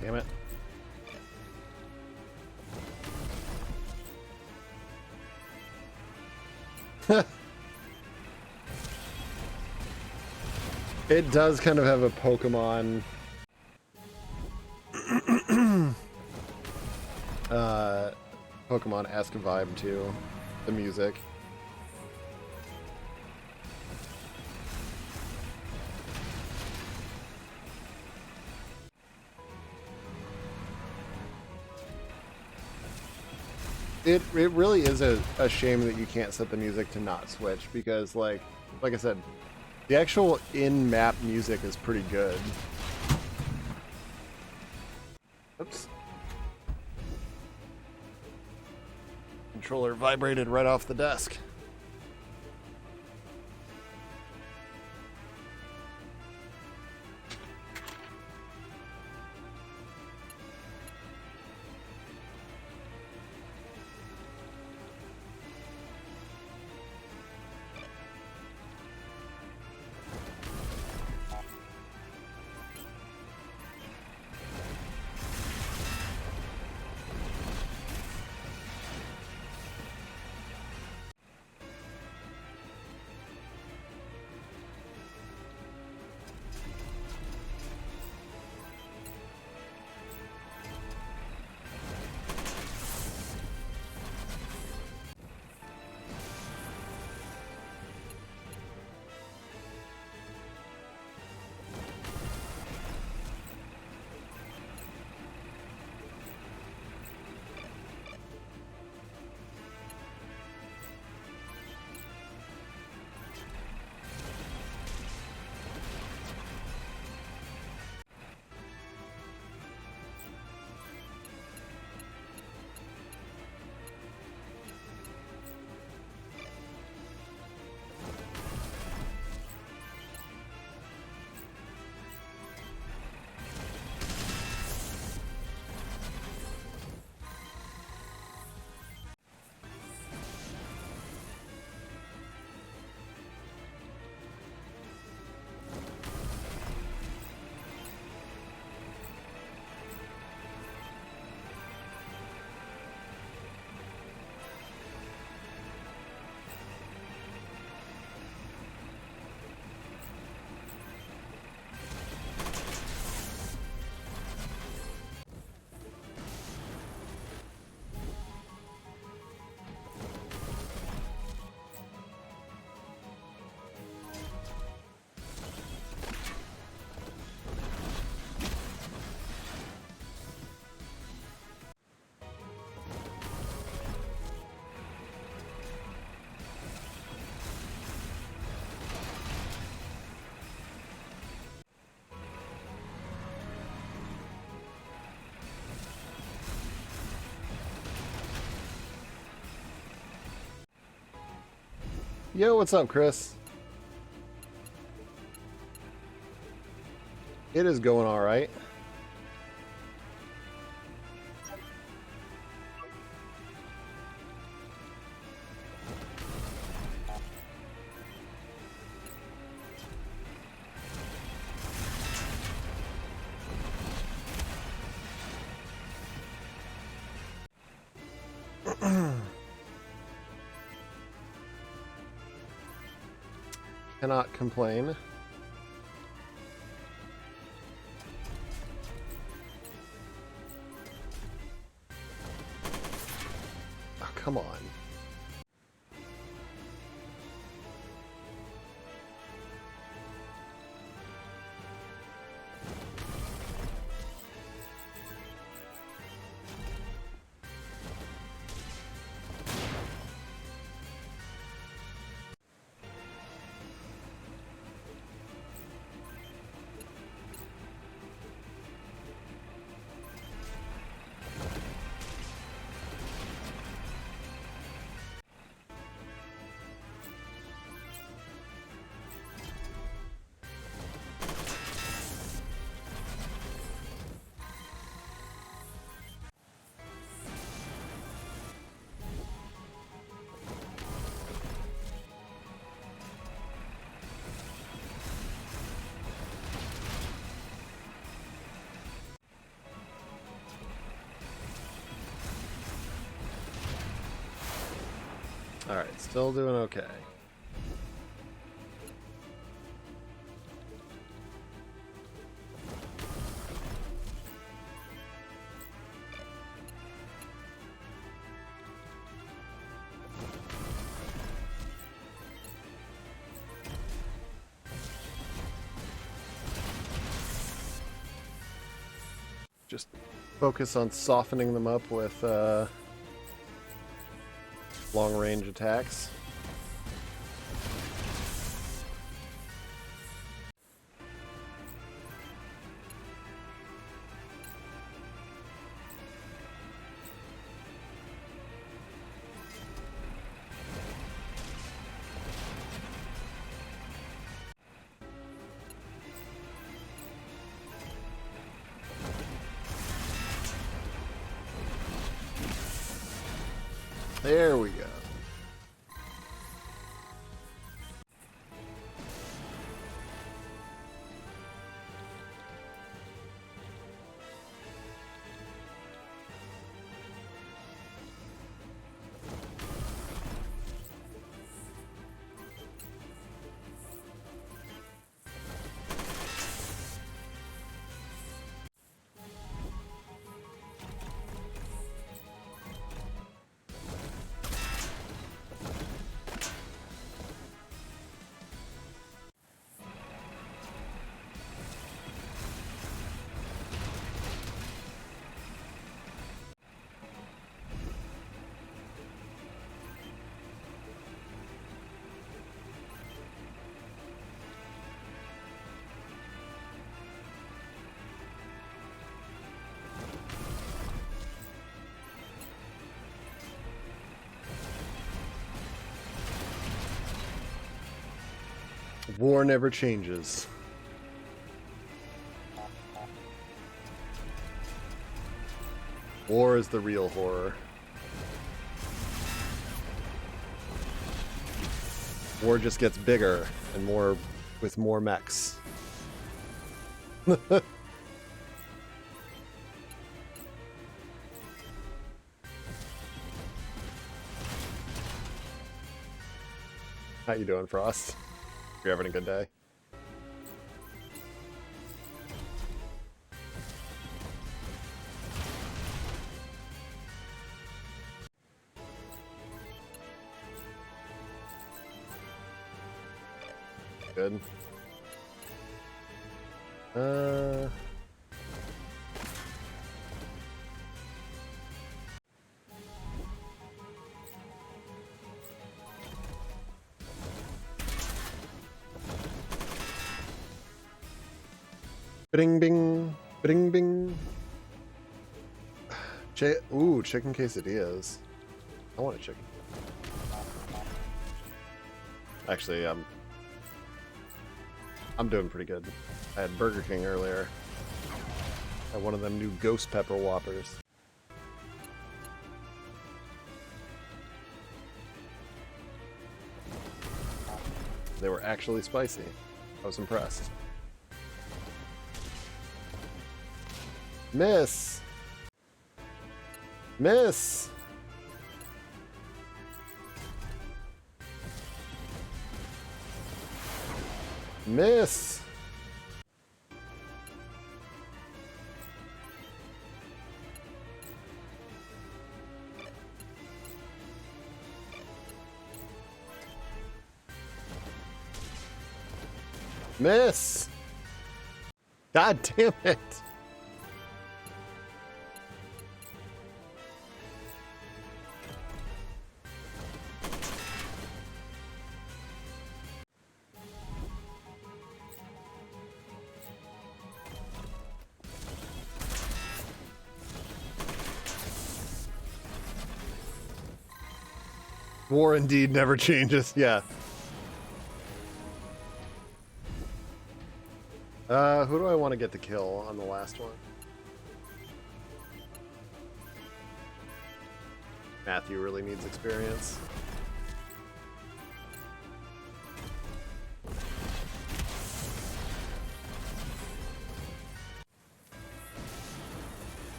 Damn it. It does kind of have a Pokemon Pokemon-esque vibe to the music. It really is a shame that you can't set the music to not switch, because like I said, the actual in-map music is pretty good. Oops. Controller vibrated right off the desk. Yo, what's up, Chris? It is going all right. Cannot complain. Oh, come on. Alright, still doing okay. Just focus on softening them up with long-range attacks. There we go. War never changes. War is the real horror. War just gets bigger and more with more mechs. How you doing, Frost? You're having a good day? Good. Bing bing, bing bing. Ooh, chicken quesadillas. I want a chicken. Actually, I'm doing pretty good. I had Burger King earlier. I had one of them new ghost pepper whoppers. They were actually spicy. I was impressed. Miss! Miss! Miss! Miss! God damn it! War indeed never changes, yeah. Who do I want to get the kill on the last one? Matthew really needs experience.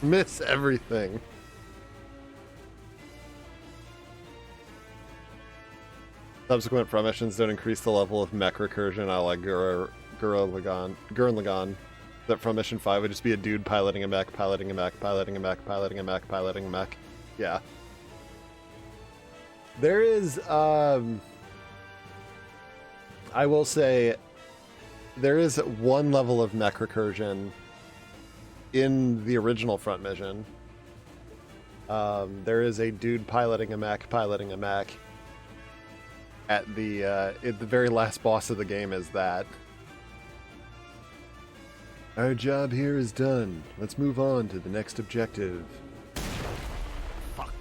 Miss everything. Subsequent front missions don't increase the level of mech recursion. I like Gurren Lagann. That from mission 5 would just be a dude piloting a mech, piloting a mech, piloting a mech, piloting a mech, piloting a mech. Yeah. There is, I will say, there is one level of mech recursion in the original front mission. There is a dude piloting a mech, at the very last boss of the game is that. Our job here is done. Let's move on to the next objective. Fuck.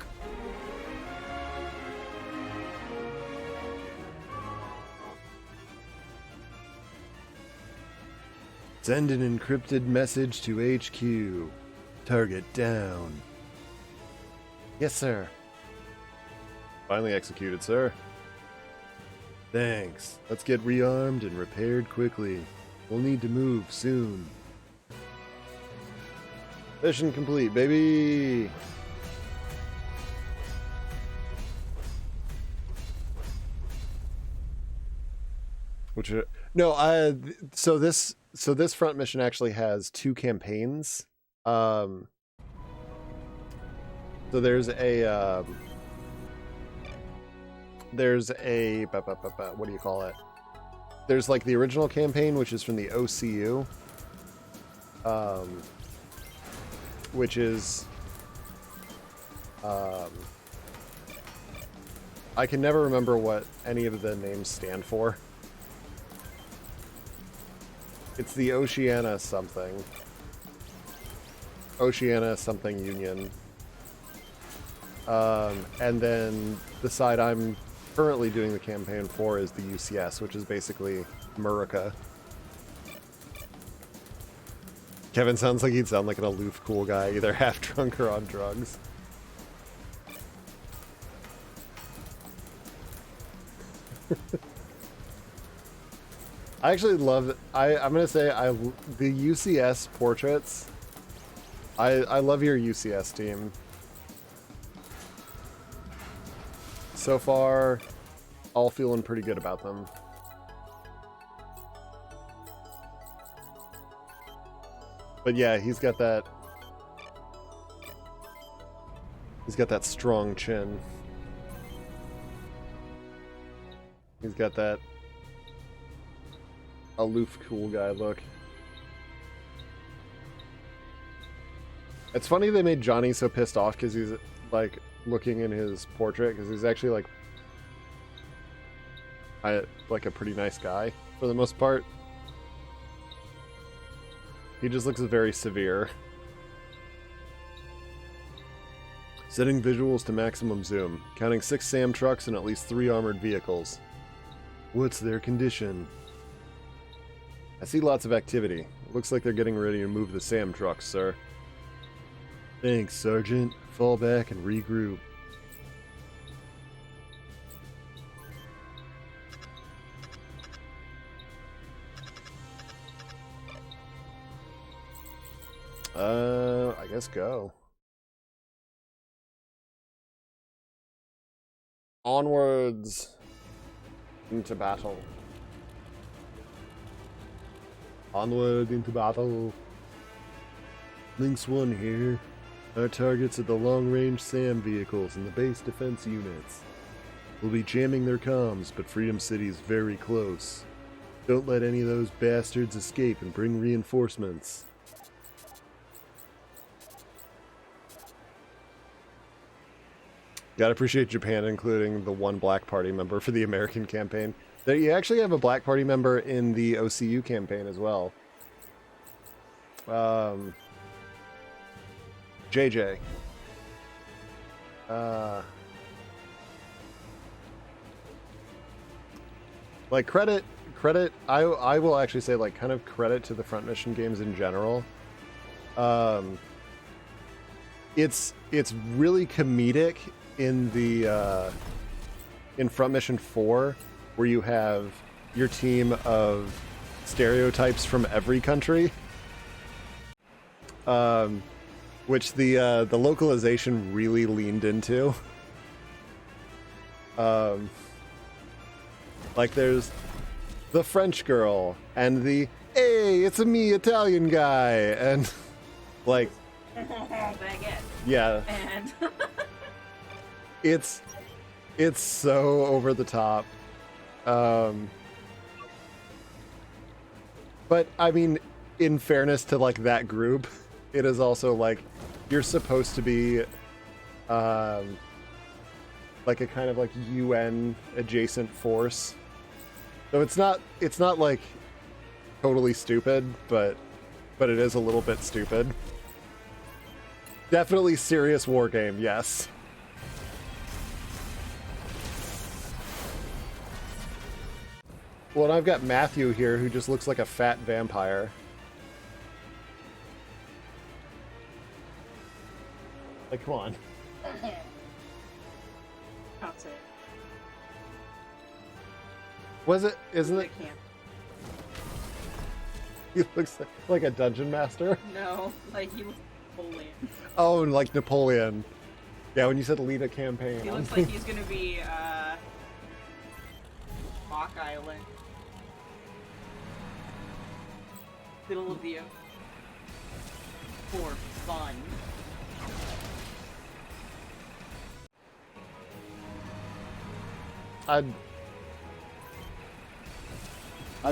Send an encrypted message to HQ. Target down. Yes, sir. Finally executed, sir. Thanks. Let's get rearmed and repaired quickly. We'll need to move soon. Mission complete, baby! Which are, no, so this front mission actually has 2 campaigns. So there's a what do you call it? There's like the original campaign, which is from the OCU, which is I can never remember what any of the names stand for. It's the Oceania something Union. And then the side I'm currently doing the campaign for is the UCS, which is basically Murica. Kevin sounds like he'd sound like an aloof cool guy, either half drunk or on drugs. I actually love, I'm gonna say, the UCS portraits. I love your UCS team. So far, all feeling pretty good about them. But yeah, he's got that strong chin. He's got that aloof cool guy look. It's funny they made Johnny so pissed off because he's like looking in his portrait, because he's actually like a pretty nice guy for the most part. He just looks very severe. Setting visuals to maximum zoom. Counting 6 SAM trucks and at least 3 armored vehicles. What's their condition? I see lots of activity. It looks like they're getting ready to move the SAM trucks, sir. Thanks, Sergeant. Fall back and regroup. I guess go. Onwards into battle. Onward into battle. Lynx 1 here. Our targets are the long-range SAM vehicles and the base defense units. We'll be jamming their comms, but Freedom City's very close. Don't let any of those bastards escape and bring reinforcements. Gotta appreciate Japan including the one Black Party member for the American campaign. You actually have a Black Party member in the OCU campaign as well. JJ. Like credit, I will actually say like kind of credit to the front mission games in general. It's really comedic in the in Front Mission 4, where you have your team of stereotypes from every country, which the localization really leaned into. Like there's the French girl and the hey, it's a me Italian guy, and like Baguette. yeah, And it's so over the top. But I mean, in fairness to like that group, it is also like you're supposed to be like a kind of like UN adjacent force. So it's not like totally stupid, but it is a little bit stupid. Definitely serious war game, yes. Well, and I've got Matthew here who just looks like a fat vampire. Like, come on. that's it. Was it? Isn't it? I can't. He looks like a dungeon master. No, like he looks Napoleon. Oh, and like Napoleon. Yeah, when you said lead a campaign. He looks like he's gonna be Rock Island. Middle of the for fun. I'd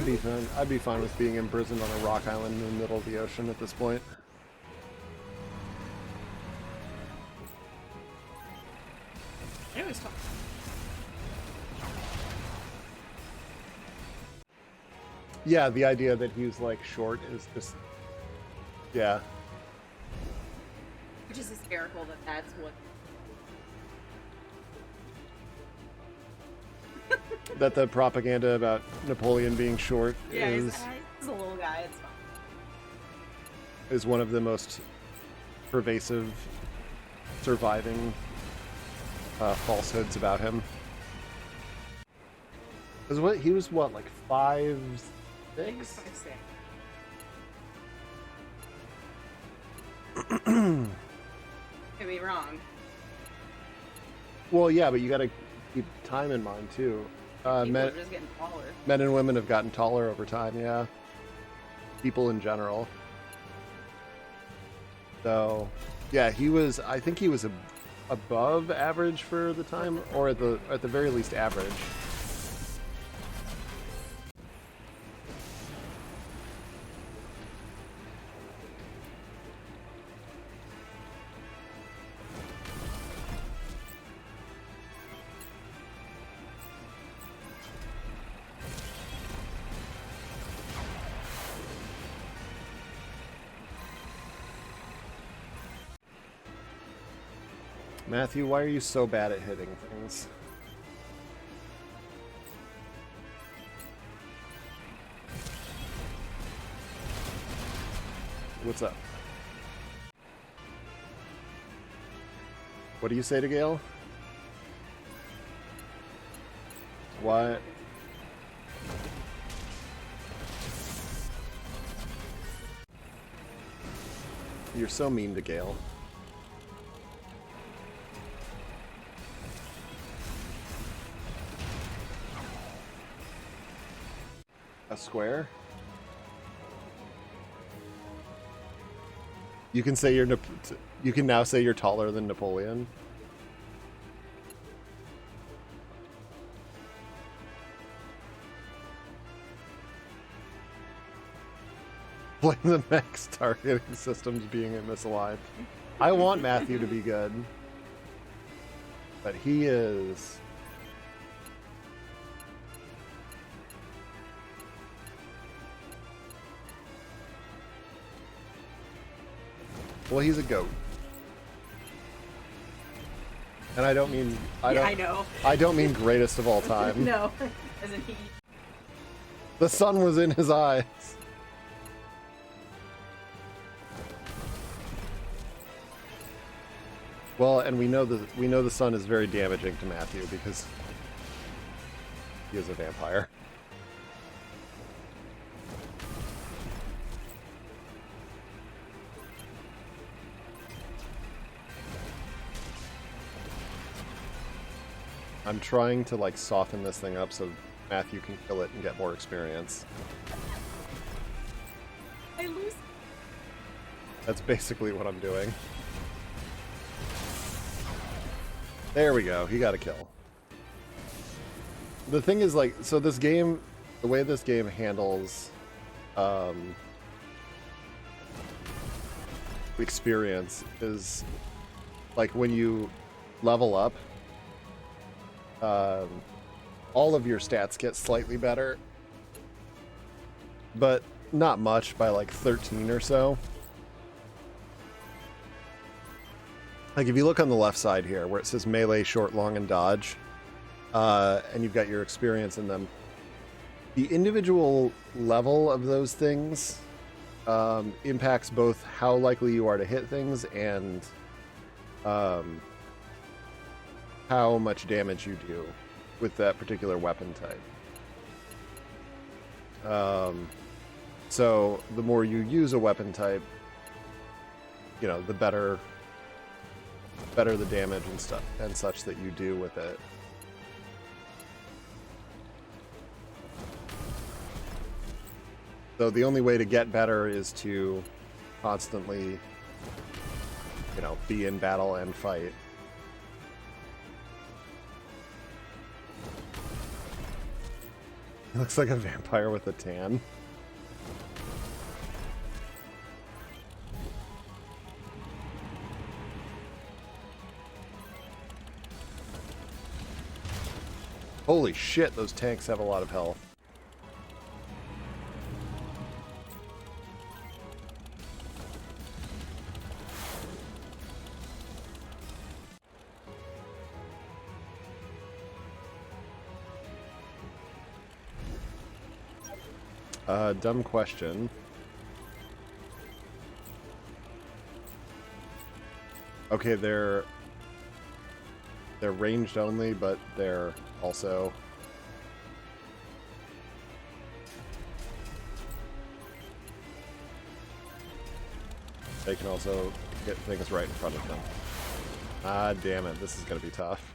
be fine. I'd be fine with being imprisoned on a rock island in the middle of the ocean at this point. Anyways, fun. Yeah, the idea that he's like short is just, yeah. Which is hysterical that that's what. That the propaganda about Napoleon being short Yeah, is he's a little guy. It's fine. is one of the most pervasive surviving falsehoods about him. Because he was what, like 5'6"? Could be wrong. Well, yeah, but you got to keep time in mind too. People are just getting taller. Men and women have gotten taller over time. Yeah, people in general. So, yeah, he was. I think he was above average for the time, or at the very least average. Matthew, why are you so bad at hitting things? What's up? What do you say to Gale? What? You're so mean to Gale. A square? You can say you can now say you're taller than Napoleon. Blame the mech's targeting systems being misaligned. I want Matthew to be good, but he is. Well, he's a goat. And I don't mean I know. I don't mean greatest of all time. No, isn't he? The sun was in his eyes. Well, and we know the sun is very damaging to Matthew because he is a vampire. I'm trying to like soften this thing up so math, you can kill it and get more experience. I lose. That's basically what I'm doing. There we go. He got a kill. The thing is, like, so this game, the way this game handles experience is, like, when you level up, all of your stats get slightly better, but not much, by like 13 or so. Like, if you look on the left side here where it says melee, short, long, and dodge, and you've got your experience in them, the individual level of those things impacts both how likely you are to hit things and how much damage you do with that particular weapon type. So the more you use a weapon type, you know, the better the damage and stuff and such that you do with it. So the only way to get better is to constantly, you know, be in battle and fight. He looks like a vampire with a tan. Holy shit, those tanks have a lot of health. Dumb question. Okay, they're ranged only, but they're also they can also get things right in front of them. Ah, damn it, this is gonna be tough.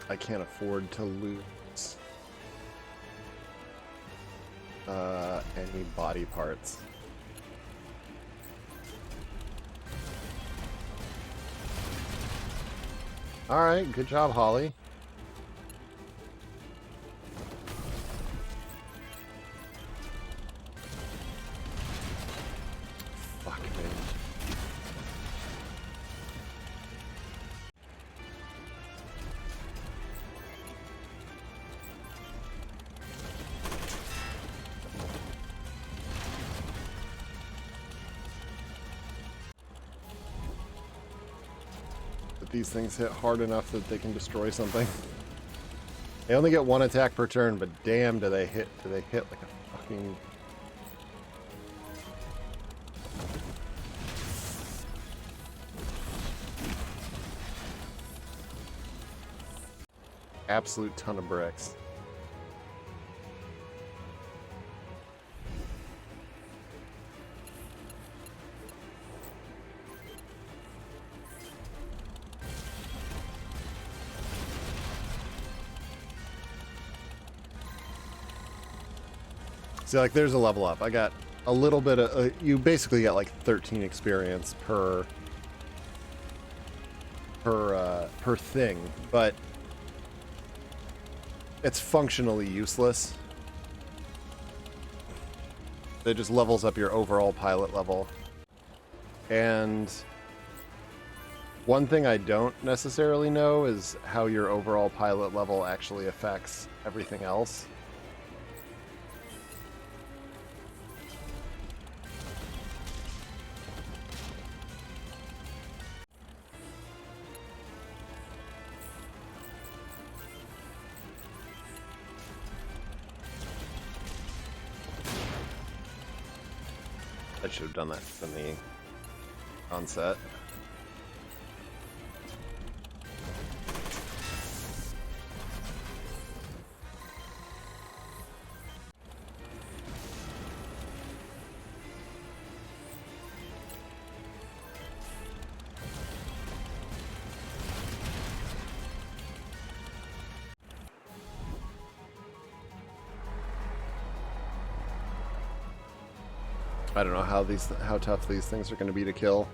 I can't afford to lose any body parts. All right, good job, Holly. Fuck me. These things hit hard enough that they can destroy something. They only get one attack per turn, but damn, do they hit like a fucking... absolute ton of bricks. See, like, there's a level up. I got a little bit of... you basically get, like, 13 experience per thing, but it's functionally useless. It just levels up your overall pilot level. And one thing I don't necessarily know is how your overall pilot level actually affects everything else. I should have done that to me. on set. I don't know how tough these things are going to be to kill.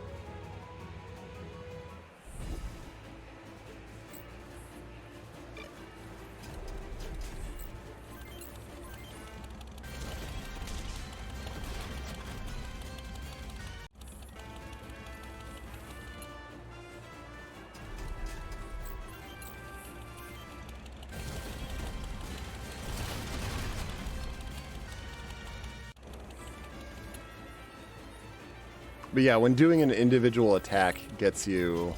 But yeah, when doing an individual attack gets you,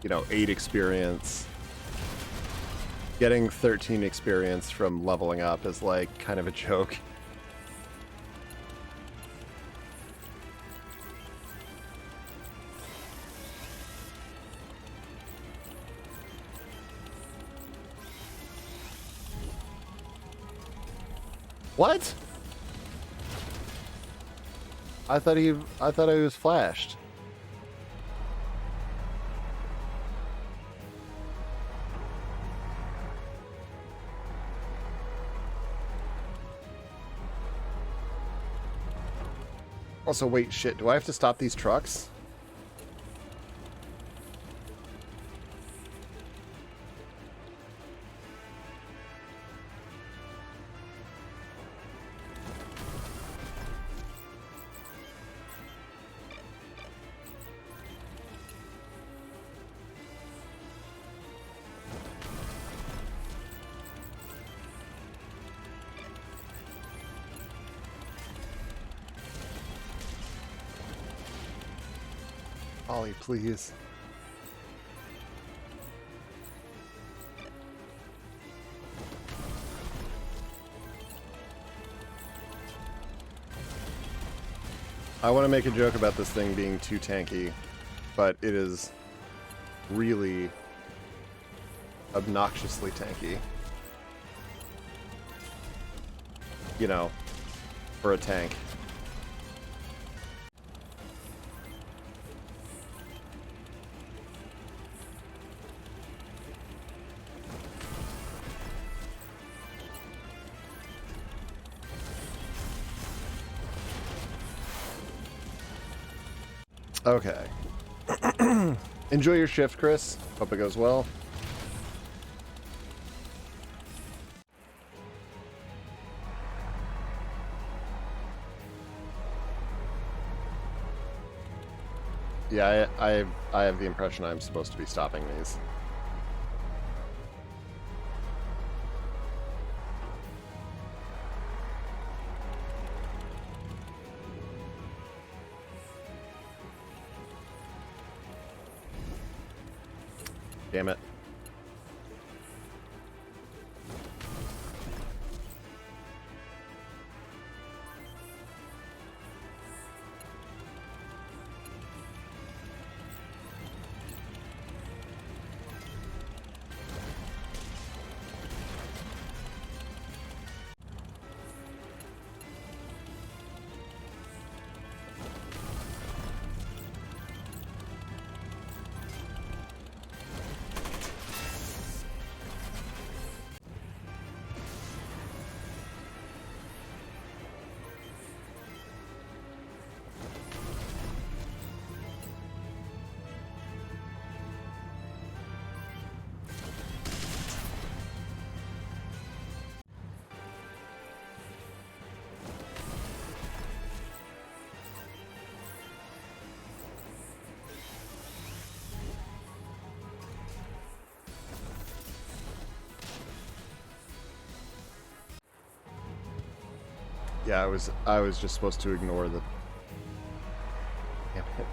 8 experience, getting 13 experience from leveling up is like kind of a joke. What? I thought he was flashed. Also, wait, shit, do I have to stop these trucks? Ollie, please. I want to make a joke about this thing being too tanky, but it is really obnoxiously tanky. For a tank. Okay. Enjoy your shift, Chris. Hope it goes well. Yeah, I have the impression I'm supposed to be stopping these. Damn it. Yeah, I was just supposed to ignore the... Damn it.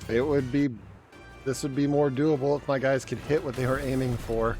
It would be... This would be more doable if my guys could hit what they were aiming for.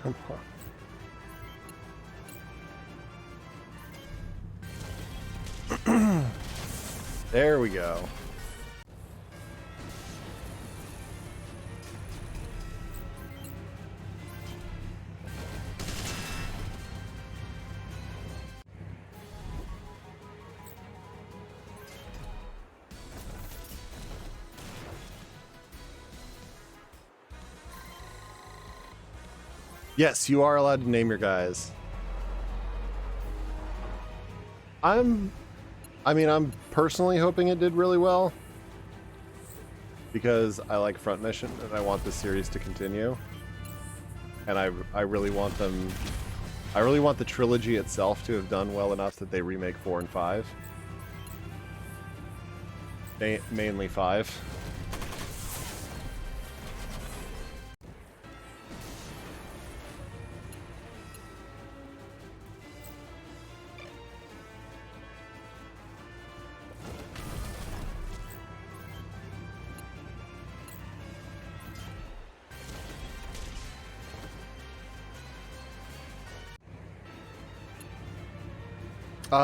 Come on. There we go. Yes, you are allowed to name your guys. I'm personally hoping it did really well because I like Front Mission and I want this series to continue. And I really want them... I really want the trilogy itself to have done well enough that they remake 4 and 5. Mainly 5.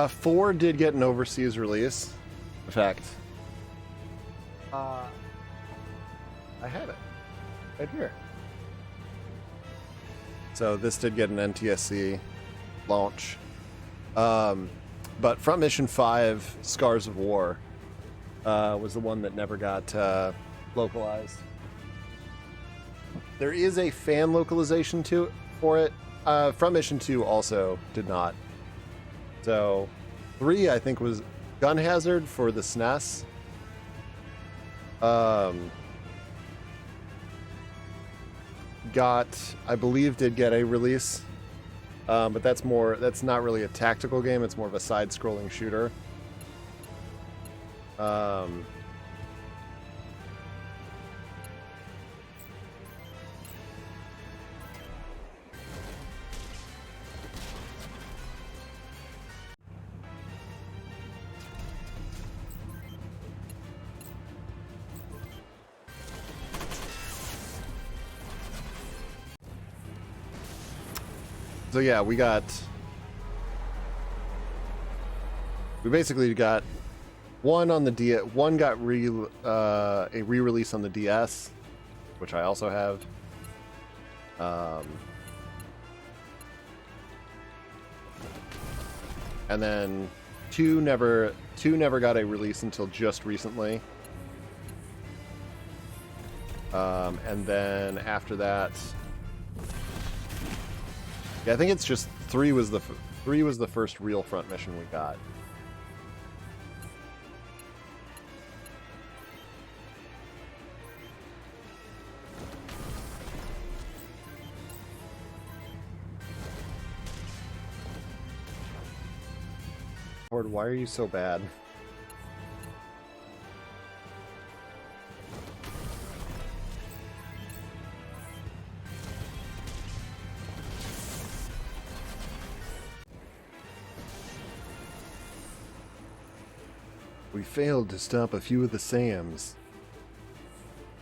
Four did get an overseas release. In fact, I had it right here. So this did get an NTSC launch. But Front Mission 5, Scars of War, was the one that never got localized. There is a fan localization for it. Front Mission 2 also did not. So 3, I think, was Gun Hazard for the SNES. I believe, did get a release. But that's not really a tactical game, it's more of a side-scrolling shooter. So yeah, we basically got one on the one got a re-release on the DS, which I also have. And then two never got a release until just recently. And then after that, yeah, I think it's just 3 was the first real Front Mission we got. Lord, why are you so bad? We failed to stop a few of the SAMs.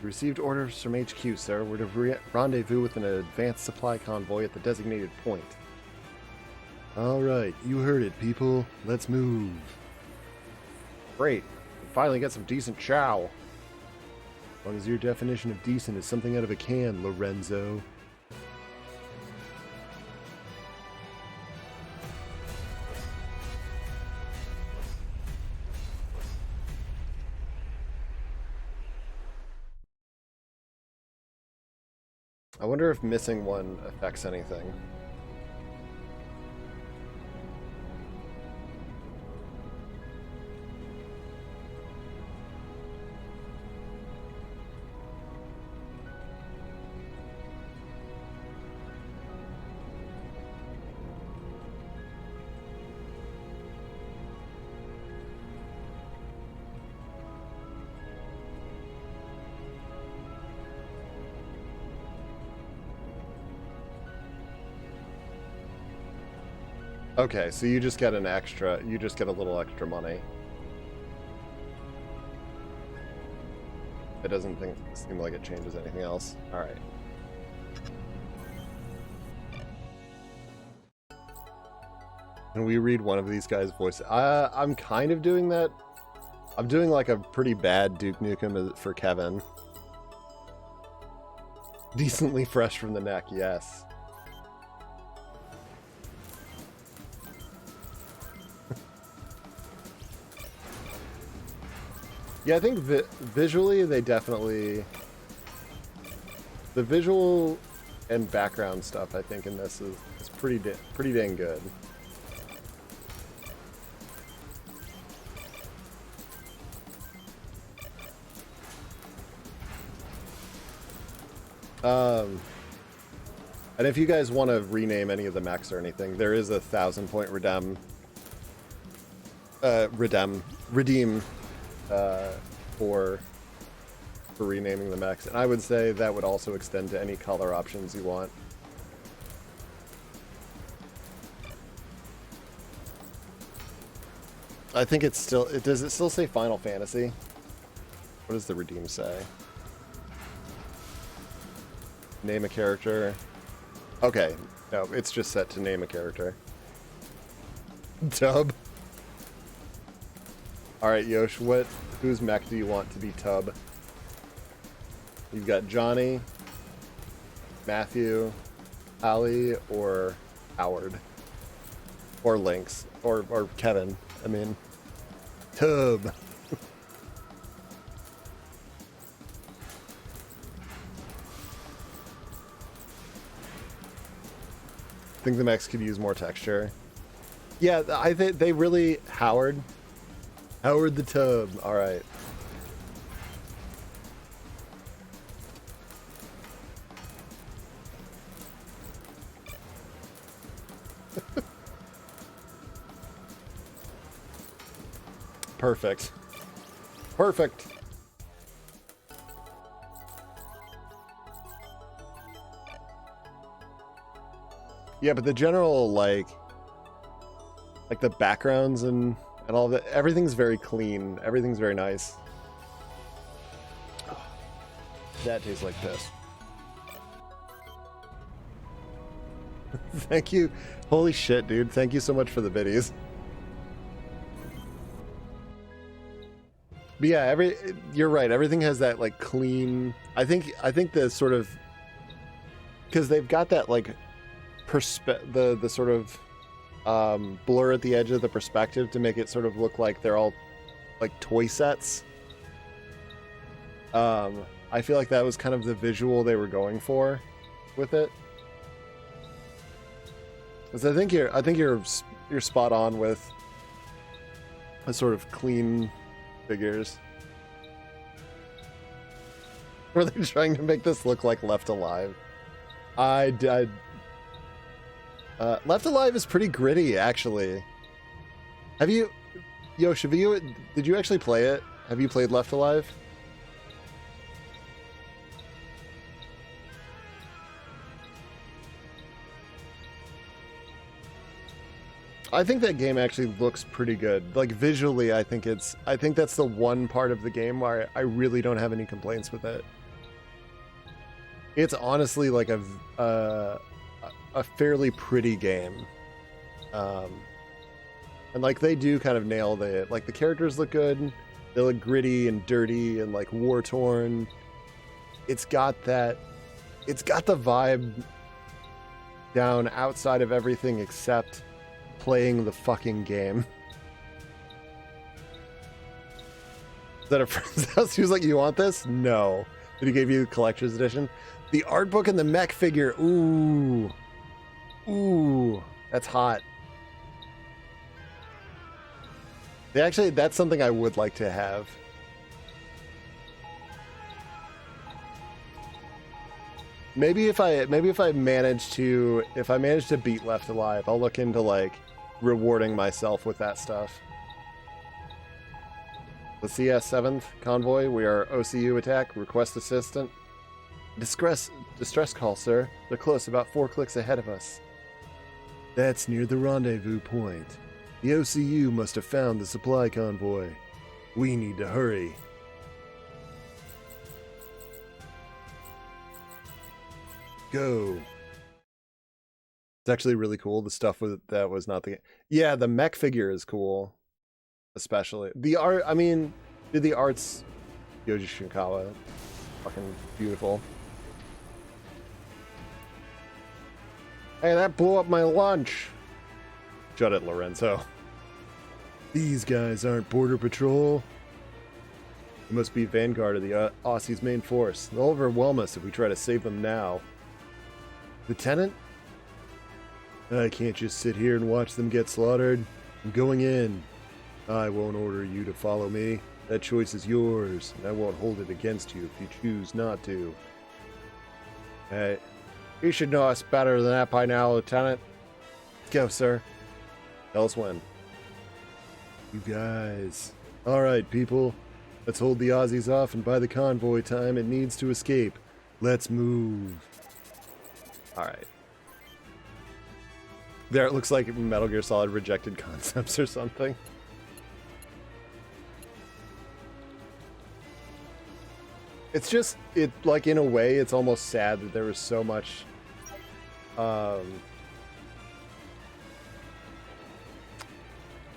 Received orders from HQ, sir. We're to rendezvous with an advanced supply convoy at the designated point. Alright, you heard it, people. Let's move. Great. We finally get some decent chow. As long as your definition of decent is something out of a can, Lorenzo. I wonder if missing one affects anything. Okay, so you just get an extra, you just get a little extra money. It doesn't seem like it changes anything else. Alright. Can we read one of these guys' voices? I'm kind of doing that. I'm doing like a pretty bad Duke Nukem for Kevin. Decently fresh from the neck, yes. Yeah, I think visually they definitely... The visual and background stuff, I think, in this is pretty dang good. And if you guys want to rename any of the mechs or anything, there is a 1,000-point redeem for renaming the mechs, and I would say that would also extend to any color options you want. I think it's still, does it still say Final Fantasy? What does the redeem say? Name a character. Okay, no, it's just set to name a character. Tub. Alright, Yosh, whose mech do you want to be Tub? You've got Johnny, Matthew, Ali, or Howard. Or Lynx. Or Kevin. I mean, Tub. I think the mechs could use more texture. Yeah, I think they really... Howard the Tub. Alright. Perfect. Perfect. Yeah, but the general, like the backgrounds and all of that, everything's very clean. Everything's very nice. That tastes like piss. Thank you. Holy shit, dude. Thank you so much for the biddies. But yeah, you're right. Everything has that like clean. I think the sort of, because they've got that like the sort of blur at the edge of the perspective to make it sort of look like they're all like toy sets. I feel like that was kind of the visual they were going for with it. Because I think you're spot on with a sort of clean figures. Were they trying to make this look like Left Alive? Left Alive is pretty gritty, actually. Have you... Yo, Shaviu, did you actually play it? Have you played Left Alive? I think that game actually looks pretty good. Like, visually, I think that's the one part of the game where I really don't have any complaints with it. It's honestly like a fairly pretty game. And like they do kind of nail the like the characters look good. They look gritty and dirty and like war torn. It's got the vibe down outside of everything except playing the fucking game. Is that a friend's house? He was like, "You want this?" No. But he gave you the collector's edition. The art book and the mech figure. Ooh. Ooh. That's hot. Actually, that's something I would like to have. Maybe if I manage to beat Left Alive, I'll look into like rewarding myself with that stuff. The CS 7th convoy, we are OCU attack, request assistant. Distress call, sir. They're close, about 4 clicks ahead of us. That's near the rendezvous point. The OCU must have found the supply convoy. We need to hurry. Go. It's actually really cool. The stuff that was not the... Yeah, the mech figure is cool. Especially. The art, I mean, dude, the art's... Yoji Shinkawa. Fucking beautiful. Hey, that blew up my lunch. Shut it, Lorenzo. These guys aren't Border Patrol. They must be Vanguard of the Aussies' main force. They'll overwhelm us if we try to save them now. Lieutenant? I can't just sit here and watch them get slaughtered. I'm going in. I won't order you to follow me. That choice is yours, and I won't hold it against you if you choose not to. Hey, you should know us better than that by now, Lieutenant. Go, sir. Tell us when. You guys. Alright, people. Let's hold the Aussies off and by the convoy time it needs to escape. Let's move. Alright. There, it looks like Metal Gear Solid rejected concepts or something. It's just, like, in a way, it's almost sad that there was so much,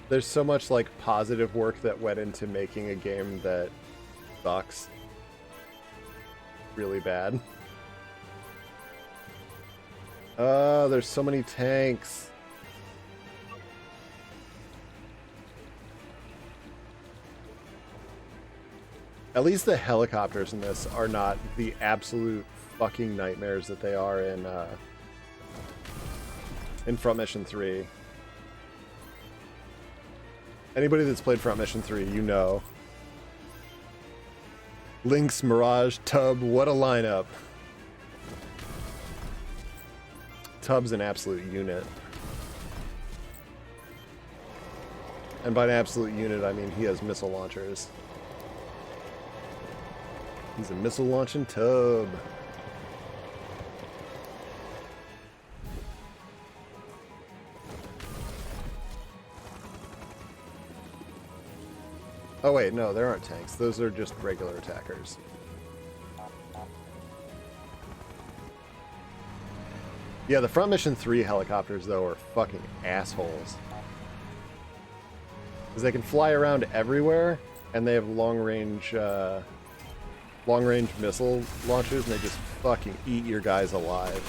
there's so much, like, positive work that went into making a game that sucks really bad. There's so many tanks. At least the helicopters in this are not the absolute fucking nightmares that they are in Front Mission 3. Anybody that's played Front Mission 3, you know. Lynx, Mirage, Tub, what a lineup. Tub's an absolute unit. And by an absolute unit, I mean he has missile launchers. He's a missile launching tub. Oh wait, no, there aren't tanks. Those are just regular attackers. Yeah, the Front Mission 3 helicopters, though, are fucking assholes. Because they can fly around everywhere, and they have long-range missile launchers, and they just fucking eat your guys alive.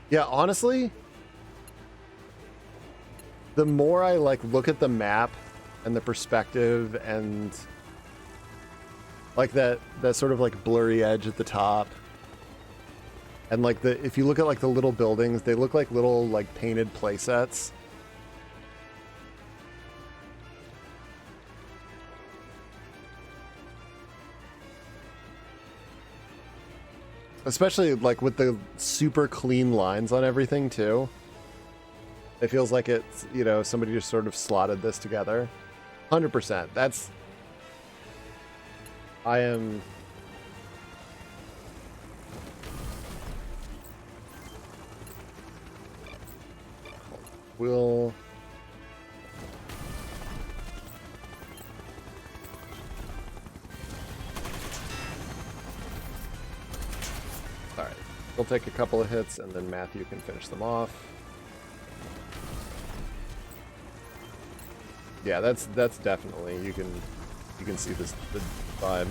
Yeah, honestly, the more I like look at the map and the perspective and like that sort of like blurry edge at the top, and like if you look at like the little buildings, they look like little like painted play sets. Especially like with the super clean lines on everything too. It feels like it's, you know, somebody just sort of slotted this together. 100%. That's... I am... Will... He'll take a couple of hits, and then Matthew can finish them off. Yeah, that's definitely, you can see this the vibe.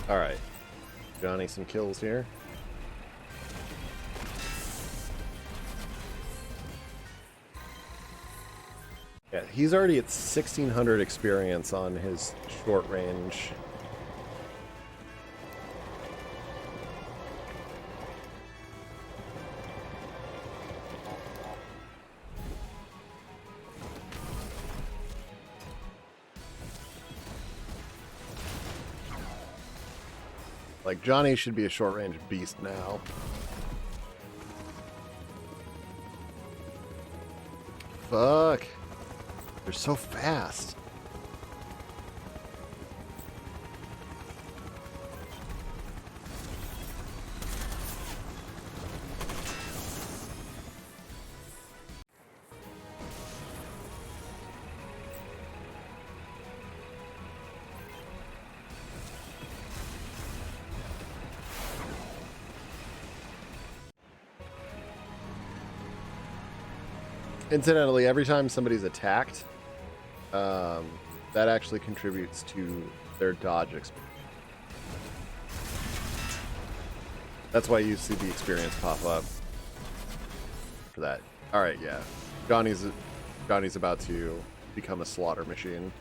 Alright. Johnny, some kills here. Yeah, he's already at 1600 experience on his short range. Like, Johnny should be a short-range beast now. Fuck. They're so fast. Incidentally, every time somebody's attacked, that actually contributes to their dodge experience. That's why you see the experience pop up for that. All right, yeah. Johnny's about to become a slaughter machine.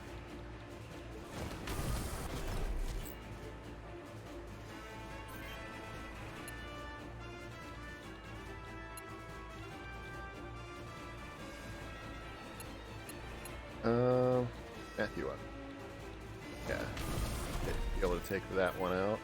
Matthew up. Yeah. Be able to take that one out.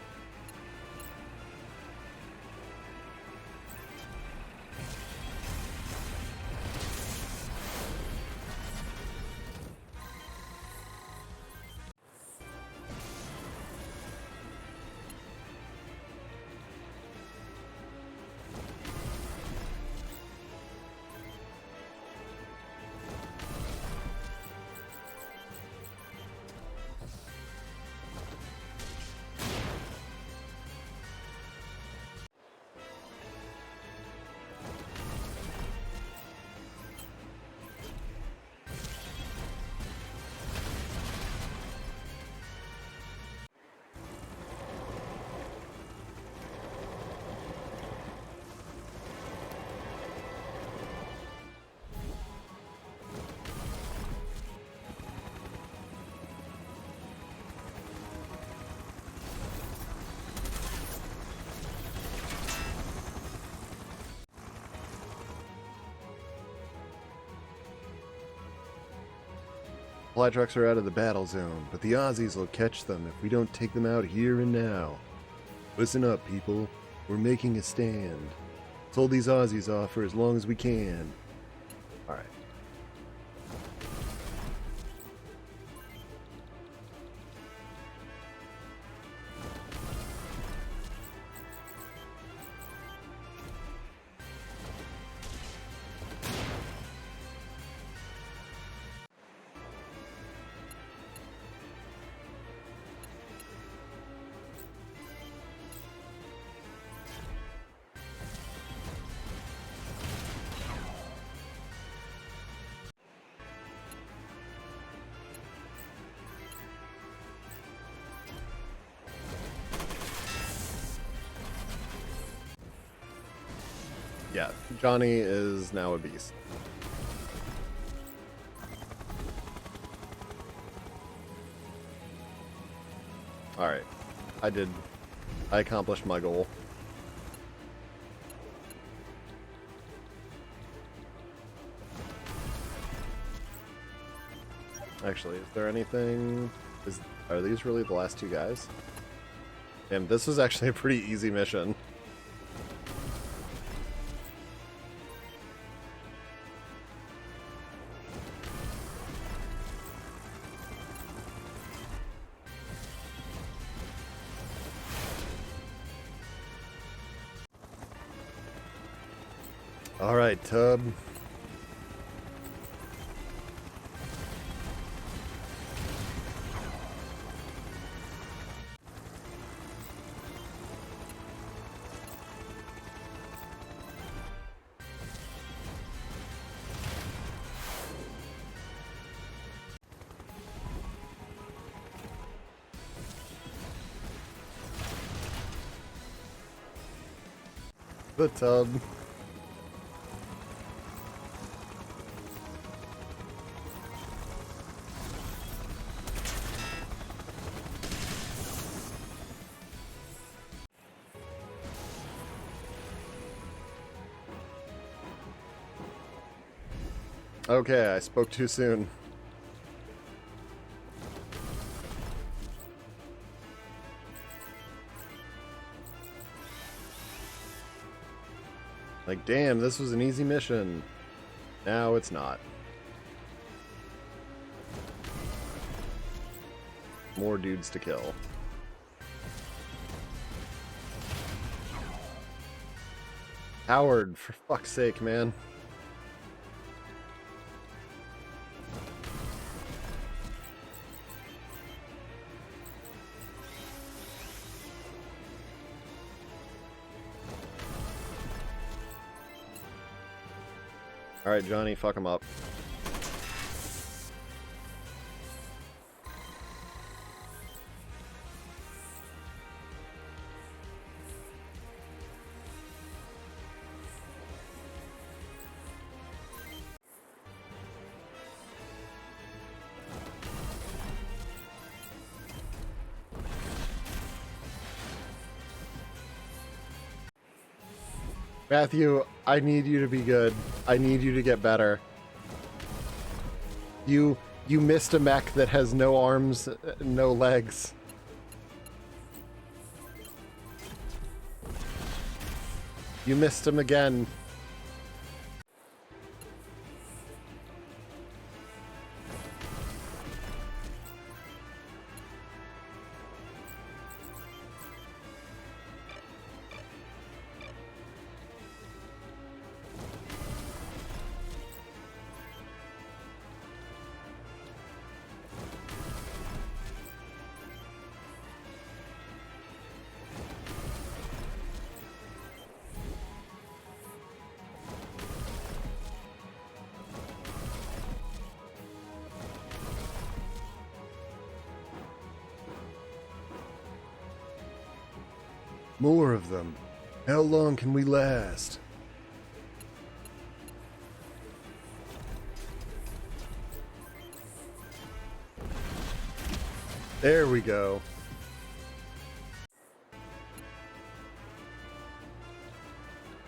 Supply trucks are out of the battle zone, but the Aussies will catch them if we don't take them out here and now. Listen up, people. We're making a stand. Let's hold these Aussies off for as long as we can. Alright. Yeah, Johnny is now a beast. Alright. I accomplished my goal. Actually, is there anything... Are these really the last two guys? Damn, this was actually a pretty easy mission. Alright, Tub. The Tub. Okay, I spoke too soon. Like, damn, this was an easy mission. Now it's not. More dudes to kill. Howard, for fuck's sake, man. Alright, Johnny, fuck him up. Matthew, I need you to be good. I need you to get better. You missed a mech that has no arms, no legs. You missed him again. More of them. How long can we last? There we go.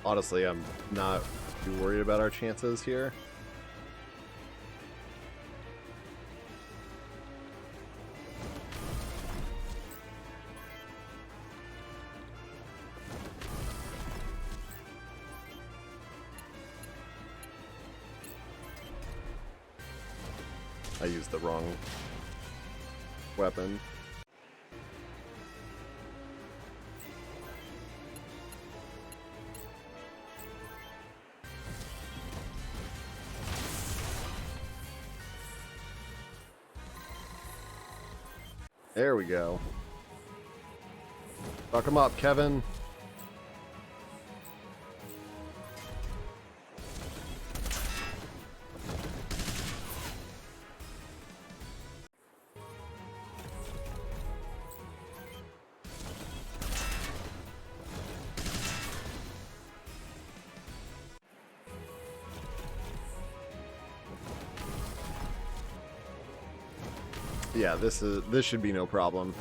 Honestly, I'm not too worried about our chances here. I used the wrong weapon. There we go. Fuck him up, Kevin. Yeah, this should be no problem.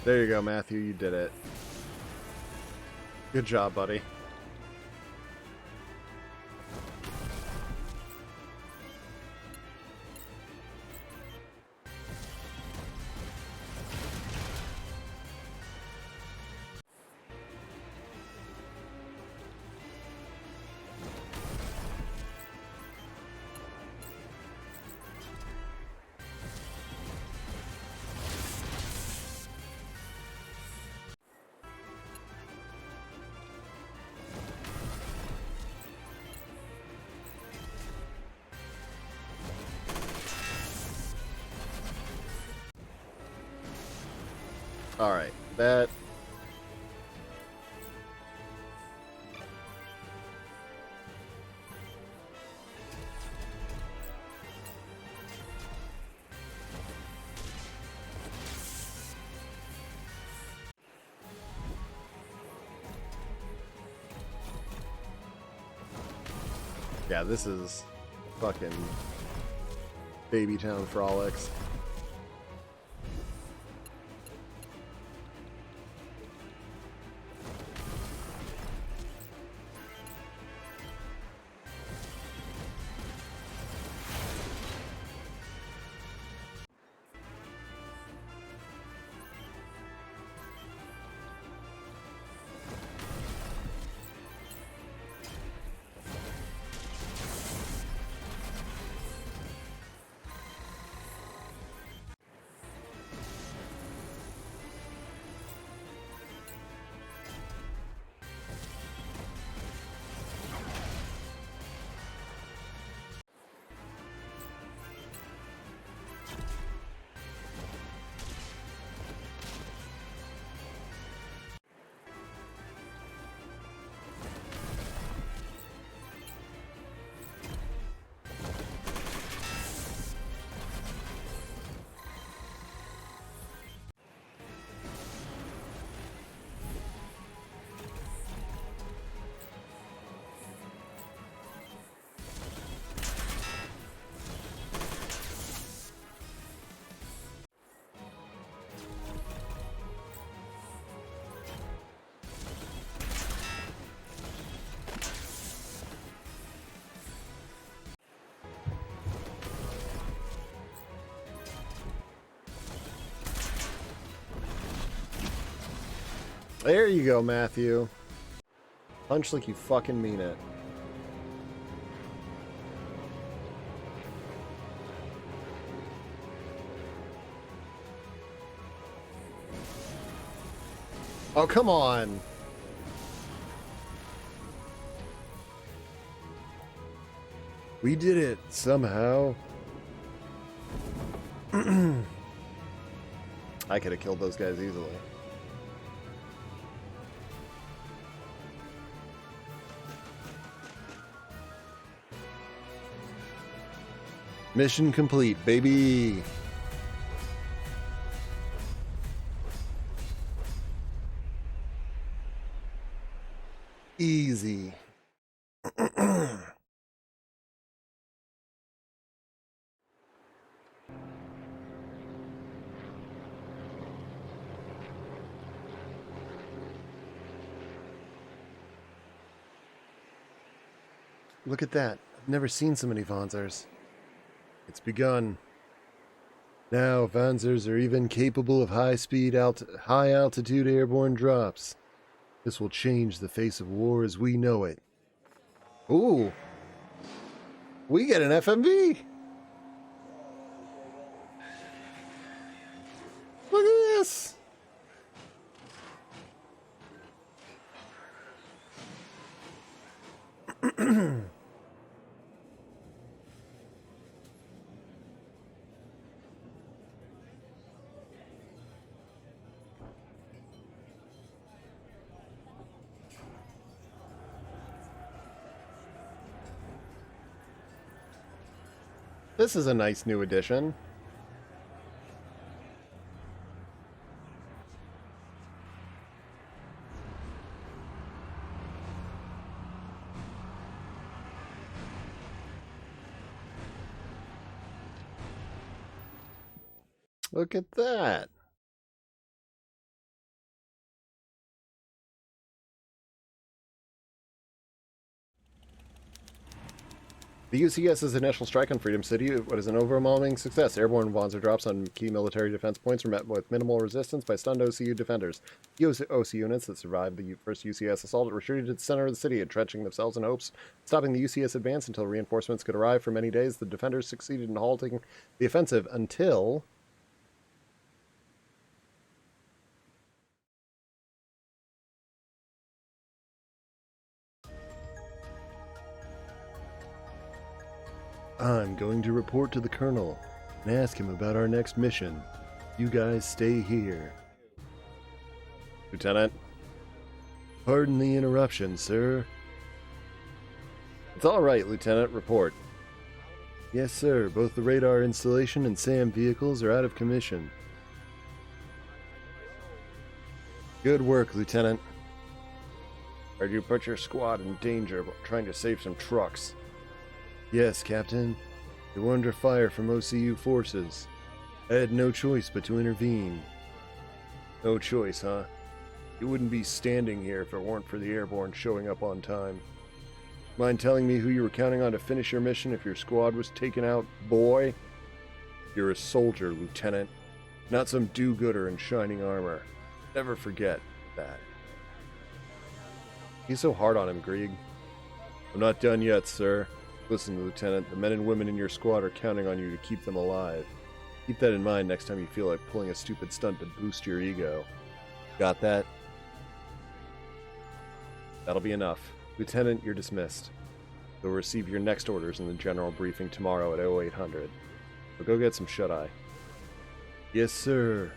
There you go, Matthew. You did it. Good job, buddy. All right, that. Yeah, this is fucking Baby Town Frolics. There you go, Matthew. Punch like you fucking mean it. Oh, come on. We did it somehow. I could have killed those guys easily. Mission complete, baby. Easy. Look at that. I've never seen so many Vanzars. It's begun. Now, Vanzars are even capable of high altitude airborne drops. This will change the face of war as we know it. Ooh. We get an FMV. Look at this. This is a nice new addition. Look at that. The UCS's initial strike on Freedom City was an overwhelming success. Airborne Wanzer drops on key military defense points were met with minimal resistance by stunned OCU defenders. OC units that survived the first UCS assault retreated to the center of the city, entrenching themselves in hopes, stopping the UCS advance until reinforcements could arrive. For many days, the defenders succeeded in halting the offensive until... I'm going to report to the Colonel and ask him about our next mission. You guys stay here. Lieutenant? Pardon the interruption, sir. It's all right, Lieutenant. Report. Yes, sir. Both the radar installation and SAM vehicles are out of commission. Good work, Lieutenant. Heard you put your squad in danger trying to save some trucks. Yes, Captain. They were under fire from OCU forces. I had no choice but to intervene. No choice, huh? You wouldn't be standing here if it weren't for the airborne showing up on time. Mind telling me who you were counting on to finish your mission if your squad was taken out, boy? You're a soldier, Lieutenant. Not some do-gooder in shining armor. Never forget that. He's so hard on him, Grieg. I'm not done yet, sir. Listen, Lieutenant, the men and women in your squad are counting on you to keep them alive. Keep that in mind next time you feel like pulling a stupid stunt to boost your ego. Got that? That'll be enough. Lieutenant, you're dismissed. You'll receive your next orders in the general briefing tomorrow at 0800. So go get some shut-eye. Yes, sir. ...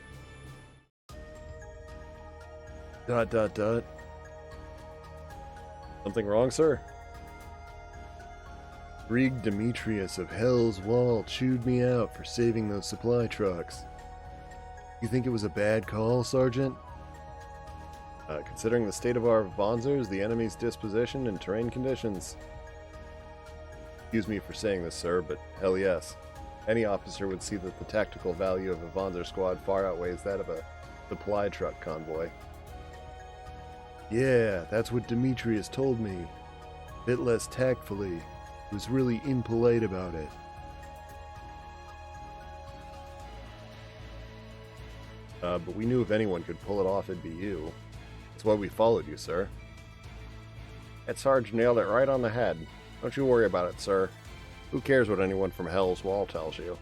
Something wrong, sir? Grieg Demetrius of Hell's Wall chewed me out for saving those supply trucks. You think it was a bad call, Sergeant? Considering the state of our Wanzers, the enemy's disposition, and terrain conditions. Excuse me for saying this, sir, but hell yes. Any officer would see that the tactical value of a Wanzer squad far outweighs that of a supply truck convoy. Yeah, that's what Demetrius told me. A bit less tactfully. He was really impolite about it. But we knew if anyone could pull it off, it'd be you. That's why we followed you, sir. That Sarge nailed it right on the head. Don't you worry about it, sir. Who cares what anyone from Hell's Wall tells you?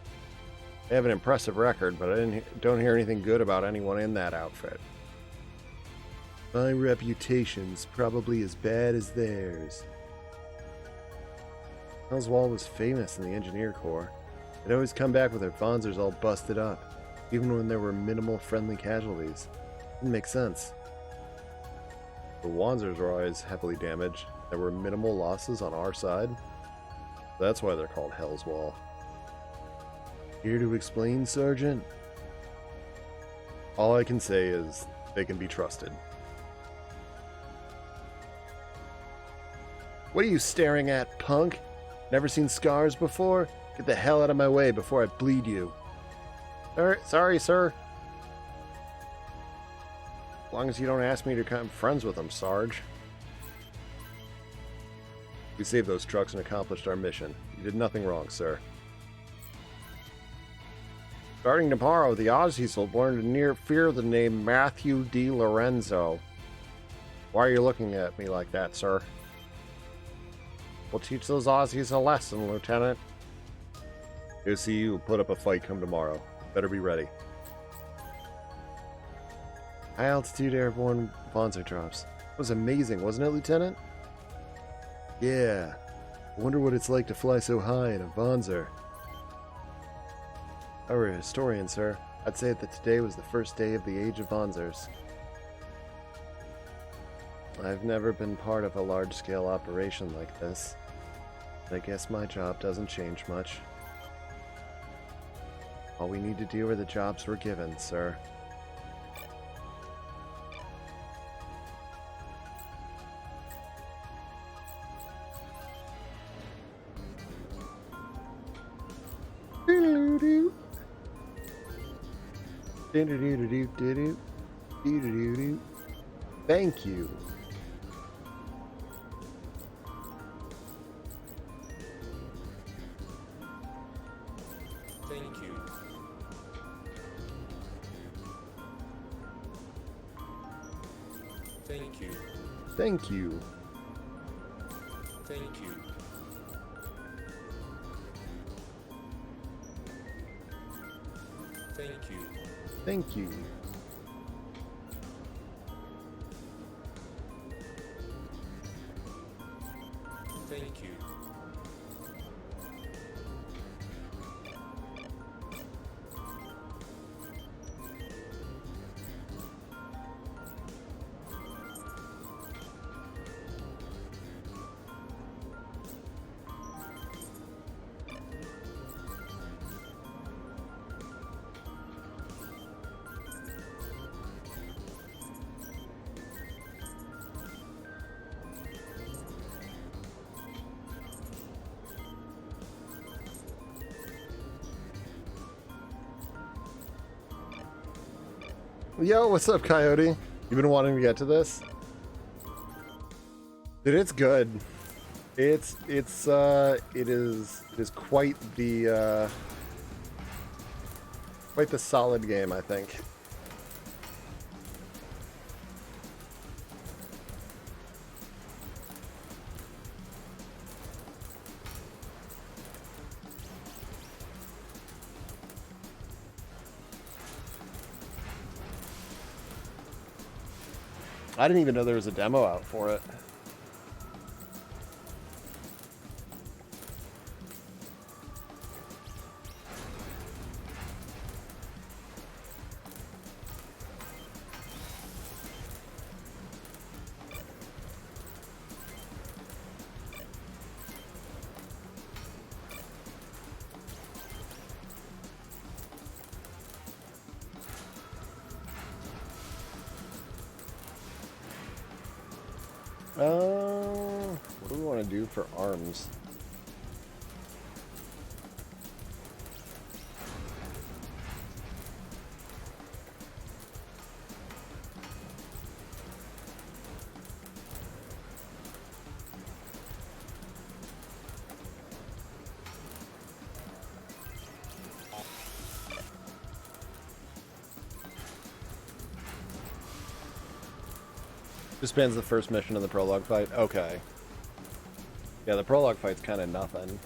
They have an impressive record, but I don't hear anything good about anyone in that outfit. My reputation's probably as bad as theirs. Hell's Wall was famous in the Engineer Corps. They'd always come back with their Wanzers all busted up, even when there were minimal friendly casualties. Didn't make sense. The Wanzers were always heavily damaged. There were minimal losses on our side. That's why they're called Hell's Wall. Here to explain, Sergeant? All I can say is they can be trusted. What are you staring at, punk? Never seen scars before? Get the hell out of my way before I bleed you. Sorry, sir. As long as you don't ask me to become friends with them, Sarge. We saved those trucks and accomplished our mission. You did nothing wrong, sir. Starting tomorrow, the Aussies will learn to fear the name Matthew D. Lorenzo. Why are you looking at me like that, sir? We'll teach those Aussies a lesson, Lieutenant. OCU will put up a fight come tomorrow. Better be ready. High-altitude airborne Wanzer drops. It was amazing, wasn't it, Lieutenant? Yeah. I wonder what it's like to fly so high in a Wanzer. If I were a historian, sir, I'd say that today was the first day of the age of Wanzers. I've never been part of a large-scale operation like this. But I guess my job doesn't change much. All we need to do are the jobs we're given, sir. Thank you. Thank you. Thank you. Thank you. Thank you. Thank you. Thank you. Thank you. Yo, what's up, Coyote? You been wanting to get to this? Dude, it's good. It is quite the solid game, I think. I didn't even know there was a demo out for it. What do we want to do for arms? Disbands the first mission of the prologue fight. Okay. Yeah, the prologue fight's kind of nothing.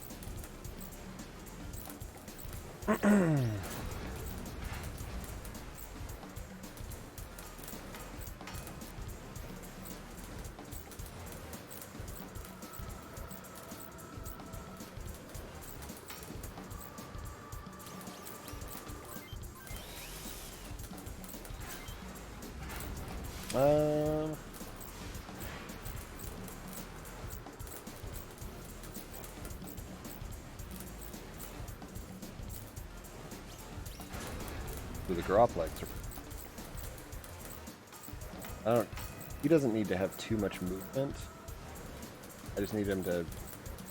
The Groplex. He doesn't need to have too much movement. I just need him to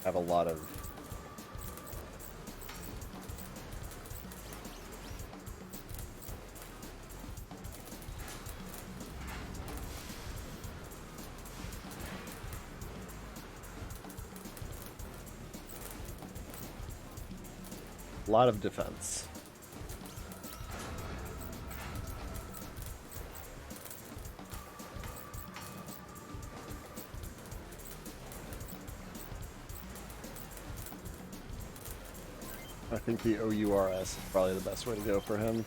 have a lot of defense. I think the OURS is probably the best way to go for him.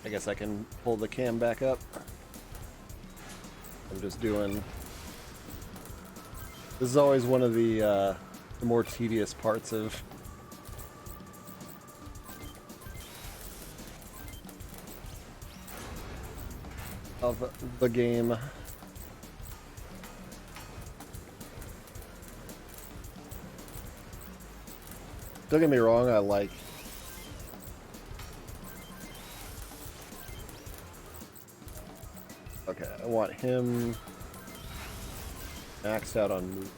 I guess I can pull the cam back up. I'm just doing... This is always one of the more tedious parts of the game. Don't get me wrong, I like want him maxed out on move.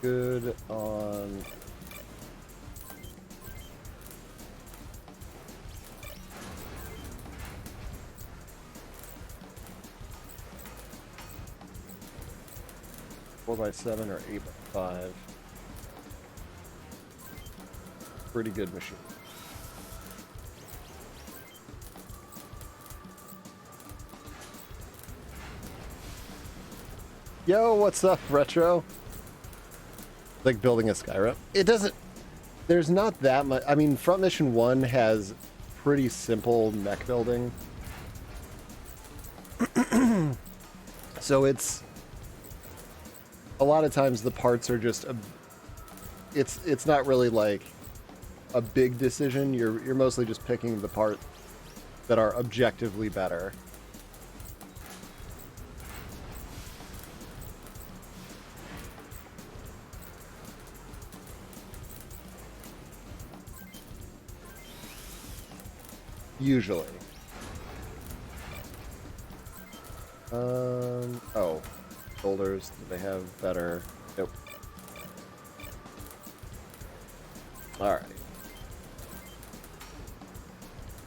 Good on... Four by 7 or 8 by 5. Pretty good machine. Yo, what's up, Retro? Like building a Skyrim. It doesn't... There's not that much... I mean, Front Mission 1 has pretty simple mech building. So it's... A lot of times the parts are just... It's not really like a big decision. You're mostly just picking the part that are objectively better. Usually. Oh. Shoulders, do they have better? Nope. Alright.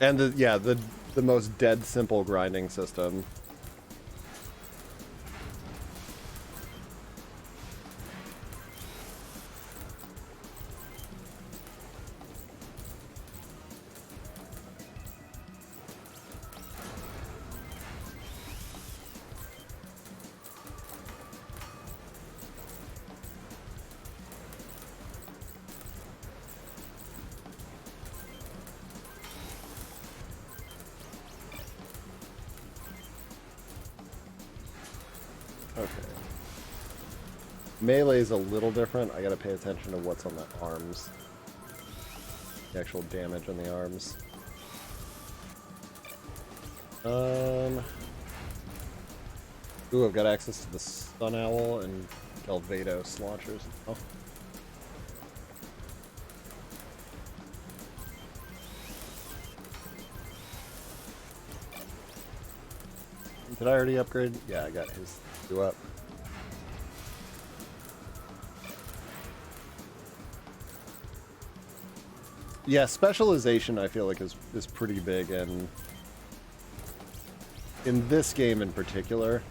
And the most dead simple grinding system. Okay. Melee's a little different. I gotta pay attention to what's on the arms. The actual damage on the arms. Ooh, I've got access to the Sun Owl and Galvados launchers now. Did I already upgrade? Yeah, I got his two up. Yeah, specialization I feel like is pretty big in this game in particular.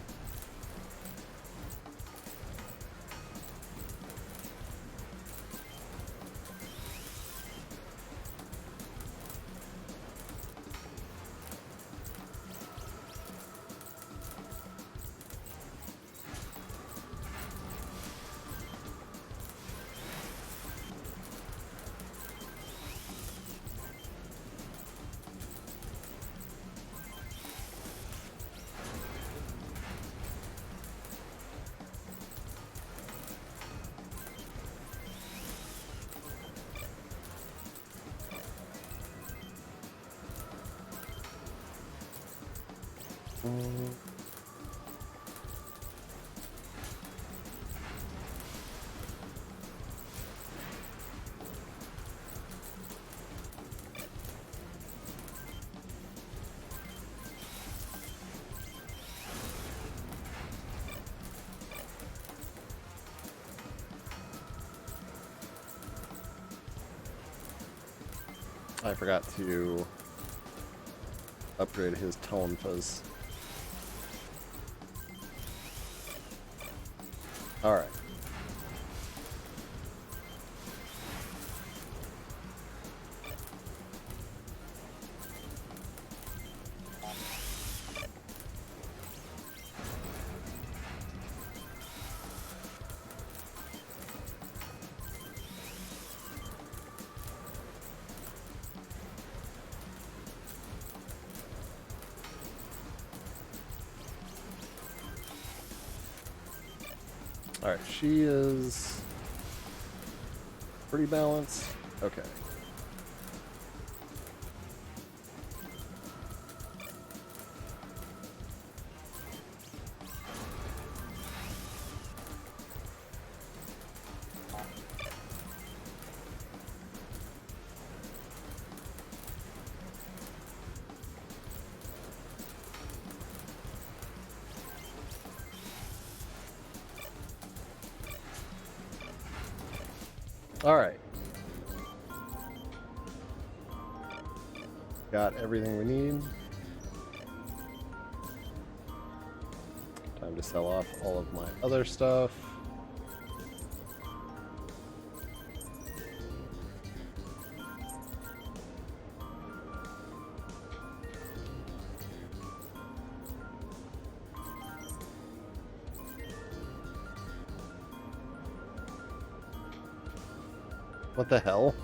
I forgot to upgrade his tone fuzz. Alright. Alright, she is pretty balanced. Okay. All right. Got everything we need. Time to sell off all of my other stuff. What the hell?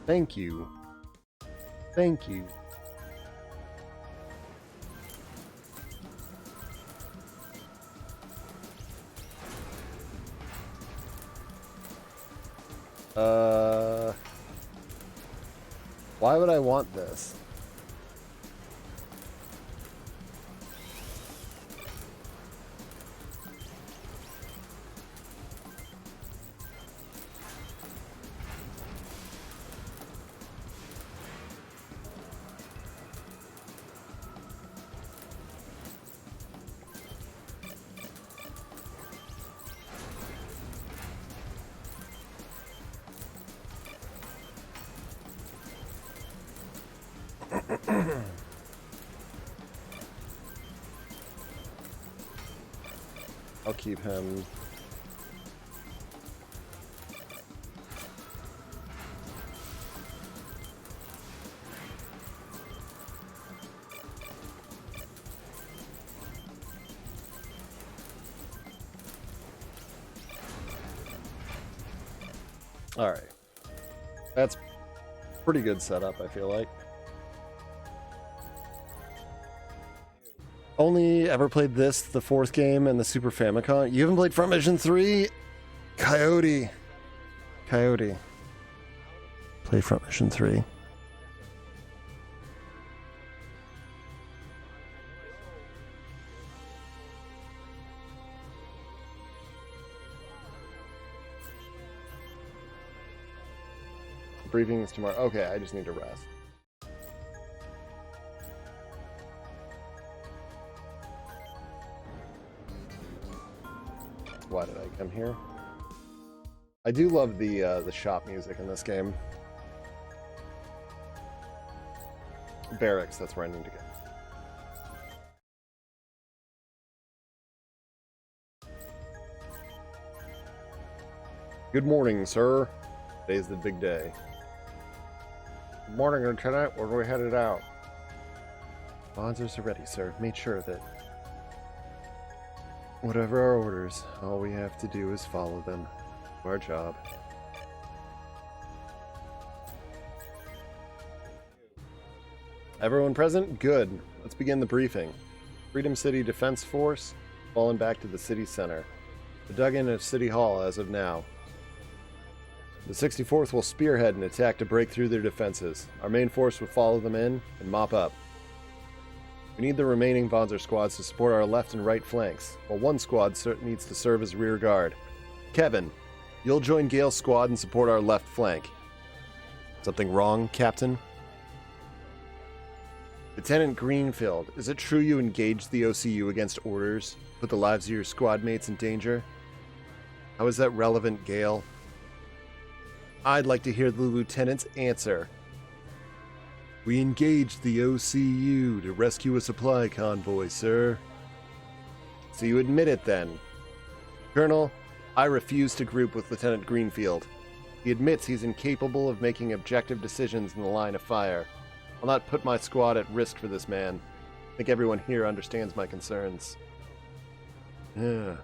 Thank you. Thank you. Why would I want this? I'll keep him. All right. That's pretty good setup, I feel like. Only ever played this, the fourth game, and the Super Famicom. You haven't played Front Mission 3? Coyote. Coyote. Play Front Mission 3. Briefing is tomorrow. Okay, I just need to rest. Why did I come here? I do love the shop music in this game. Barracks, that's where I need to go. Good morning, sir. Today's the big day. Good morning, Lieutenant. Where are we headed out? Bonzers are ready, sir. Made sure that whatever our orders, all we have to do is follow them. Our job. Everyone present? Good. Let's begin the briefing. Freedom City Defense Force, fallen back to the city center. The dug-in of City Hall as of now. The 64th will spearhead an attack to break through their defenses. Our main force will follow them in and mop up. We need the remaining Bonzer squads to support our left and right flanks, while one squad needs to serve as rear guard. Kevin, you'll join Gale's squad and support our left flank. Something wrong, Captain? Lieutenant Greenfield, is it true you engaged the OCU against orders, put the lives of your squad mates in danger? How is that relevant, Gale? I'd like to hear the lieutenant's answer. We engaged the OCU to rescue a supply convoy, sir. So you admit it, then. Colonel, I refuse to group with Lieutenant Greenfield. He admits he's incapable of making objective decisions in the line of fire. I'll not put my squad at risk for this man. I think everyone here understands my concerns. Yeah.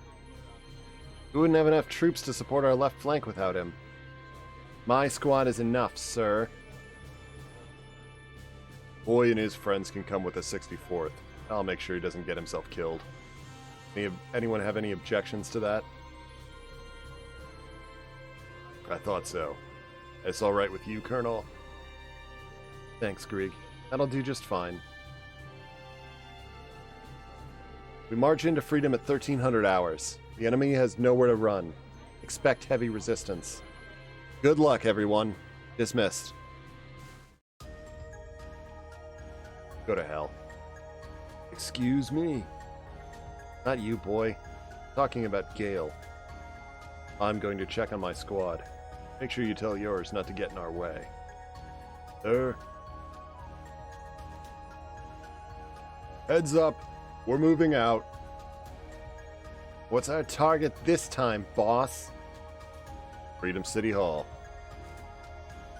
We wouldn't have enough troops to support our left flank without him. My squad is enough, sir. Boy and his friends can come with the 64th. I'll make sure he doesn't get himself killed. Anyone have any objections to that? I thought so. It's all right with you, Colonel? Thanks, Grieg. That'll do just fine. We march into freedom at 1300 hours. The enemy has nowhere to run. Expect heavy resistance. Good luck, everyone. Dismissed. Go to hell. Excuse me. Not you, boy. Talking about Gale. I'm going to check on my squad. Make sure you tell yours not to get in our way. Sir? Heads up. We're moving out. What's our target this time, boss? Freedom City Hall.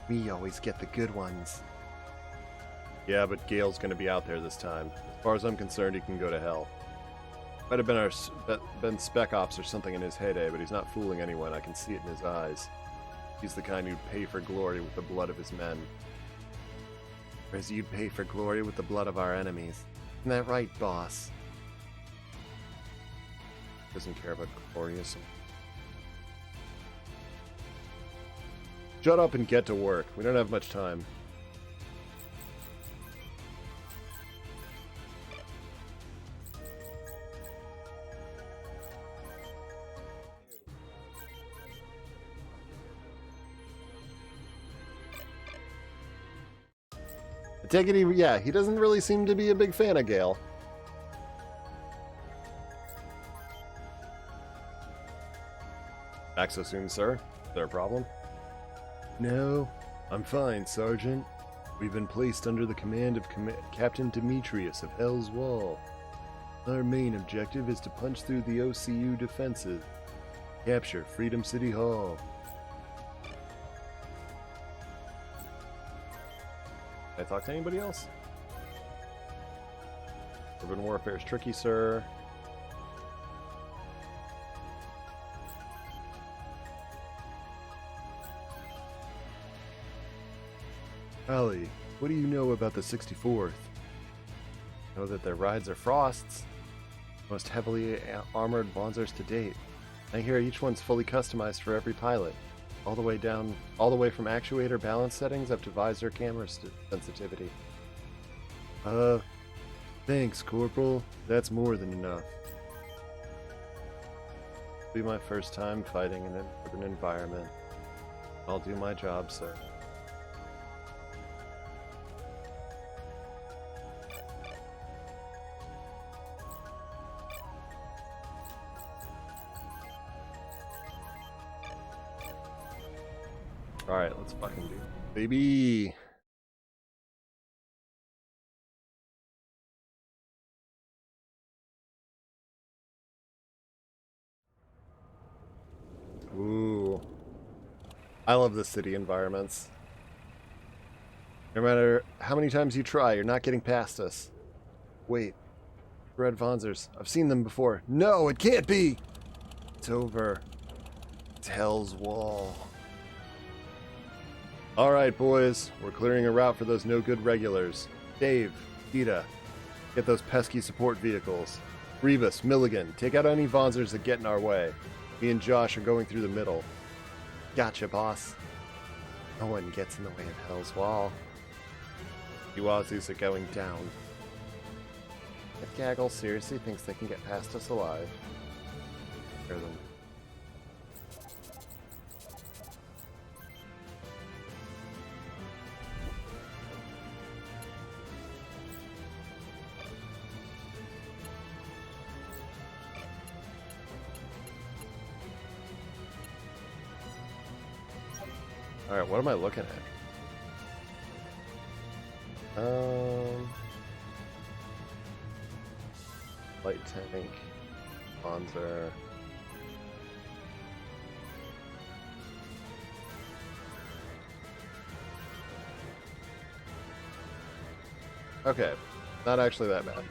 We always get the good ones. Yeah, but Gale's gonna be out there this time. As far as I'm concerned, he can go to hell. Might have been Spec Ops or something in his heyday, but he's not fooling anyone. I can see it in his eyes. He's the kind who'd pay for glory with the blood of his men. Whereas you'd pay for glory with the blood of our enemies. Isn't that right, boss? Doesn't care about gloriousm. Shut up and get to work. We don't have much time. I take it he doesn't really seem to be a big fan of Gale. Back so soon, sir? Is there a problem? No, I'm fine, Sergeant. We've been placed under the command of Captain Demetrius of Hell's Wall. Our main objective is to punch through the OCU defenses, capture Freedom City Hall. Can I talk to anybody else? Urban warfare is tricky, sir. Allie, what do you know about the 64th? Know that their rides are Frost's, most heavily armored Bonzers to date. I hear each one's fully customized for every pilot, all the way from actuator balance settings up to visor camera sensitivity. Thanks, Corporal. That's more than enough. It'll be my first time fighting in an urban environment. I'll do my job, sir. Alright, let's fucking do it. Baby! Ooh. I love the city environments. No matter how many times you try, you're not getting past us. Wait. Red Vonzers. I've seen them before. No, it can't be! It's over. It's Hell's Wall. Alright, boys. We're clearing a route for those no-good regulars. Dave, Dita, get those pesky support vehicles. Rebus, Milligan, take out any Vonzers that get in our way. Me and Josh are going through the middle. Gotcha, boss. No one gets in the way of Hell's Wall. You Aussies are going down. If Gaggle seriously thinks they can get past us alive, hear them. Alright, what am I looking at? Light tank, Bonzer. Okay, not actually that bad.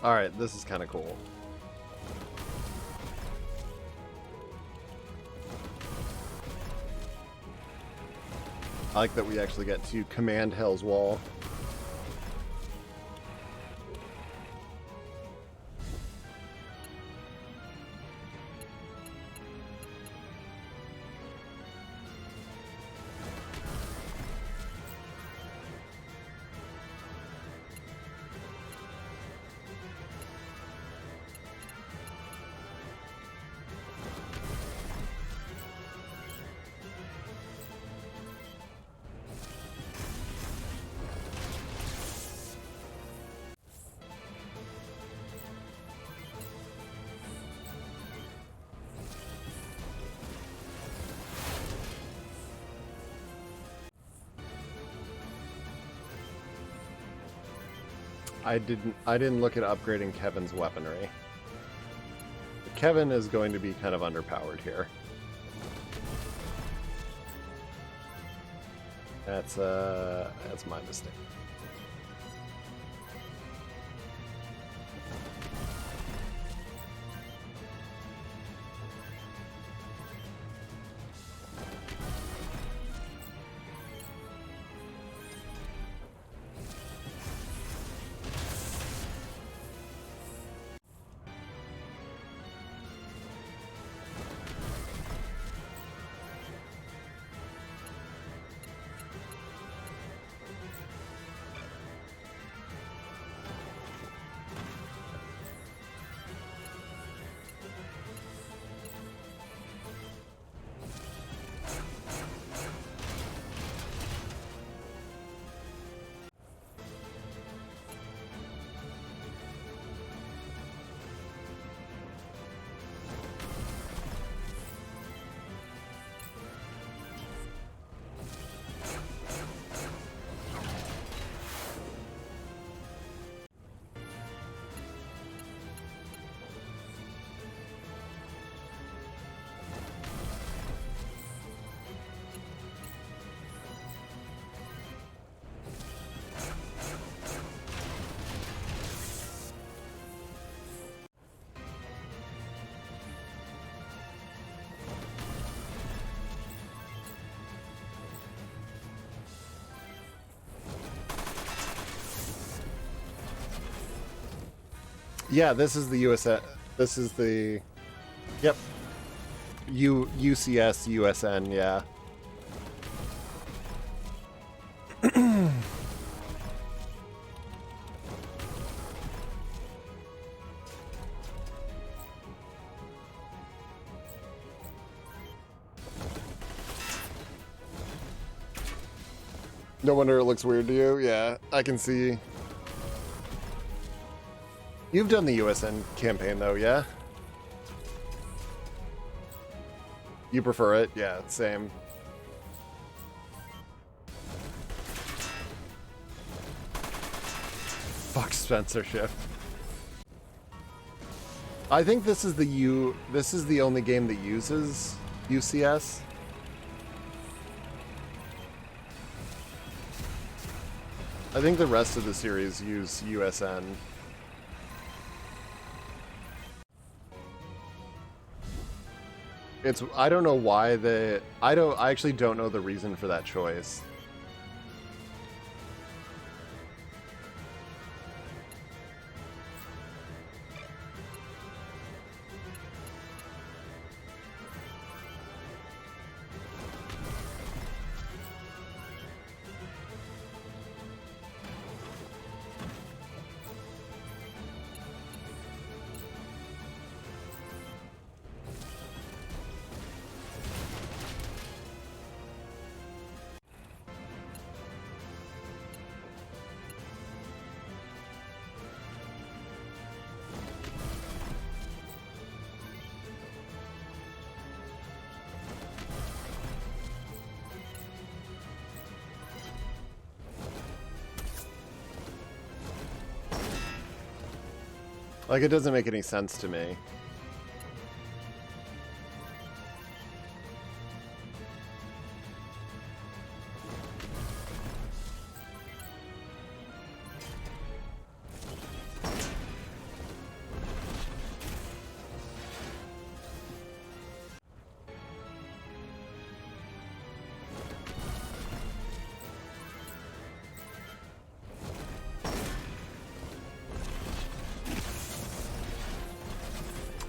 Alright, this is kind of cool. I like that we actually get to command Hell's Wall. I didn't look at upgrading Kevin's weaponry. Kevin is going to be kind of underpowered here. That's my mistake. Yeah, this is the USN. This is the. Yep. UCS USN. Yeah. No wonder it looks weird to you. Yeah, I can see. You've done the USN campaign, though, yeah? You prefer it? Yeah, same. Fuck censorship. I think this is the only game that uses UCS. I think the rest of the series use USN. I don't know why I actually don't know the reason for that choice. Like, it doesn't make any sense to me.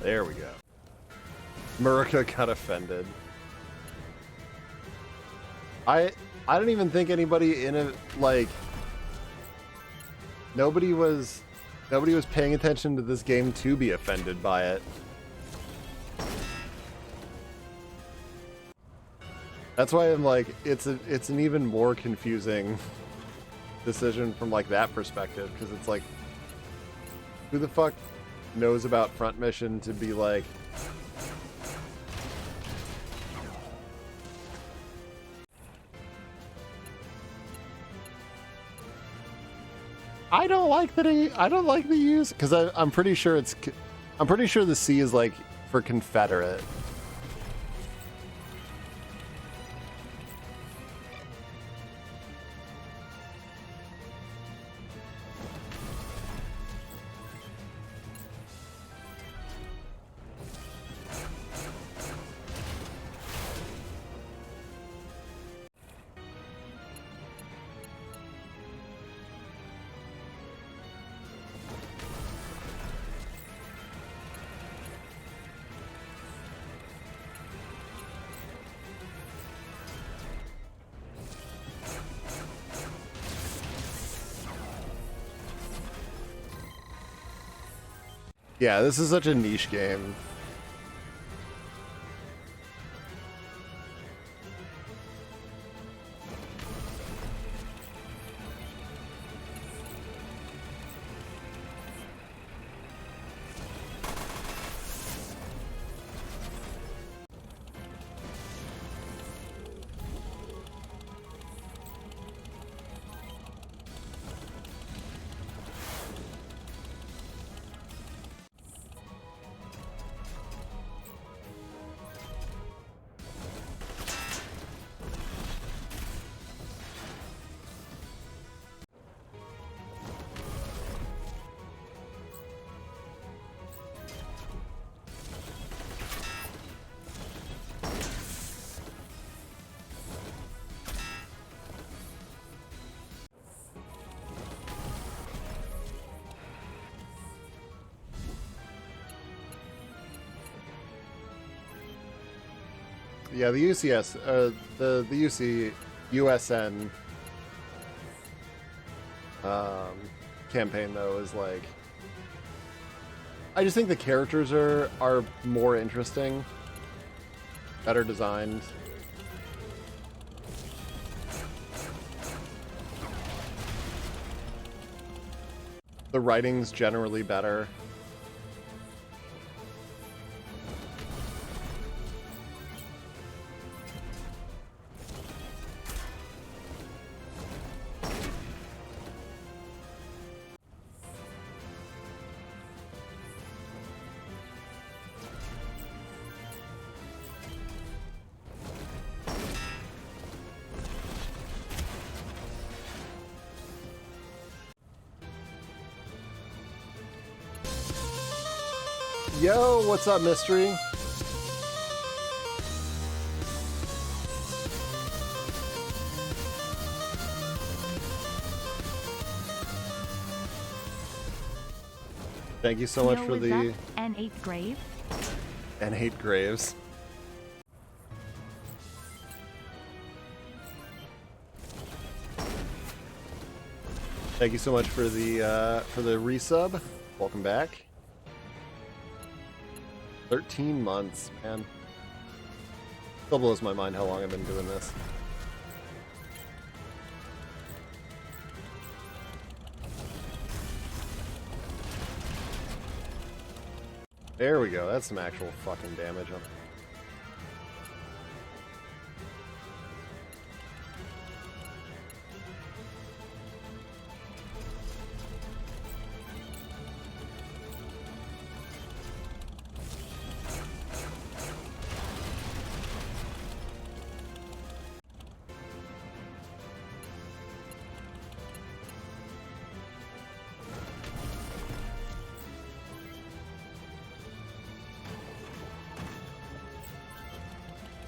There we go. Murica got offended. I don't even think anybody in a like nobody was paying attention to this game to be offended by it. That's why I'm like it's an even more confusing decision from like that perspective, because it's like who the fuck knows about front mission to be like I don't like the use, because I'm pretty sure the C is like for Confederate. Yeah, this is such a niche game. Yeah, the UCS, the UC USN campaign though is like, I just think the characters are more interesting, better designed. The writing's generally better. Yo, what's up, Mystery? Thank you so much for the N8 Graves. N8 Graves. Thank you so much for the resub. Welcome back. 13 months, man. Still blows my mind how long I've been doing this. There we go. That's some actual fucking damage on.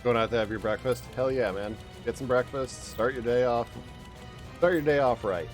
Going out to have your breakfast? Hell yeah, man. Get some breakfast, start your day off. Start your day off right.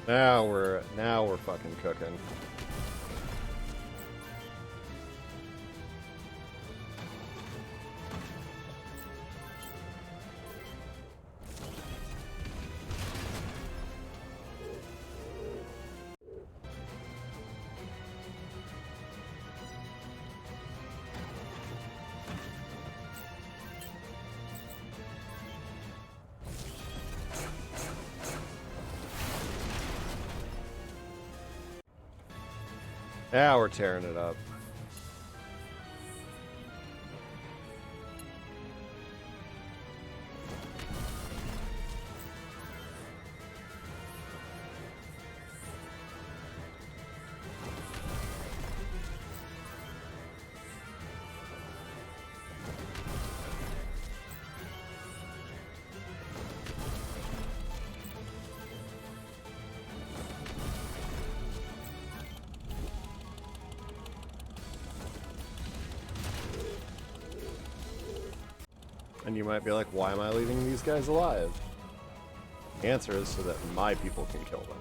Now we're fucking cooking. Now we're tearing it up. And you might be like, why am I leaving these guys alive? The answer is so that my people can kill them.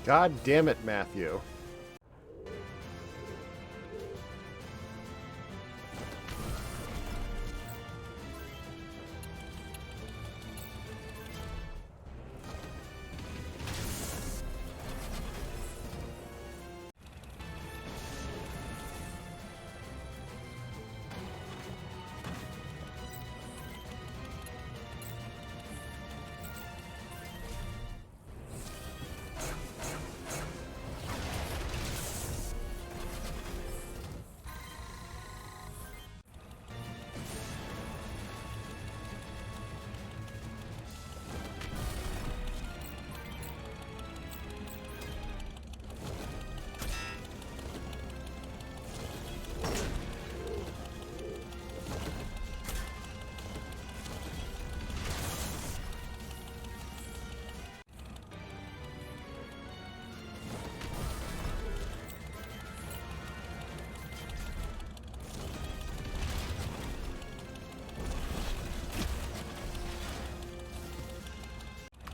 God damn it, Matthew.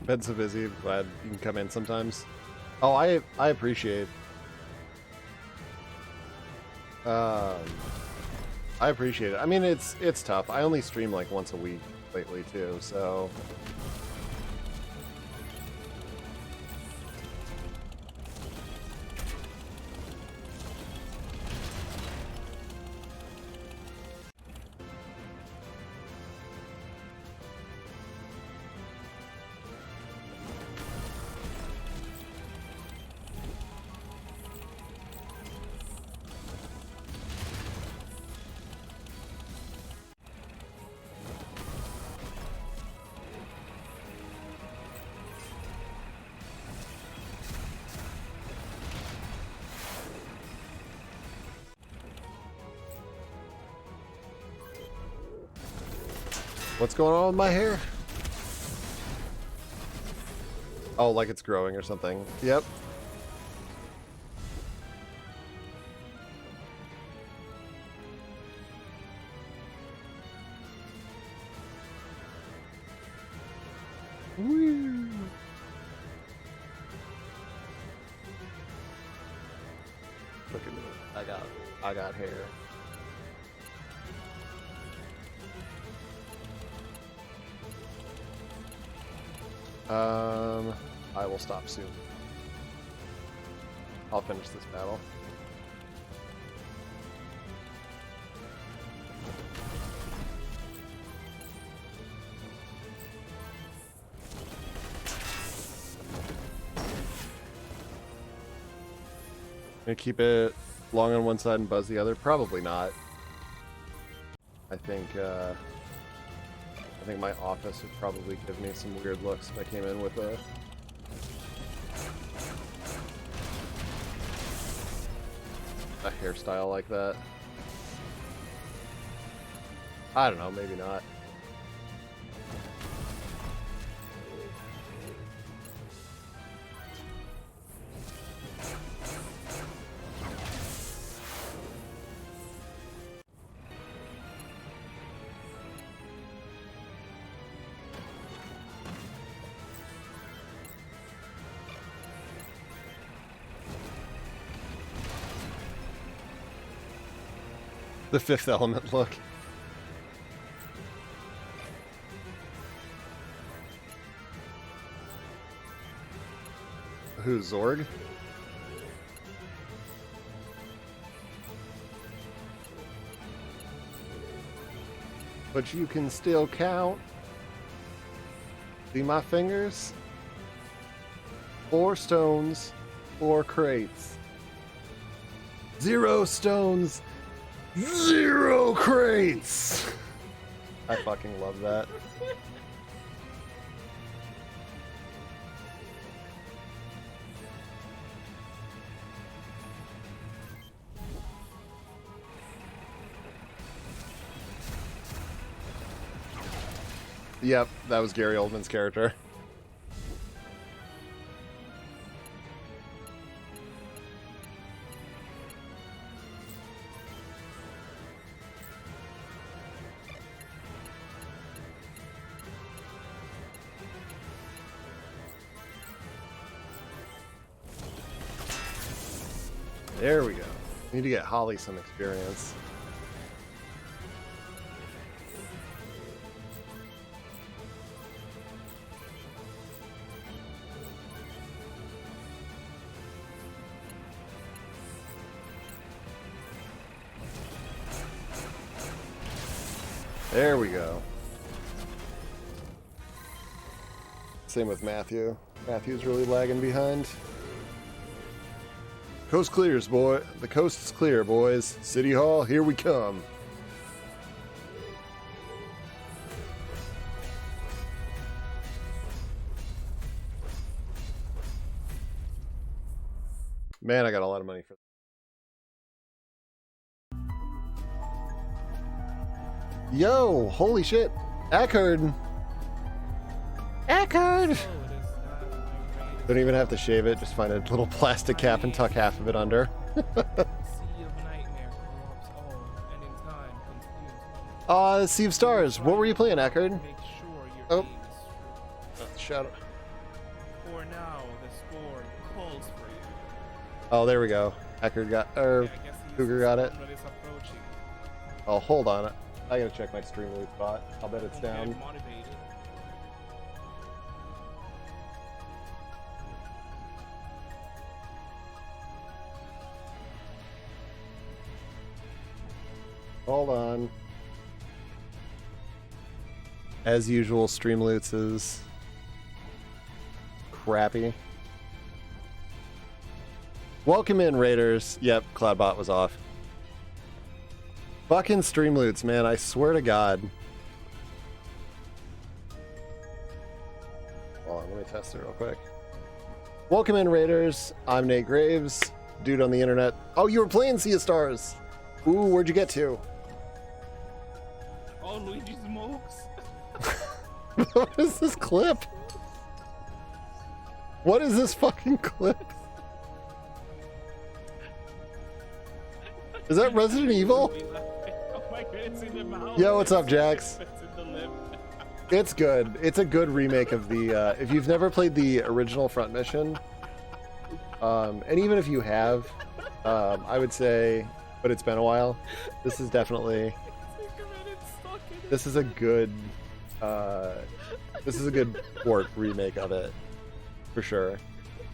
Been so busy, glad you can come in sometimes. Oh, I appreciate. I appreciate it. I mean, it's tough. I only stream like once a week lately too, so. What's going on with my hair? Oh, like it's growing or something. Yep. Woo. Look at me. I got hair. I will stop soon. I'll finish this battle. Gonna keep it long on one side and buzz the other? Probably not. I think my office would probably give me some weird looks if I came in with a hairstyle like that. I don't know, maybe not. The Fifth Element look. Who's Zorg? But you can still count. See my fingers? 4 stones, 4 crates. 0 stones, 0 crates! I fucking love that. Yep, that was Gary Oldman's character. There we go. Need to get Holly some experience. There we go. Same with Matthew. Matthew's really lagging behind. Coast clears, boy. The coast is clear, boys. City Hall, here we come. Man, I got a lot of money for that. Yo, holy shit. Eckerd. Eckerd! Don't even have to shave it, just find a little plastic cap and tuck half of it under. Sea of Stars, what were you playing, Eckerd? Oh. Shadow. For now, the score calls for you. Oh, there we go. Eckerd got, Cougar got it. Oh, hold on. I gotta check my stream loot spot. I'll bet it's down. Hold on. As usual, Streamloots is crappy. Welcome in, Raiders. Yep, Cloudbot was off. Fucking Streamloots, man, I swear to God. Hold on, let me test it real quick. Welcome in, Raiders. I'm Nate Graves, dude on the internet. Oh, you were playing Sea of Stars. Ooh, where'd you get to? Oh, Luigi smokes. What is this clip? What is this fucking clip? Is that Resident Evil? Oh my God, it's in the mouth. Yo, what's up, Jax? It's in the lip. It's good. It's a good remake of the, if you've never played the original Front Mission, and even if you have, I would say, but it's been a while, this is definitely, this is a good port remake of it. for sure.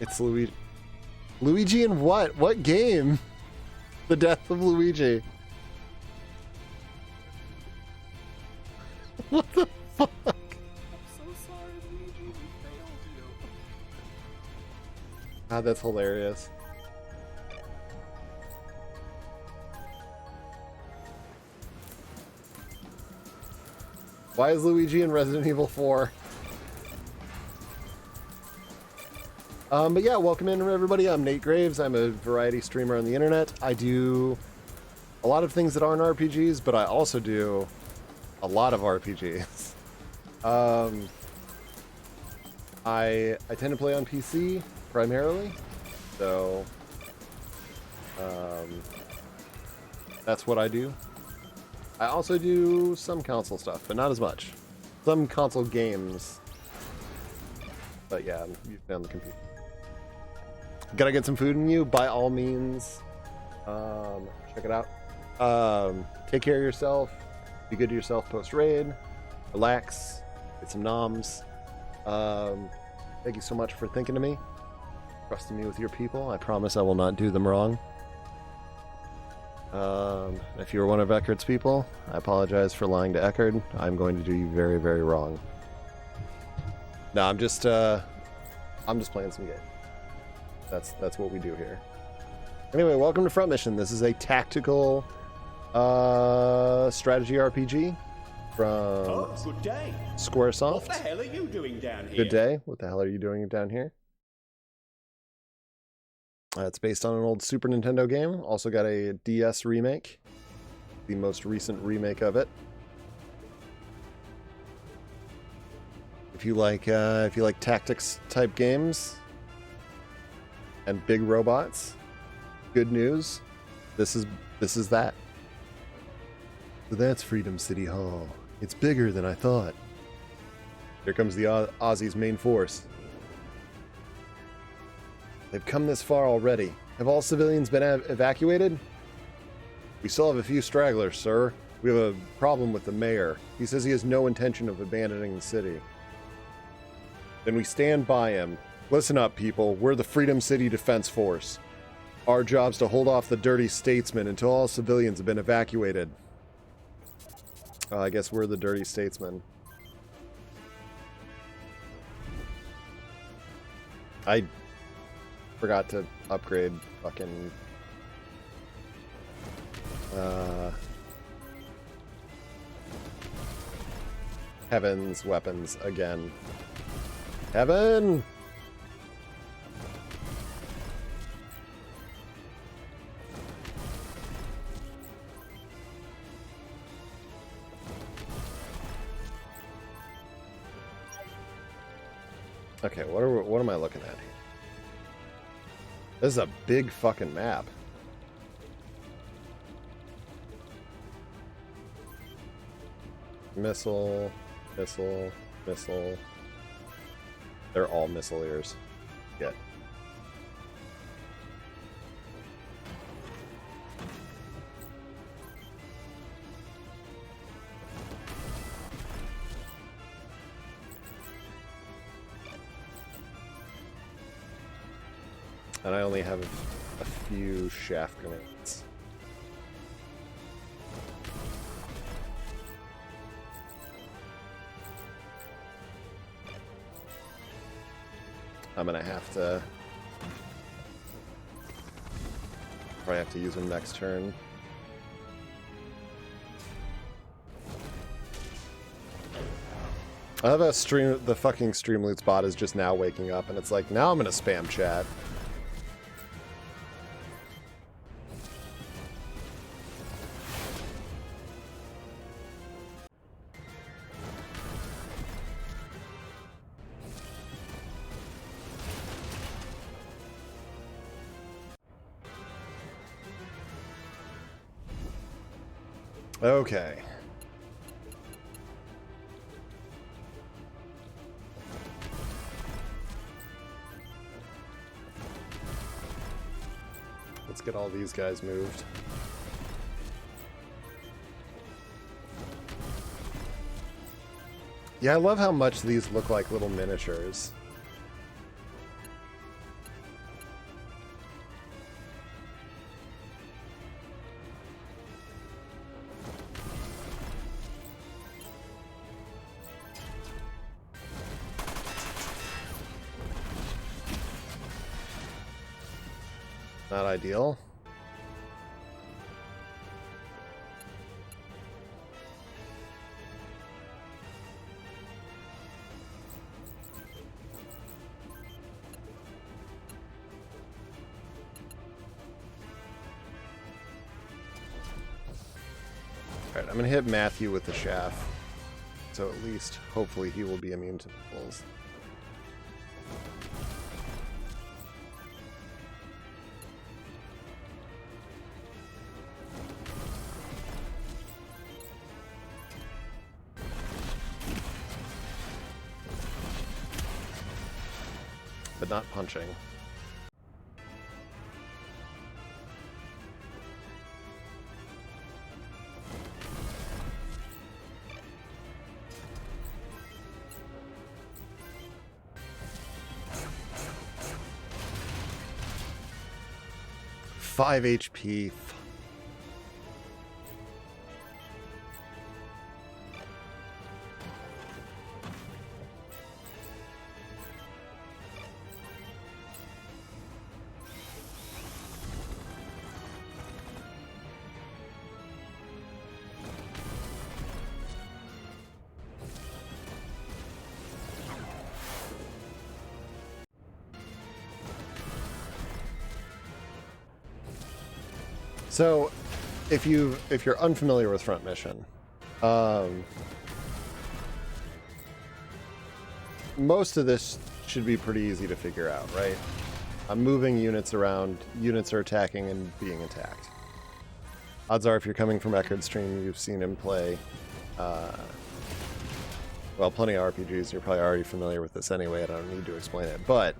It's Luigi. Luigi in what? What game? The death of Luigi. What the fuck? I'm so sorry, Luigi. We failed you. God, that's hilarious. Why is Luigi in Resident Evil 4? But yeah, welcome in everybody. I'm Nate Graves. I'm a variety streamer on the internet. I do a lot of things that aren't RPGs, but I also do a lot of RPGs. I tend to play on PC primarily, so that's what I do. I also do some console stuff, but not as much. Some console games, but yeah, I'm usually on the computer. Gotta get some food in you, by all means. Check it out. Take care of yourself. Be good to yourself post-raid. Relax. Get some noms. Thank you so much for thinking of me. Trusting me with your people. I promise I will not do them wrong. If you were one of Eckerd's people, I apologize for lying to Eckerd. I'm going to do you very, very wrong. No, I'm just playing some game. That's what we do here. Anyway, welcome to Front Mission. This is a tactical strategy RPG from good day. Squaresoft. What the hell are you doing down here? Good day. What the hell are you doing down here? It's based on an old Super Nintendo game. Also got a DS remake, the most recent remake of it. If you like tactics type games and big robots, good news. This is that. So that's Freedom City Hall. It's bigger than I thought. Here comes the Aussies' main force. They've come this far already. Have all civilians been evacuated? We still have a few stragglers, sir. We have a problem with the mayor. He says he has no intention of abandoning the city. Then we stand by him. Listen up, people. We're the Freedom City Defense Force. Our job's to hold off the dirty statesmen until all civilians have been evacuated. I guess we're the dirty statesmen. I forgot to upgrade fucking Heaven's weapons again. Heaven! Okay, what am I looking at here? This is a big fucking map. Missile, missile, missile. They're all missileers. Get. And I only have a few shaft grenades. I'm gonna have to probably have to use them next turn. I have a stream. The fucking Streamloots bot is just now waking up, and it's like, now I'm gonna spam chat. Okay. Let's get all these guys moved. Yeah, I love how much these look like little miniatures. Not ideal. Alright, I'm gonna hit Matthew with the shaft. So at least, hopefully, he will be immune to pulls. But not punching. Five HP. So, if you're unfamiliar with Front Mission, most of this should be pretty easy to figure out, right? I'm moving units around, units are attacking and being attacked. Odds are if you're coming from Eckerd's stream, you've seen him play, well, plenty of RPGs, you're probably already familiar with this anyway, I don't need to explain it, but,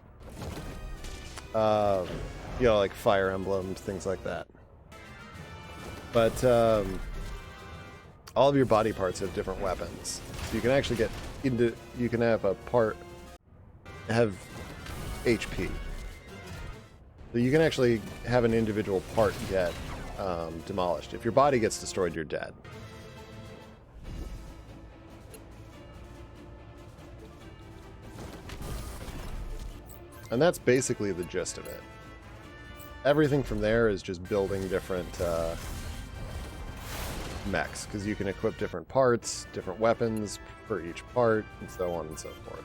you know, like Fire Emblems, things like that. But all of your body parts have different weapons. So you can actually get into, you can have a part have HP. So you can actually have an individual part get demolished. If your body gets destroyed, you're dead. And that's basically the gist of it. Everything from there is just building different mechs, because you can equip different parts, different weapons for each part, and so on and so forth.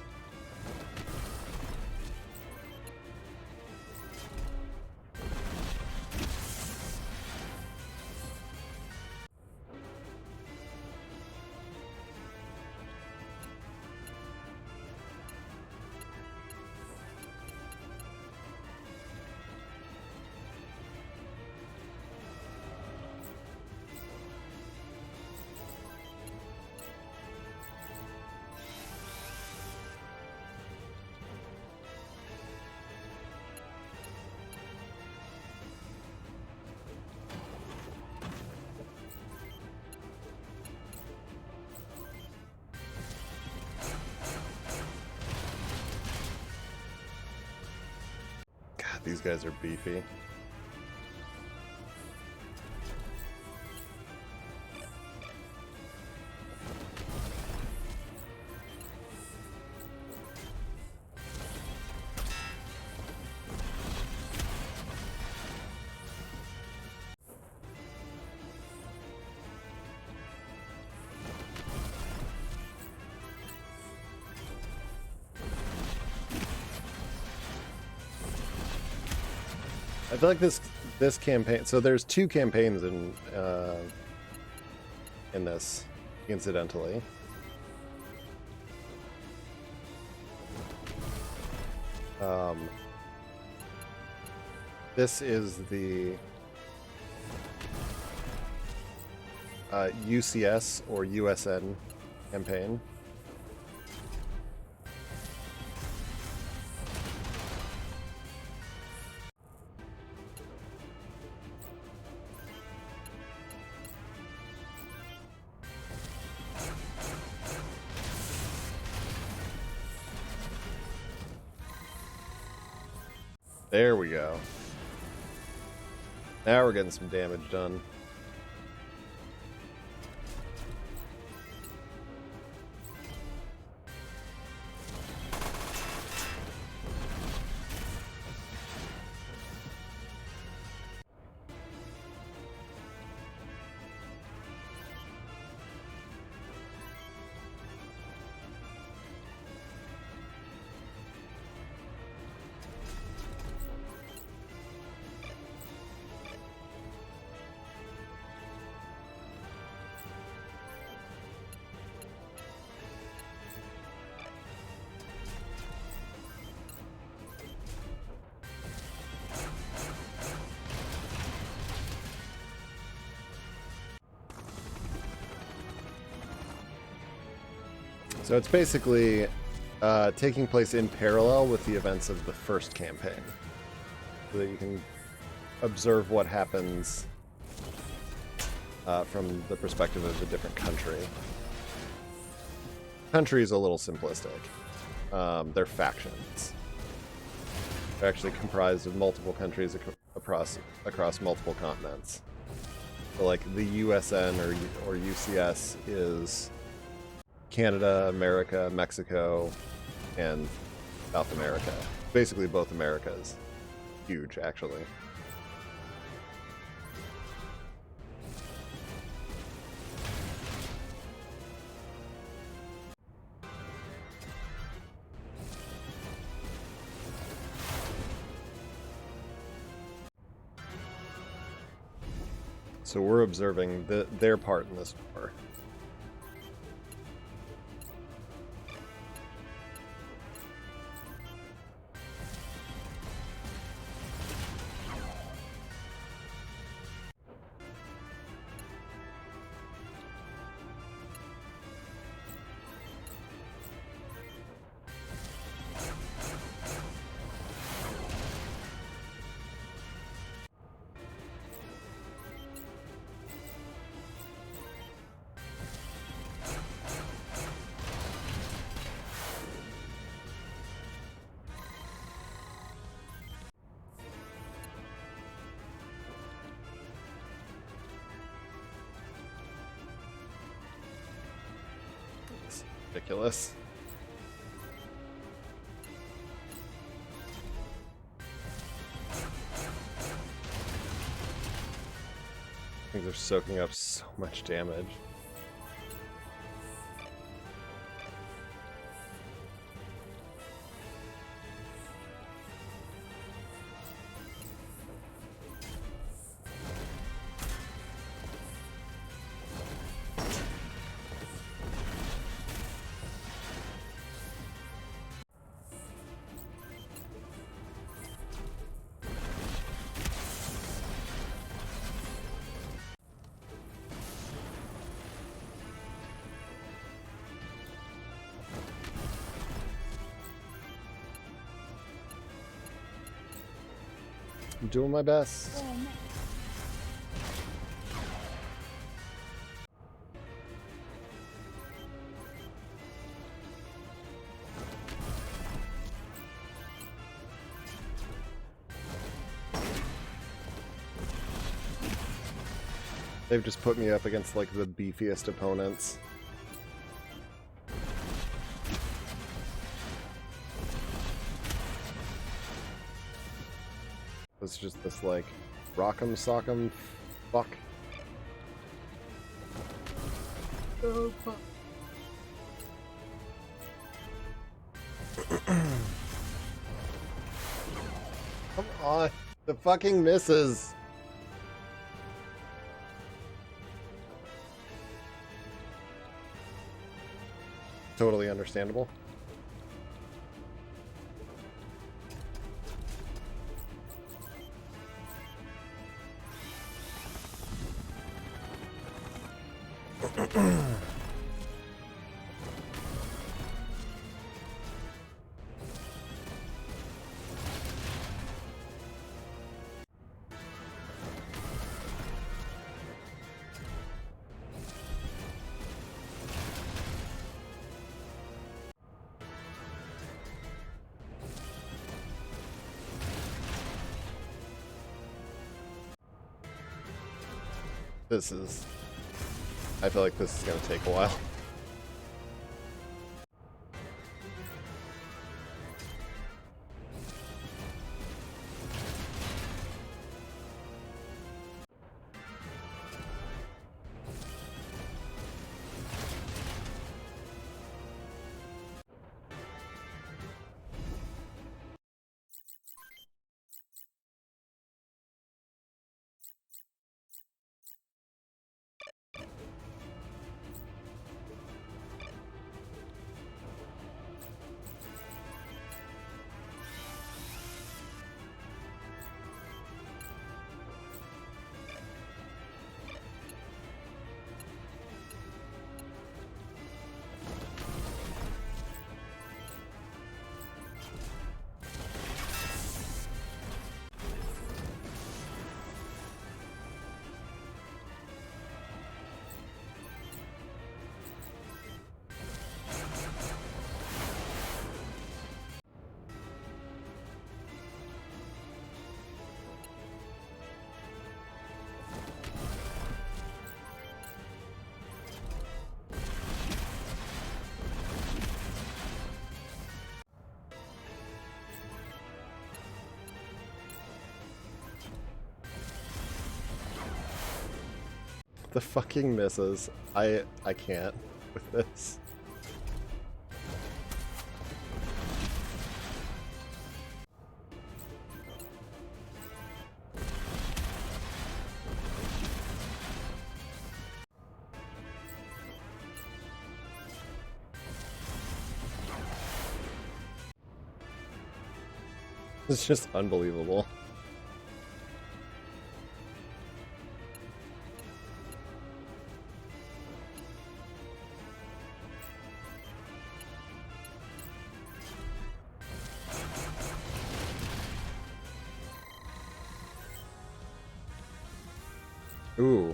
These guys are beefy. I feel like this campaign. So there's two campaigns in this, incidentally. This is the UCS or USN campaign. There we go. Now we're getting some damage done. So it's basically taking place in parallel with the events of the first campaign, so that you can observe what happens from the perspective of a different country. Country is a little simplistic. They're factions. They're actually comprised of multiple countries across multiple continents. So like the USN or UCS is Canada, America, Mexico, and South America. Basically both Americas. Huge, actually. So we're observing their part in this war. Ridiculous. Things are soaking up so much damage. I'm doing my best. They've just put me up against like the beefiest opponents. It's just this like rock'em sock'em fuck. Go fuck. Come on, the fucking misses. Totally understandable. I feel like this is going to take a while. The fucking misses. I can't with this. It's just unbelievable. Ooh.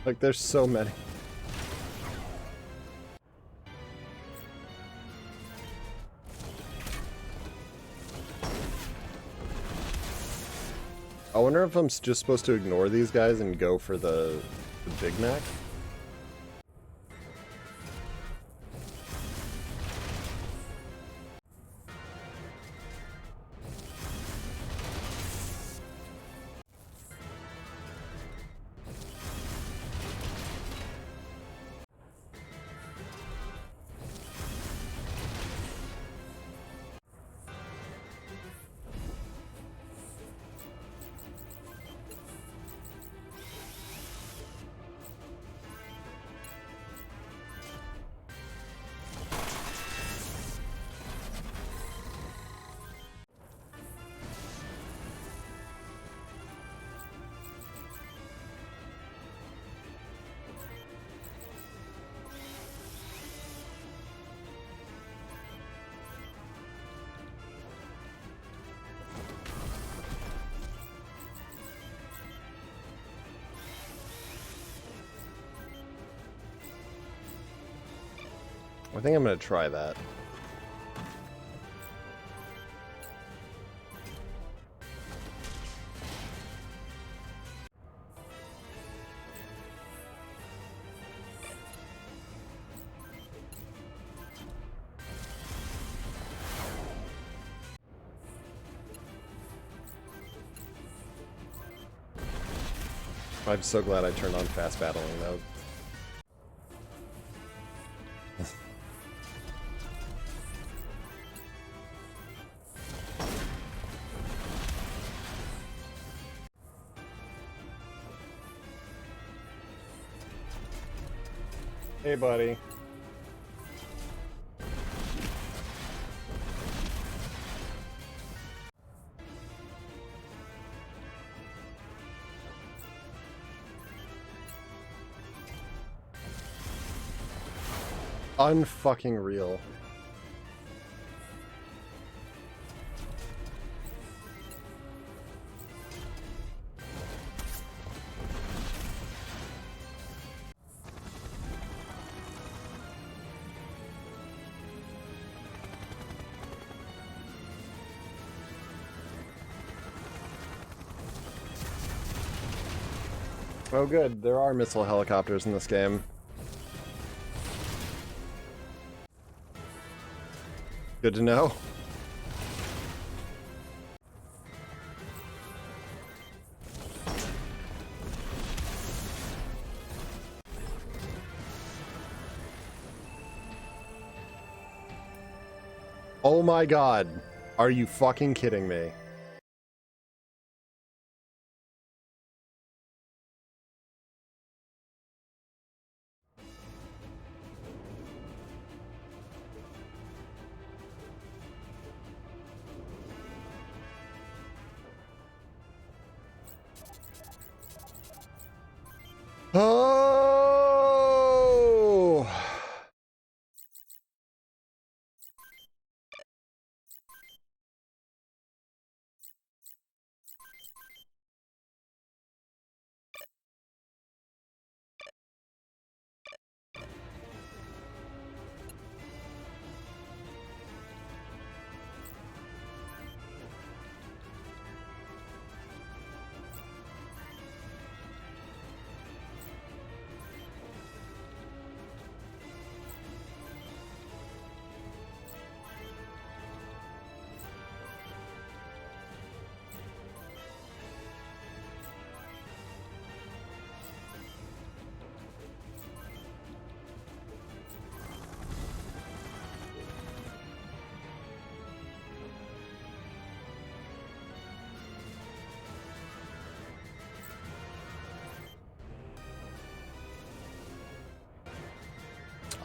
Like, there's so many. I wonder if I'm just supposed to ignore these guys and go for the Big Mac? I think I'm gonna try that. I'm so glad I turned on fast battling though. Hey, buddy. Unfucking real. Oh good, there are missile helicopters in this game. Good to know. Oh my god. Are you fucking kidding me? Oh!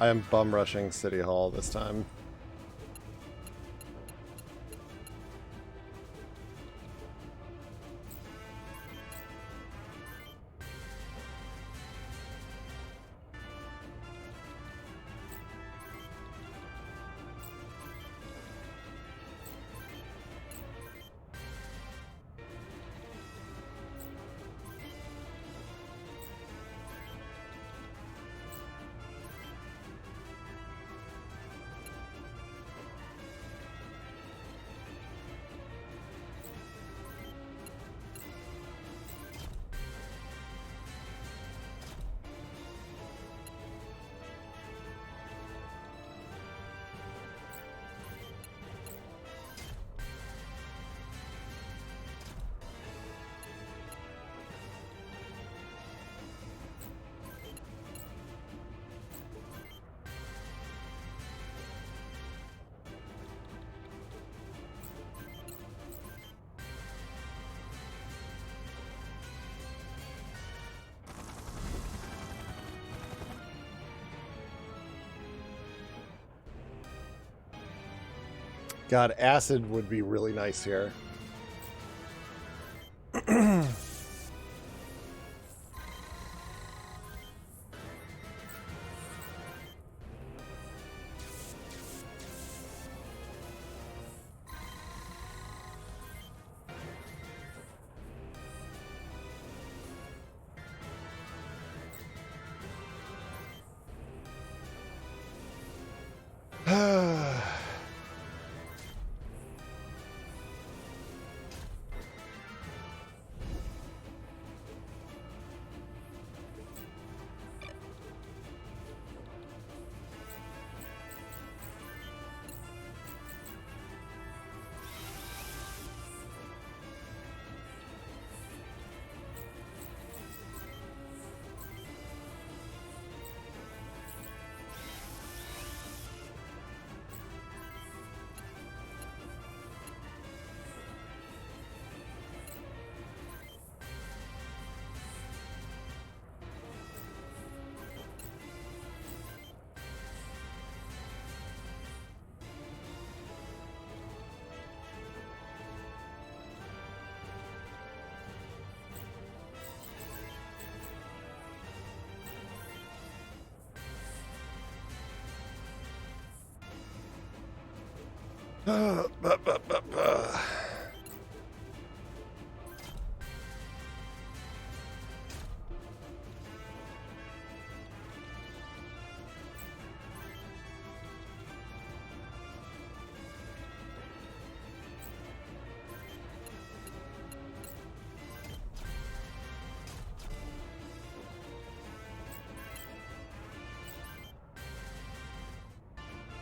I am bum rushing City Hall this time. God, acid would be really nice here.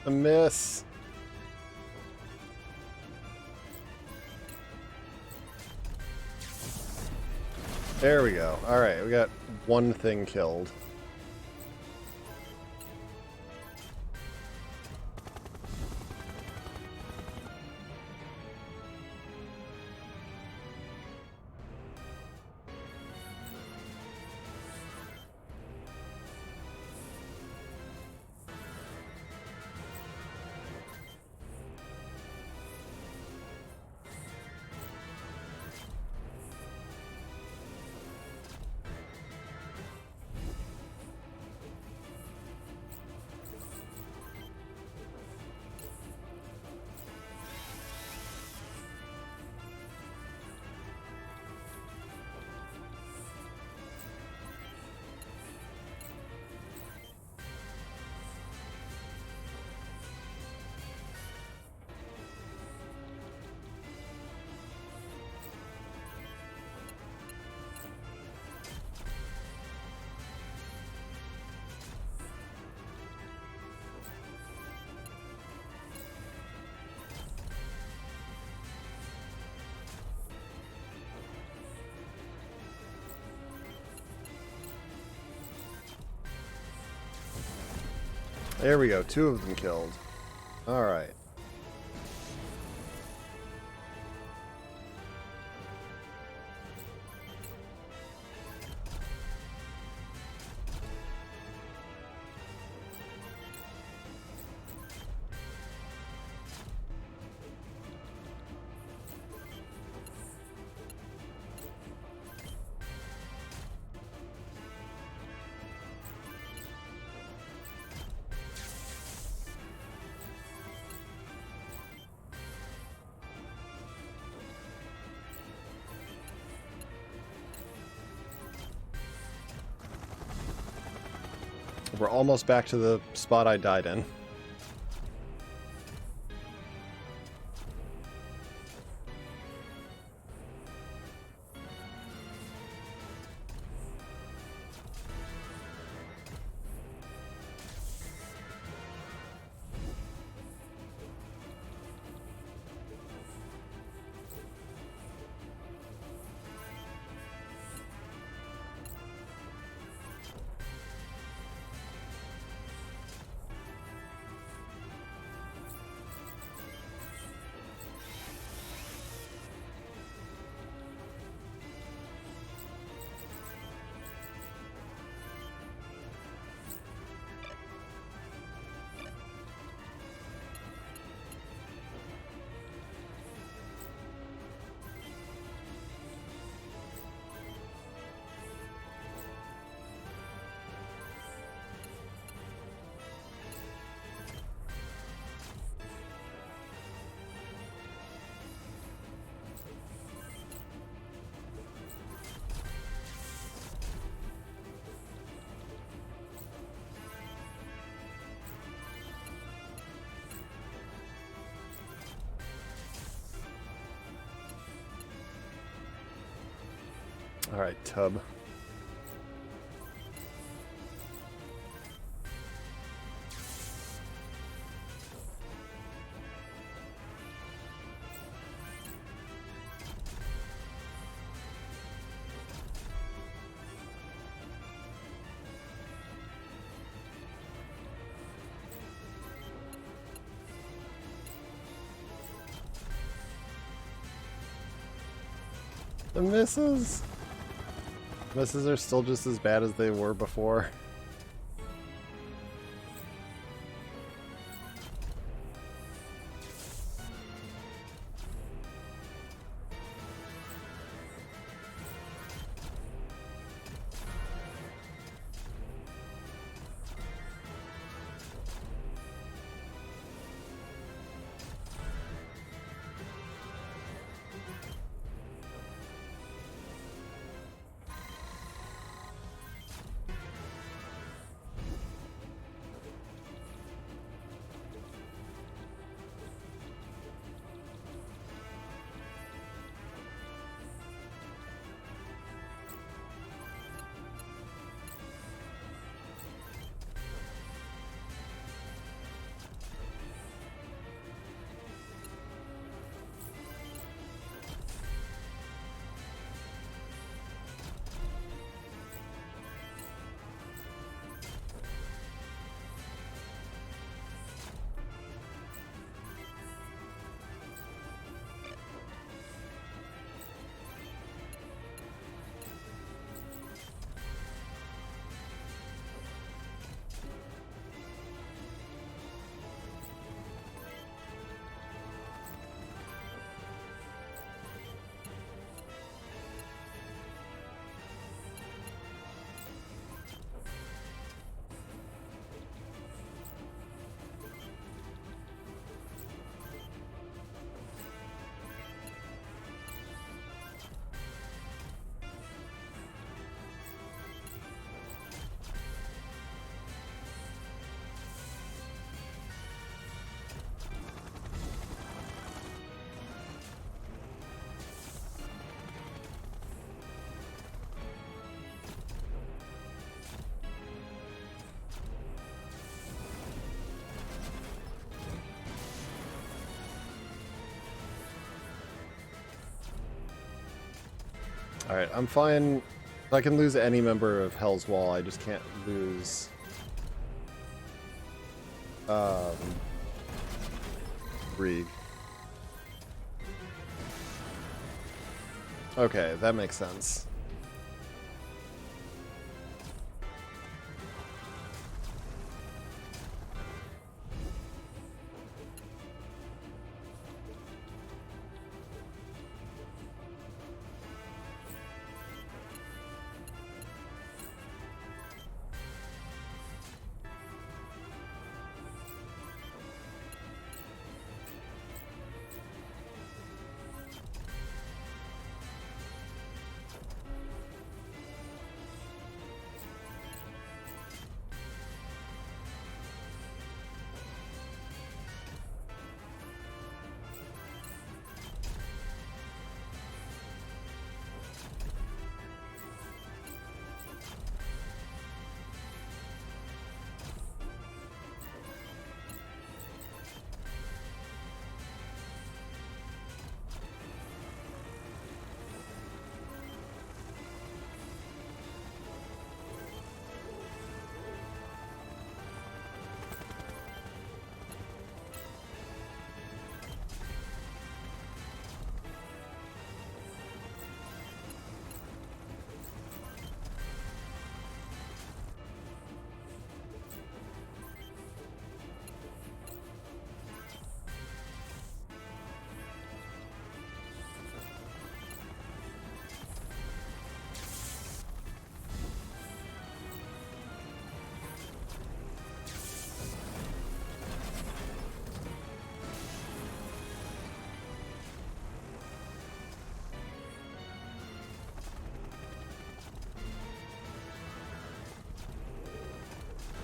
A miss. There we go. All right, we got one thing killed. There we go. Two of them killed. All right. we're almost back to the spot I died in. All right, tub. The misses. Misses are still just as bad as they were before. Alright, I'm fine. I can lose any member of Hell's Wall, I just can't lose... Brieg. Okay, that makes sense.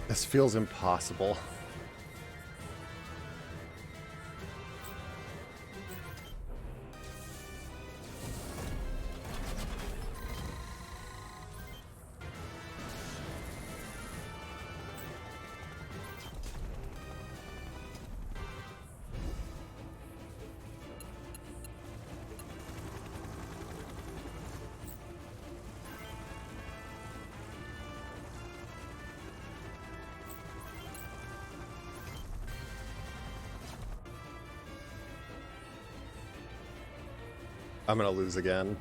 This feels impossible. I'm gonna lose again.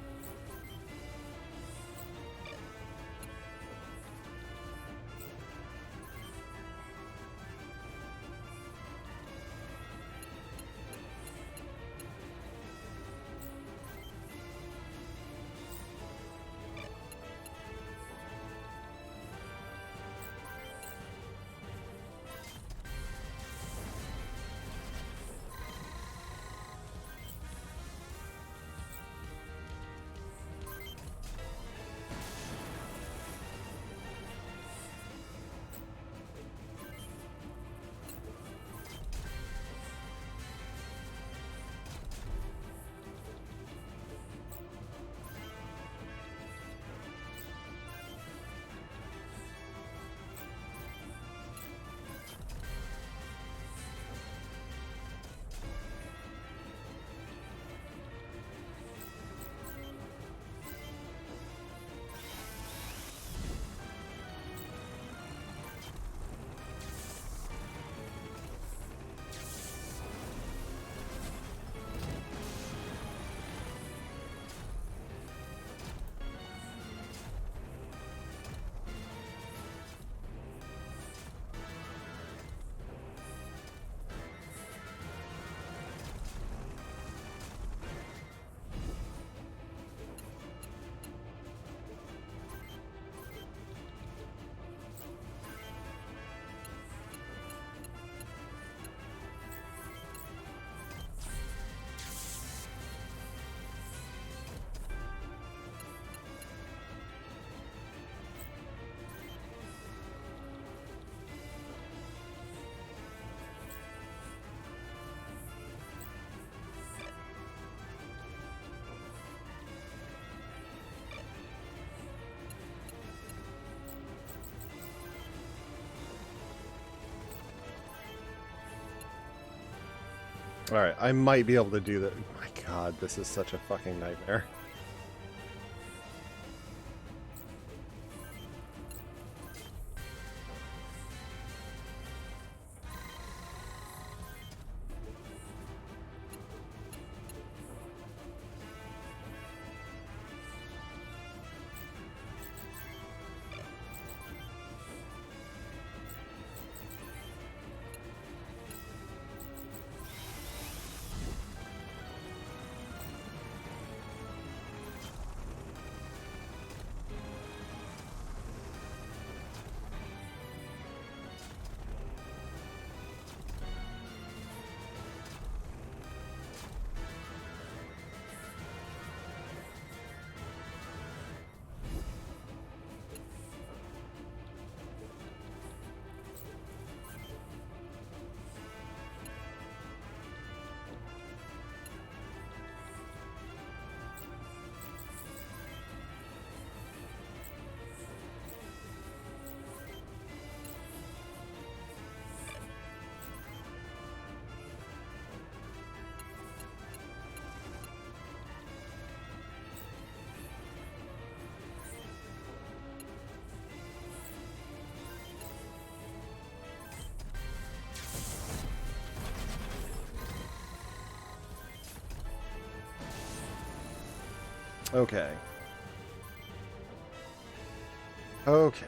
Alright, I might be able to do that. My god, this is such a fucking nightmare. Okay. Okay.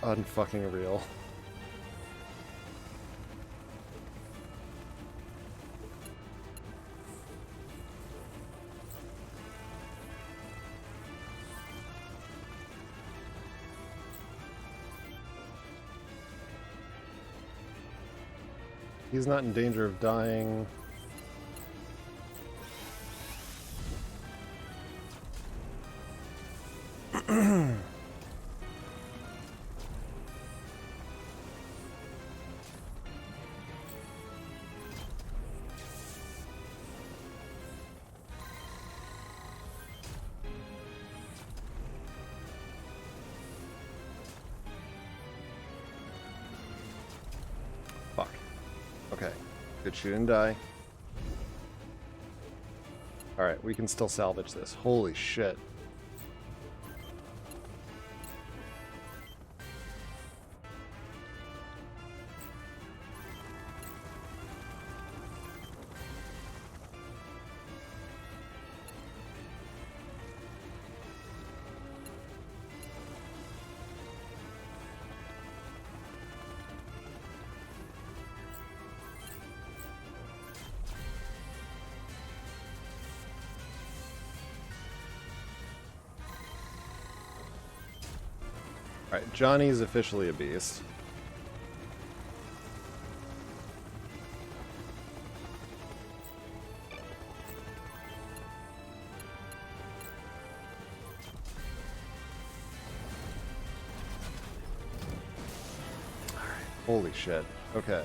unfucking real. He's not in danger of dying. Fuck. Okay. Good, she didn't die. Alright, we can still salvage this. Holy shit. Alright, Johnny's officially a beast. Alright, holy shit. Okay.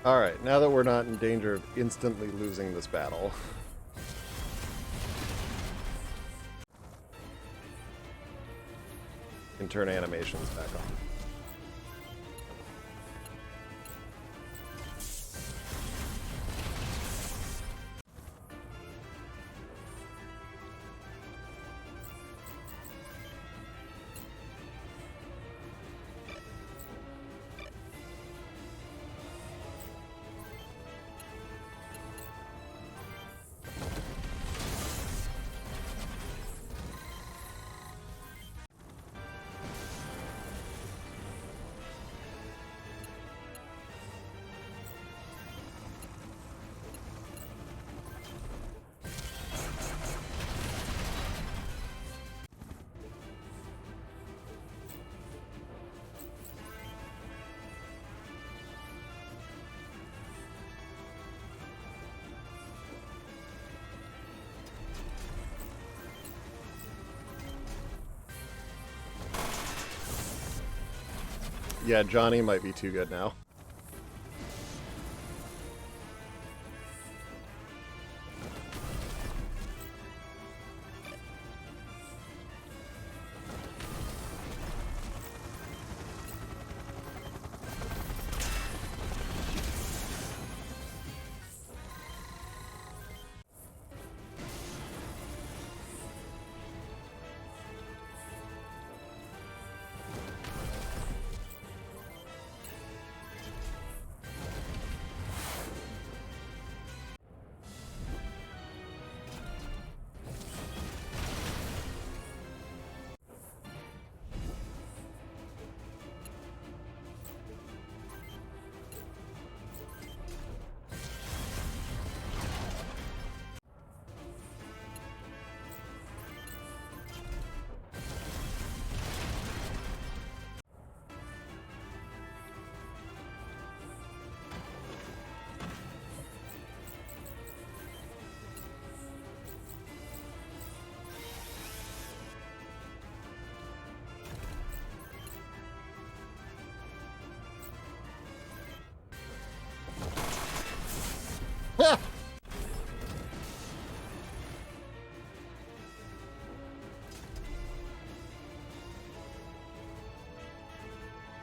Alright, now that we're not in danger of instantly losing this battle. Can turn animations back on. Yeah, Johnny might be too good now.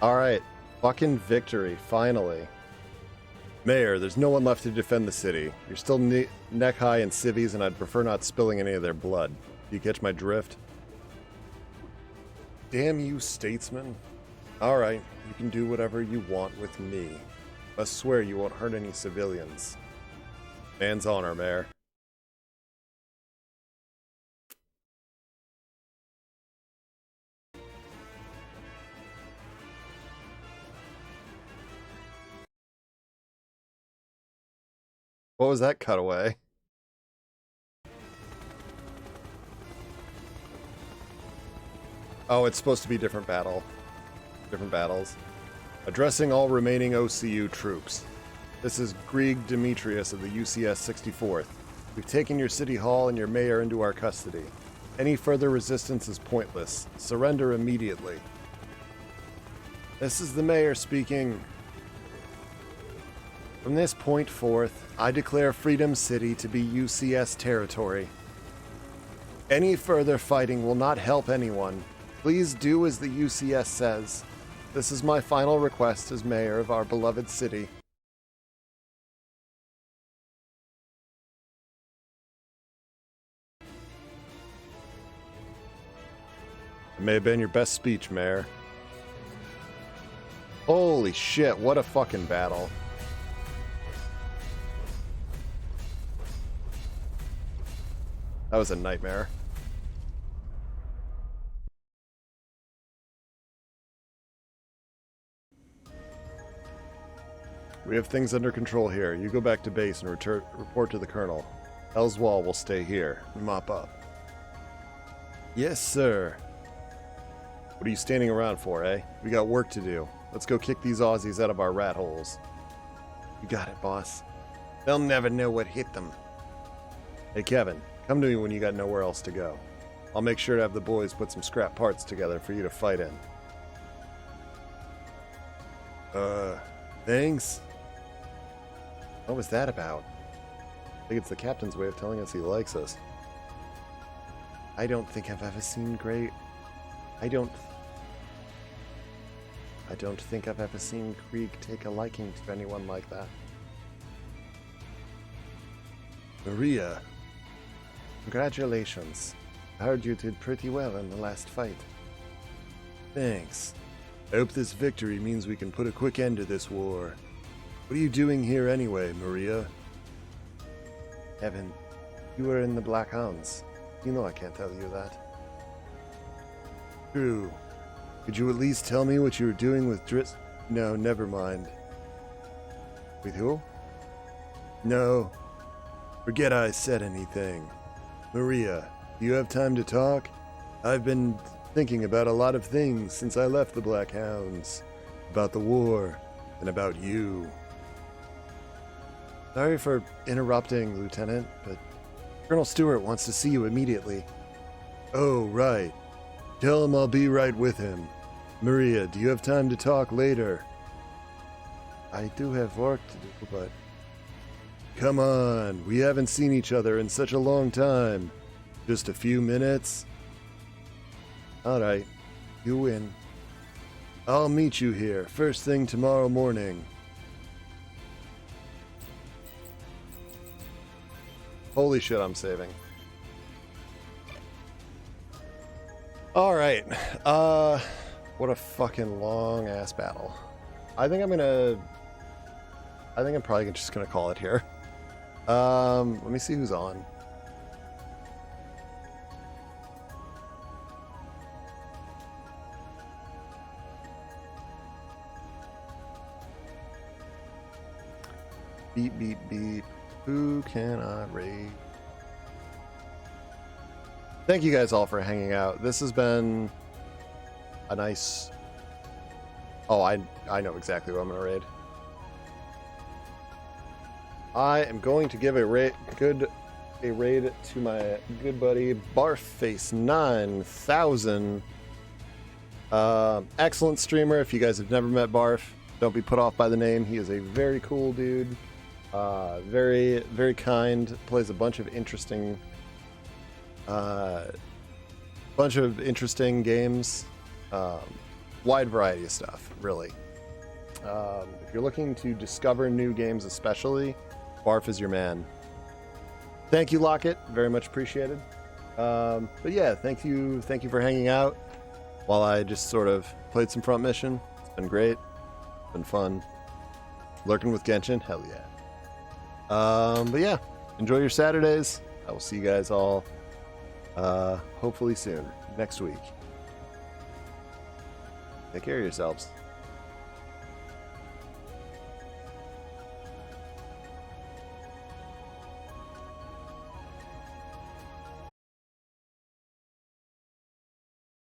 Alright. Fucking victory, finally. Mayor, there's no one left to defend the city. You're still neck high in civvies, and I'd prefer not spilling any of their blood. Do you catch my drift? Damn you, statesman. Alright, you can do whatever you want with me. I swear you won't hurt any civilians. Man's honor, Mayor. What was that cutaway? Oh, it's supposed to be different battles. Addressing all remaining OCU troops. This is Grieg Demetrius of the UCS 64th. We've taken your city hall and your mayor into our custody. Any further resistance is pointless. Surrender immediately. This is the mayor speaking. From this point forth, I declare Freedom City to be UCS territory. Any further fighting will not help anyone. Please do as the UCS says. This is my final request as mayor of our beloved city. It may have been your best speech, Mayor. Holy shit, what a fucking battle. That was a nightmare. We have things under control here. You go back to base and report to the colonel. Hell's Wall will stay here. Mop up. Yes, sir. What are you standing around for, eh? We got work to do. Let's go kick these Aussies out of our rat holes. You got it, boss. They'll never know what hit them. Hey, Kevin, come to me when you got nowhere else to go. I'll make sure to have the boys put some scrap parts together for you to fight in. Thanks? What was that about? I think it's the captain's way of telling us he likes us. I don't think I've ever seen great... I don't think I've ever seen Krieg take a liking to anyone like that. Maria, congratulations. I heard you did pretty well in the last fight. Thanks. I hope this victory means we can put a quick end to this war. What are you doing here anyway, Maria? Evan, you were in the Black Hounds. You know I can't tell you that. True. Could you at least tell me what you were doing with No, never mind. With who? No. Forget I said anything. Maria, do you have time to talk? I've been thinking about a lot of things since I left the Black Hounds. About the war, and about you. Sorry for interrupting, Lieutenant, but Colonel Stewart wants to see you immediately. Oh, right. Tell him I'll be right with him. Maria, do you have time to talk later? I do have work to do, but... Come on, we haven't seen each other in such a long time. Just a few minutes? Alright, you win. I'll meet you here, first thing tomorrow morning. Holy shit, I'm saving. Alright, what a fucking long ass battle. I think I'm probably just gonna call it here. Let me see who's on. Beep, beep, beep. Who can I raid? Thank you guys all for hanging out. This has been a nice... Oh, I know exactly what I'm going to raid. I am going to give a raid to my good buddy Barfface 9000. Excellent streamer. If you guys have never met Barf, don't be put off by the name. He is a very cool dude. Very, very kind. Plays a bunch of interesting games. Wide variety of stuff, really. If you're looking to discover new games, especially, Barf is your man. Thank you, Lockett. Very much appreciated. But yeah, thank you for hanging out while I just sort of played some front mission. It's been great. It's been fun. Lurking with Genshin, hell yeah. But yeah, enjoy your Saturdays. I will see you guys all hopefully soon, next week. Take care of yourselves.